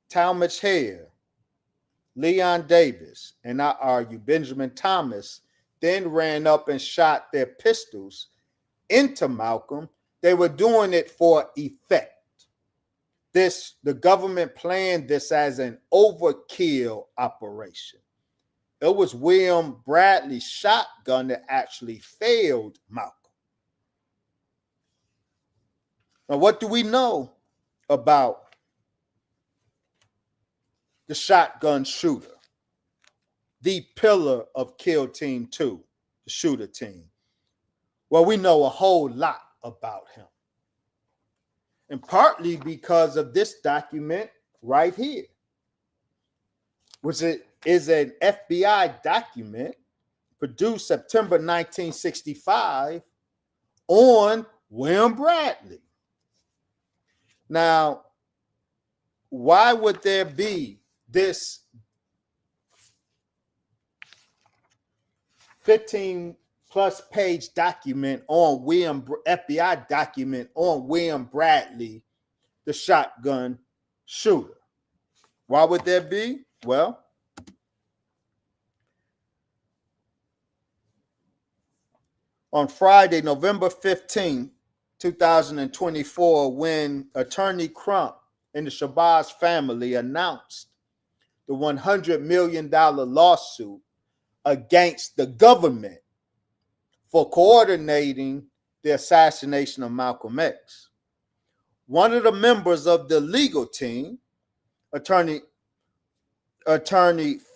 Talmadge Hayer, Leon Davis, and I argue Benjamin Thomas then ran up and shot their pistols into Malcolm. They were doing it for effect. The government planned this as an overkill operation. It was William Bradley's shotgun that actually failed Malcolm. Now, what do we know about the shotgun shooter, the pillar of Kill Team 2, the shooter team? Well, we know a whole lot about him. And partly because of this document right here, which is an FBI document produced September 1965 on William Bradley. Now, why would there be this 15-plus page document on FBI document on William Bradley, the shotgun shooter? Why would there be? Well, on Friday, November 15, 2024, when Attorney Crump and the Shabazz family announced the $100 million lawsuit against the government for coordinating the assassination of Malcolm X, one of the members of the legal team, Attorney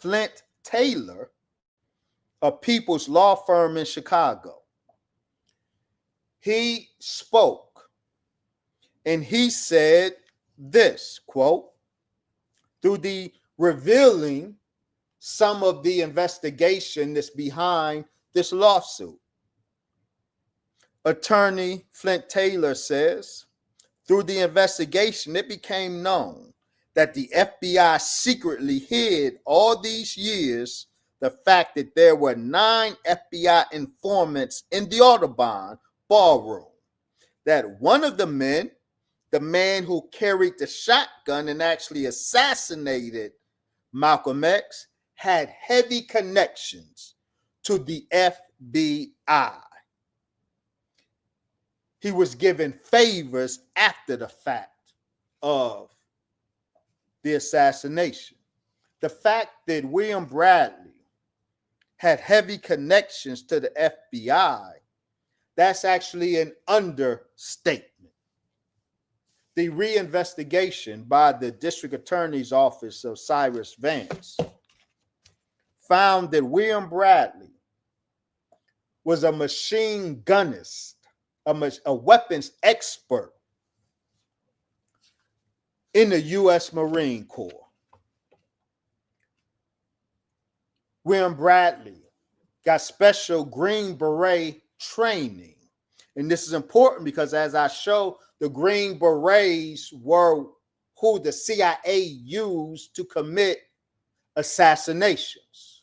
Flint Taylor, a People's law firm in Chicago, he spoke and he said this, quote, through the revealing some of the investigation that's behind this lawsuit. Attorney Flint Taylor says, through the investigation, it became known that the FBI secretly hid all these years the fact that there were 9 FBI informants in the Audubon ballroom, that one of the men, the man who carried the shotgun and actually assassinated Malcolm X, had heavy connections to the FBI. he was given favors after the fact of the assassination. The fact that William Bradley had heavy connections to the FBI, that's actually an understatement. The reinvestigation by the district attorney's office of Cyrus Vance found that William Bradley was a machine gunist, a weapons expert in the U.S. Marine Corps. William Bradley got special Green Beret training. And this is important because, as I show, the Green Berets were who the CIA used to commit assassinations.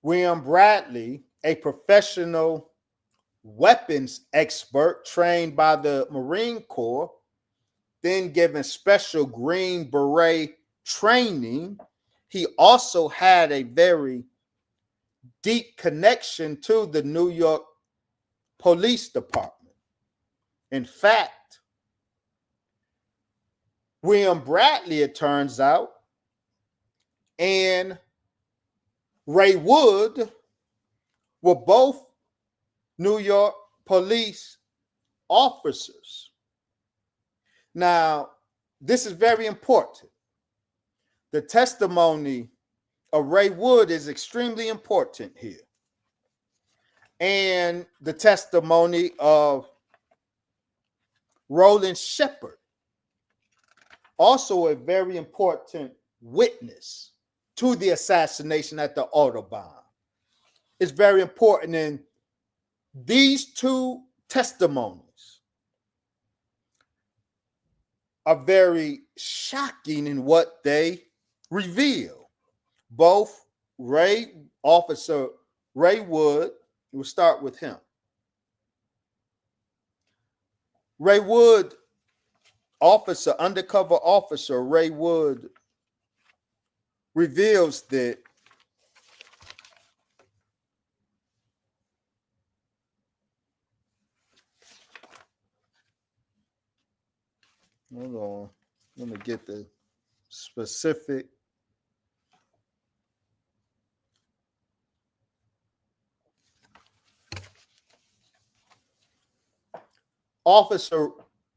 William Bradley, a professional weapons expert trained by the Marine Corps, then given special Green Beret training, he also had a very deep connection to the New York Police Department. In fact, William Bradley, it turns out, and Ray Wood were both New York police officers. Now, this is very important. The testimony of Ray Wood is extremely important here. And the testimony of Roland Shepard, also a very important witness to the assassination at the Autobahn. It's very important. And these two testimonies are very shocking in what they reveal. Both Officer Ray Wood, we'll start with him. Ray Wood, undercover officer Ray Wood, reveals that hold on, let me get the specific. Officer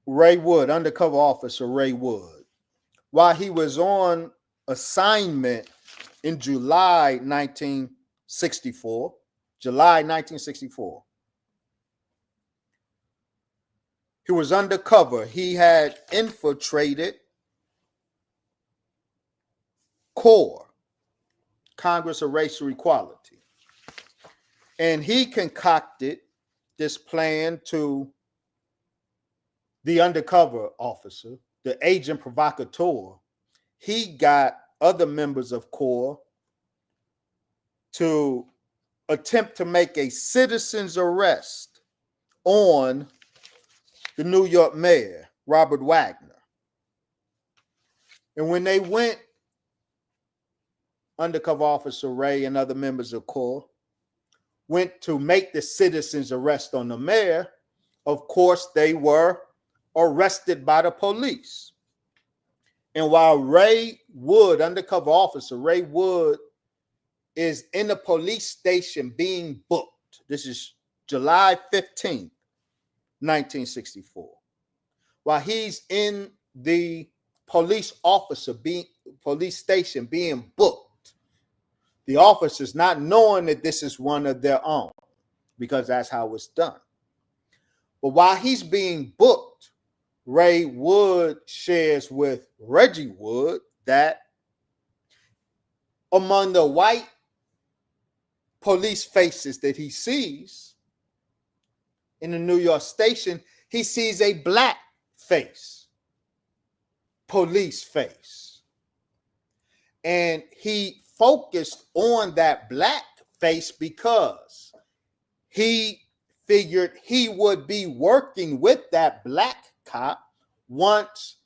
Ray Wood, undercover officer Ray Wood, while he was on assignment in July 1964, he was undercover. He had infiltrated CORE, Congress of Racial Equality, and he concocted this plan to the undercover officer, the agent provocateur. He got other members of CORE to attempt to make a citizen's arrest on the New York mayor, Robert Wagner. And when they went, undercover officer Ray and other members of CORE went to make the citizen's arrest on the mayor, of course, they were arrested by the police. And while Ray Wood, undercover officer Ray Wood, is in the police station being booked, this is July 15th, 1964. While he's in the police station being booked, the officers not knowing that this is one of their own, because that's how it's done. But while he's being booked, Ray Wood shares with Reggie Wood that among the white police faces that he sees in the New York station, he sees a black face, police face. And he focused on that black face because he figured he would be working with that black cop once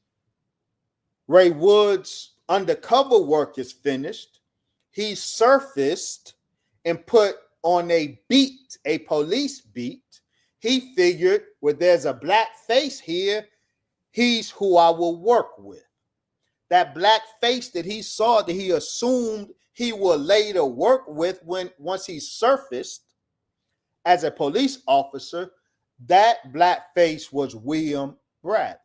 Ray Wood's undercover work is finished. He surfaced and put on a beat, a police beat, he figured, well, there's a black face here. He's who I will work with. That black face that he saw, that he assumed he will later work with once he surfaced as a police officer, that black face was William Bradley.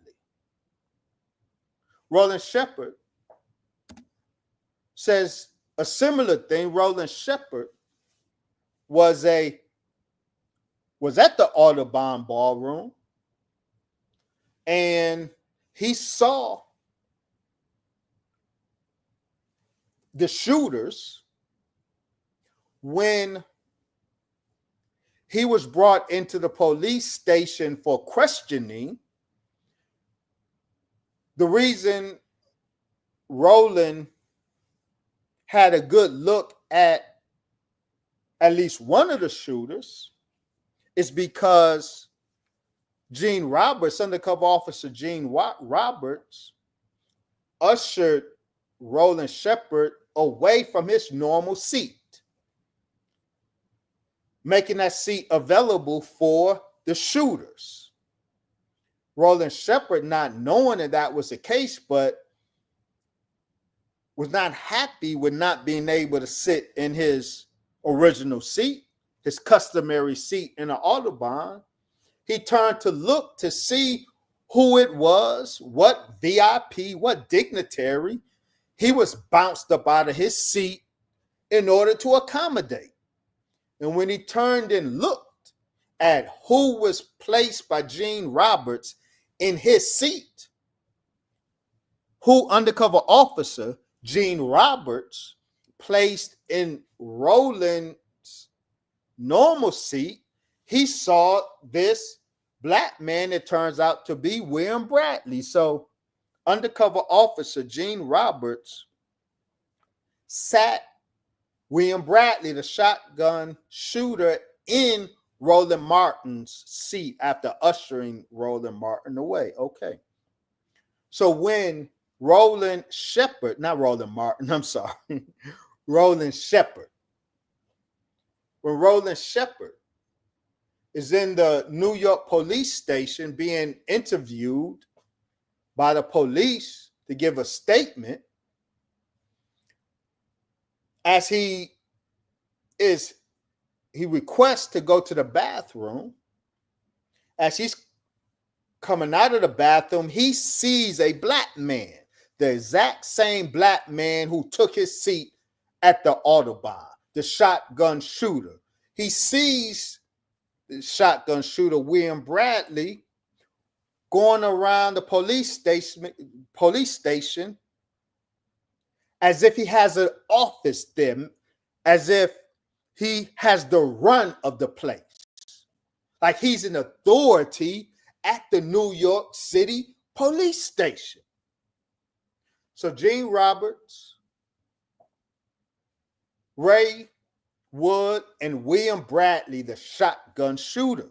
Roland Shepard says a similar thing. Roland Shepard was at the Audubon Ballroom, and he saw the shooters when he was brought into the police station for questioning. The reason Roland had a good look at least one of the shooters is because Gene Roberts, undercover officer Gene Roberts, ushered Roland Shepard away from his normal seat, making that seat available for the shooters. Roland Shepard, not knowing that was the case, but was not happy with not being able to sit in his original seat, his customary seat in the Audubon. He turned to look to see who it was, what VIP, what dignitary he was bounced up out of his seat in order to accommodate. And when he turned and looked at who was placed by Gene Roberts in his seat, who undercover officer Gene Roberts placed in Roland's normal seat, he saw this black man that turns out to be William Bradley. So undercover officer Gene Roberts sat William Bradley, the shotgun shooter, in Roland Martin's seat after ushering Roland Martin away. Okay. So when Roland Shepard, not Roland Martin, I'm sorry, Roland Shepard. When Roland Shepard is in the New York police station being interviewed by the police to give a statement, as he requests to go to the bathroom. As he's coming out of the bathroom, he sees a black man, the exact same black man who took his seat at the Audubon, the shotgun shooter. He sees the shotgun shooter, William Bradley, going around the police station as if he has an office there, as if he has the run of the place, like he's an authority at the New York City police station. So Gene Roberts, Ray Wood, and William Bradley, the shotgun shooter,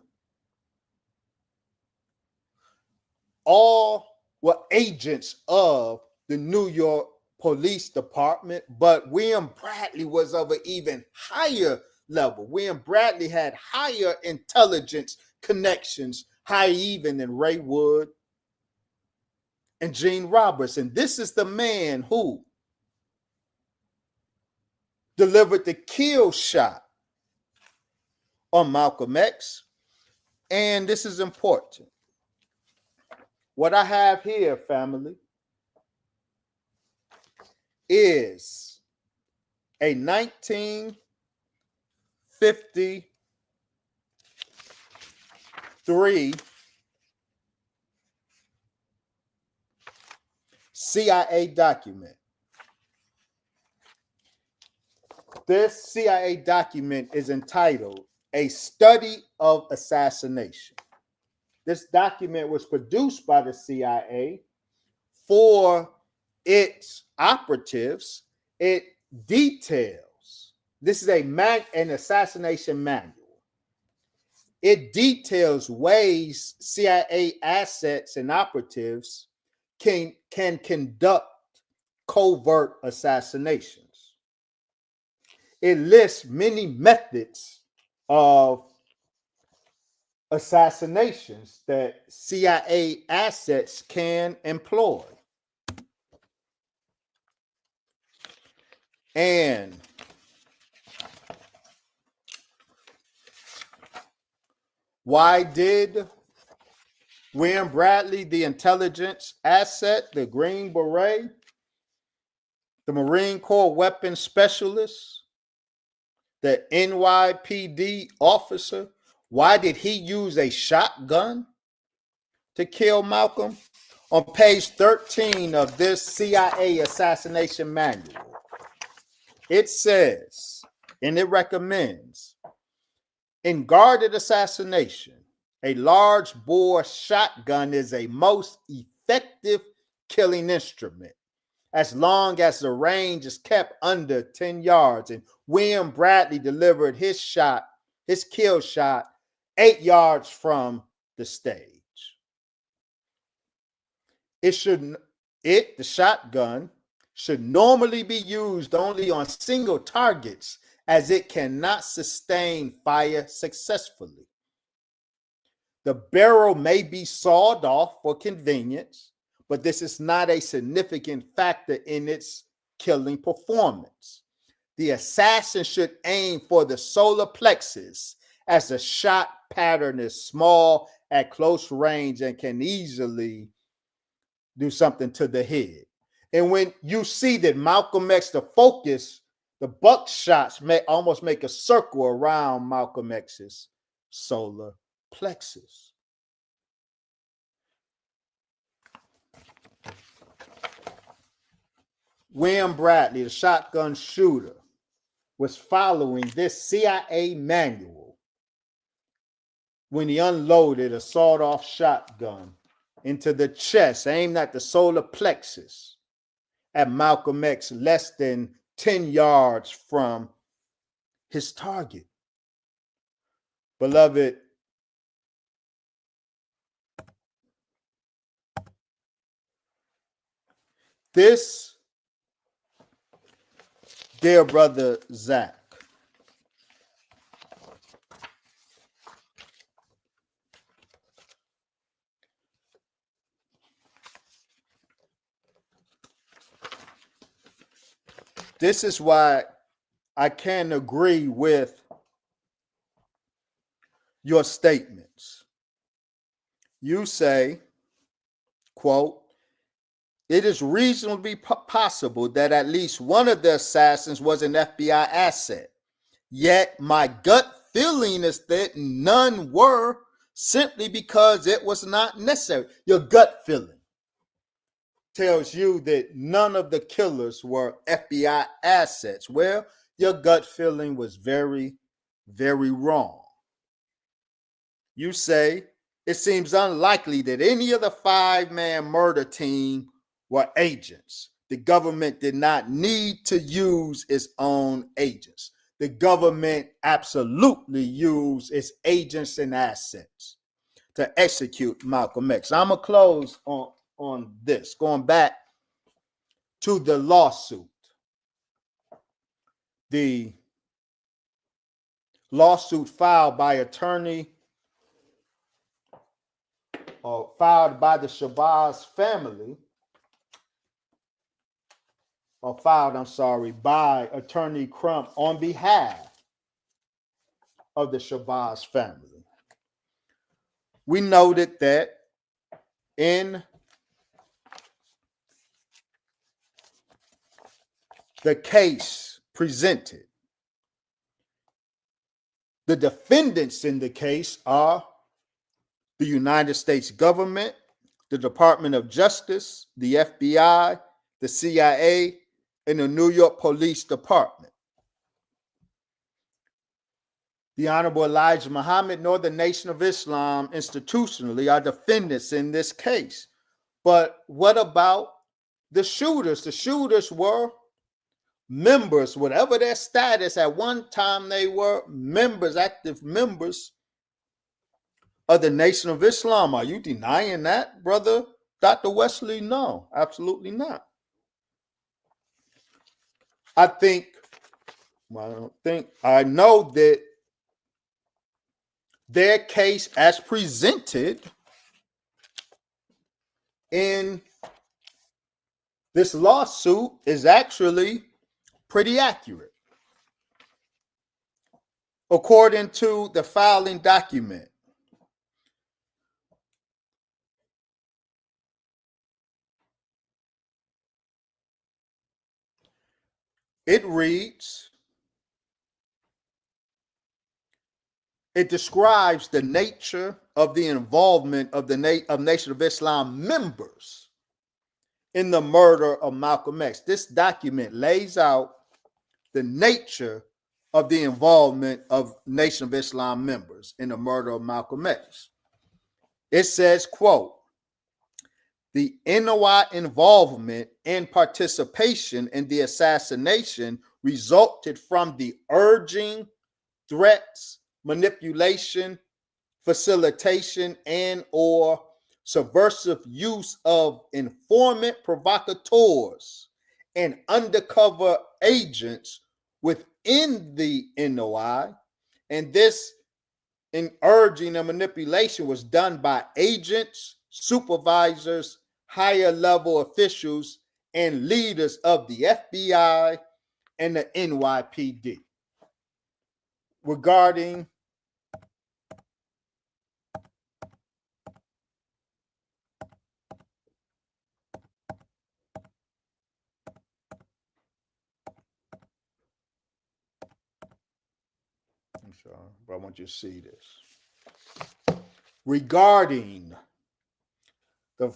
all were agents of the New York Police Department, but William Bradley was of an even higher level. William Bradley had higher intelligence connections, higher even than Ray Wood and Gene Roberts. And this is the man who delivered the kill shot on Malcolm X. And this is important. What I have here, family, is a 1953 CIA document. This CIA document is entitled A Study of Assassination. This document was produced by the CIA for its operatives. It details, this is an assassination manual. It details ways CIA assets and operatives can conduct covert assassinations. It lists many methods of assassinations that CIA assets can employ. And why did William Bradley, the intelligence asset, the Green Beret, the Marine Corps weapons specialist, the NYPD officer, why did he use a shotgun to kill Malcolm? On page 13 of this CIA assassination manual, it says, and it recommends, in guarded assassination, a large bore shotgun is a most effective killing instrument as long as the range is kept under 10 yards. And William Bradley delivered his kill shot 8 yards from the stage. The shotgun should normally be used only on single targets as it cannot sustain fire successfully. The barrel may be sawed off for convenience, but this is not a significant factor in its killing performance. The assassin should aim for the solar plexus, as the shot pattern is small at close range and can easily do something to the head. And when you see that Malcolm X, the focus, the buckshots may almost make a circle around Malcolm X's solar plexus. William Bradley, the shotgun shooter, was following this CIA manual when he unloaded a sawed-off shotgun into the chest, aimed at the solar plexus at Malcolm X, less than 10 yards from his target. Beloved, this, dear brother Zach, this is why I can agree with your statements. You say, quote, it is reasonably possible that at least one of the assassins was an FBI asset. Yet my gut feeling is that none were, simply because it was not necessary. Your gut feeling tells you that none of the killers were FBI assets. Well, your gut feeling was very, very wrong. You say it seems unlikely that any of the 5-man murder team were agents. The government did not need to use its own agents. The government absolutely used its agents and assets to execute Malcolm X. I'm going to close on this, going back to the lawsuit. The lawsuit filed by the Shabazz family, by Attorney Crump on behalf of the Shabazz family. We noted that in the case presented, the defendants in the case are the United States government, the Department of Justice, the FBI, the CIA, and the New York Police Department. The Honorable Elijah Muhammad nor the Nation of Islam institutionally are defendants in this case. But what about the shooters? The shooters were members, whatever their status, at one time they were members, active members of the Nation of Islam. Are you denying that, brother Dr. Wesley? No, absolutely not. I know that their case as presented in this lawsuit is actually pretty accurate. According to the filing document, it reads, it describes the nature of the involvement of the of Nation of Islam members in the murder of Malcolm X. This document lays out the nature of the involvement of Nation of Islam members in the murder of Malcolm X. It says, quote, the NOI involvement and participation in the assassination resulted from the urging, threats, manipulation, facilitation, and or subversive use of informant provocateurs and undercover agents within the NOI. And this in urging and manipulation was done by agents, supervisors, higher level officials, and leaders of the FBI and the NYPD. Regarding I'm sorry, but I want you to see this. Regarding the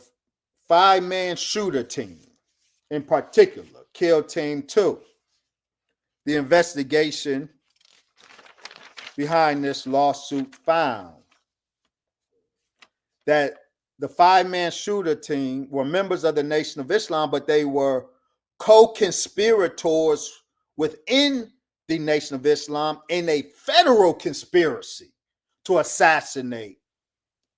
5-man shooter team, in particular, Kill Team 2, the investigation behind this lawsuit found that the 5-man shooter team were members of the Nation of Islam, but they were co-conspirators within the Nation of Islam in a federal conspiracy to assassinate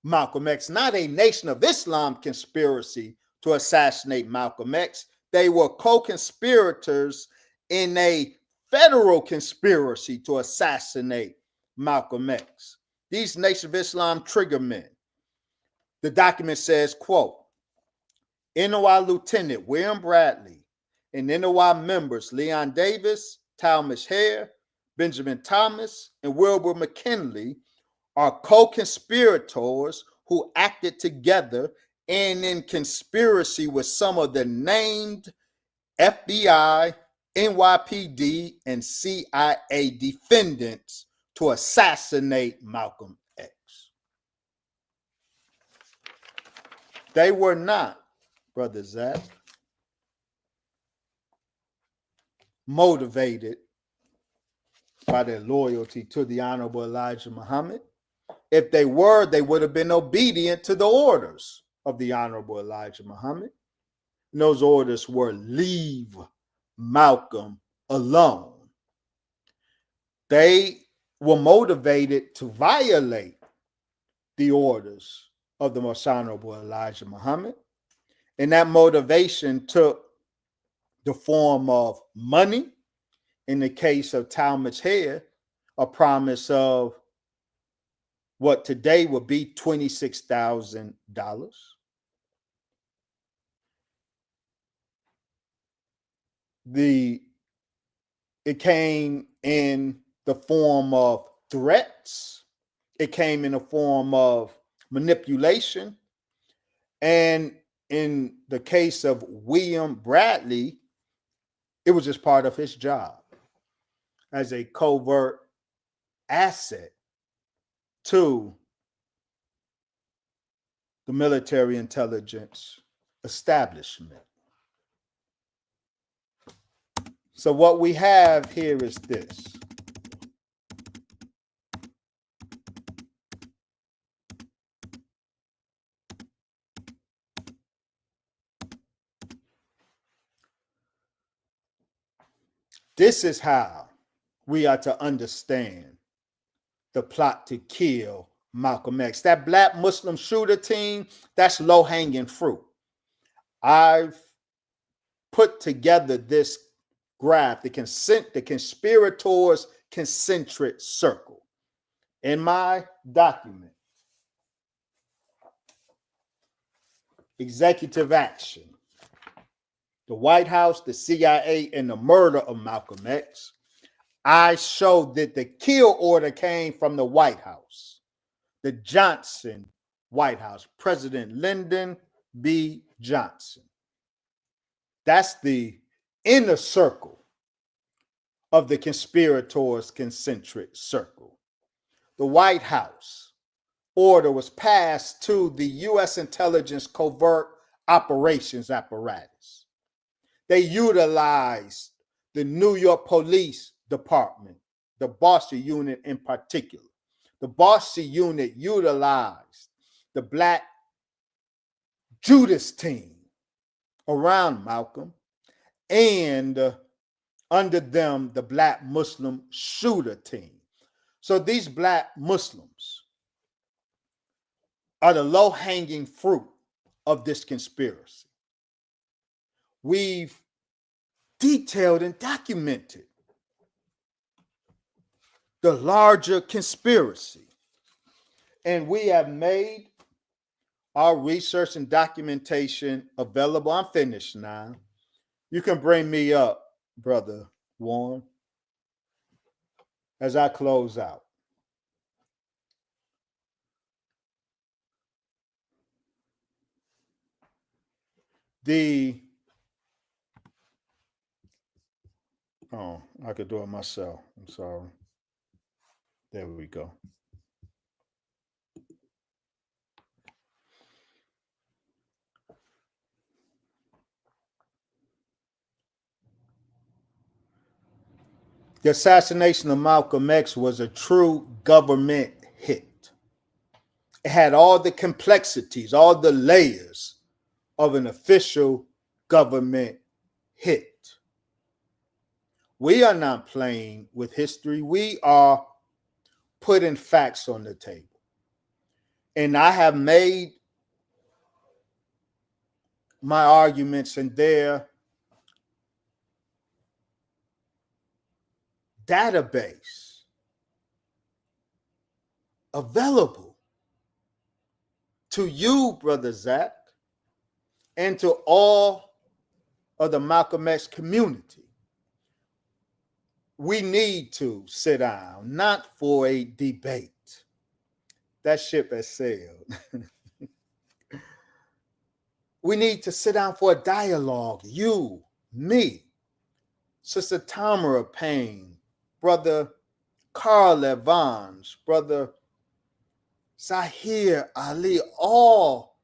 Malcolm X, not a Nation of Islam conspiracy to assassinate Malcolm X. They were co-conspirators in a federal conspiracy to assassinate Malcolm X. These Nation of Islam triggermen. The document says, quote, NOI Lieutenant William Bradley and NOI members Leon Davis, Talmadge Hare, Benjamin Thomas, and Wilbur McKinley are co-conspirators who acted together and in conspiracy with some of the named FBI, NYPD, and CIA defendants to assassinate Malcolm X. They were not, Brother Zach, motivated by their loyalty to the Honorable Elijah Muhammad. If they were, they would have been obedient to the orders of the Honorable Elijah Muhammad. And those orders were leave Malcolm alone. They were motivated to violate the orders of the Most Honorable Elijah Muhammad. And that motivation took the form of money. In the case of Talmadge Hare, a promise of what today would be $26,000. It came in the form of threats. It came in the form of manipulation. And in the case of William Bradley, it was just part of his job as a covert asset to the military intelligence establishment. So what we have here is this. This is how we are to understand the plot to kill Malcolm X. That black Muslim shooter team, that's low-hanging fruit. I've put together this graph, the conspirators' concentric circle. in my document, executive action, the White House, the CIA, and the murder of Malcolm X, I showed that the kill order came from the White House, the Johnson White House, President Lyndon B. Johnson. That's the inner circle of the conspirators' concentric circle. The White House order was passed to the U.S. intelligence covert operations apparatus. They utilized the New York Police Department, the Bossy Unit in particular. The Bossy Unit utilized the Black Judas team around Malcolm, and under them, the Black Muslim shooter team. So these Black Muslims are the low-hanging fruit of this conspiracy. We've detailed and documented the larger conspiracy, and we have made our research and documentation available. I'm finished now. You can bring me up, Brother Warren, as I close out. I could do it myself. I'm sorry. There we go. The assassination of Malcolm X was a true government hit. It had all the complexities, all the layers of an official government hit. We are not playing with history. We are putting facts on the table. And I have made my arguments in their database available to you, Brother Zach, and to all of the Malcolm X community. We need to sit down, not for a debate. That ship has sailed. We need to sit down for a dialogue. You, me, Sister Tamara Payne, Brother Carl Evans, Brother Zahir Ali, all,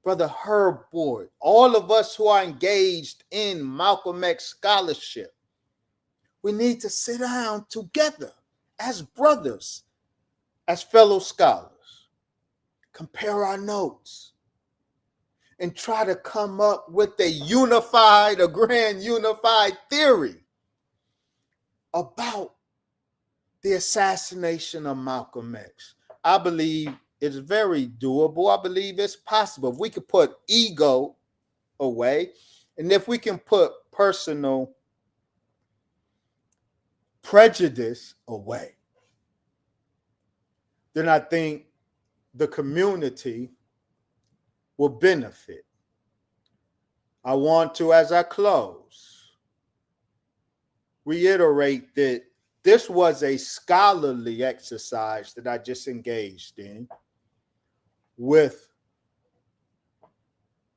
Brother Herb Boyd, all of us who are engaged in Malcolm X scholarship. We need to sit down together as brothers, as fellow scholars, compare our notes, and try to come up with a grand unified theory about the assassination of Malcolm X. I believe it's very doable. I believe it's possible. If we could put ego away, and if we can put personal prejudice away, then I think the community will benefit. I want to, as I close, reiterate that this was a scholarly exercise that I just engaged in with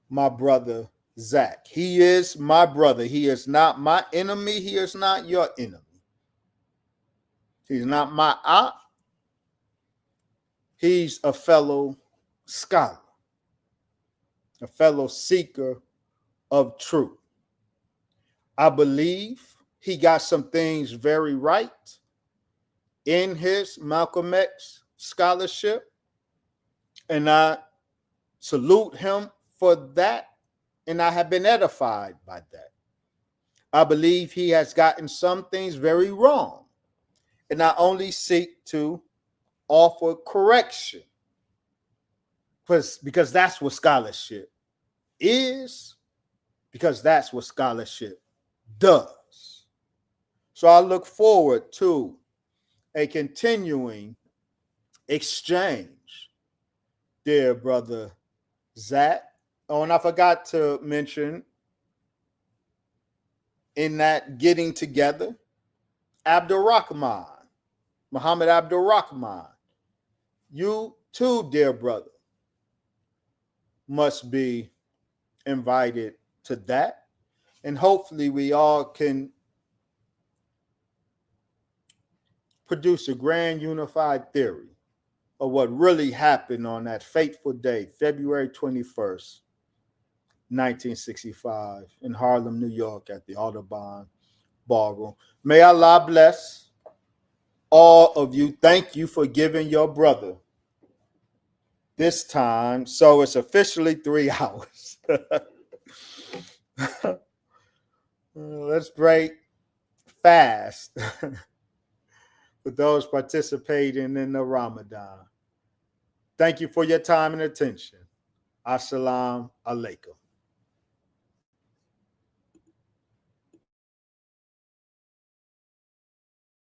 my brother Zach. He is my brother. He is not my enemy. He is not your enemy. He's not my op. He's a fellow scholar, a fellow seeker of truth. I believe he got some things very right in his Malcolm X scholarship, and I salute him for that, and I have been edified by that. I believe he has gotten some things very wrong, and I only seek to offer correction, because that's what scholarship is, because that's what scholarship does. So I look forward to a continuing exchange, dear brother Zach. Oh, and I forgot to mention in that getting together, Muhammad Abdul Rahman. You too, dear brother, must be invited to that. And hopefully we all can produce a grand unified theory of what really happened on that fateful day, February 21st, 1965, in Harlem, New York, at the Audubon Ballroom. May Allah bless all of you. Thank you for giving your brother this time. So it's officially 3 hours. Let's break fast for those participating in the Ramadan. Thank you for your time and attention. Assalamu alaikum.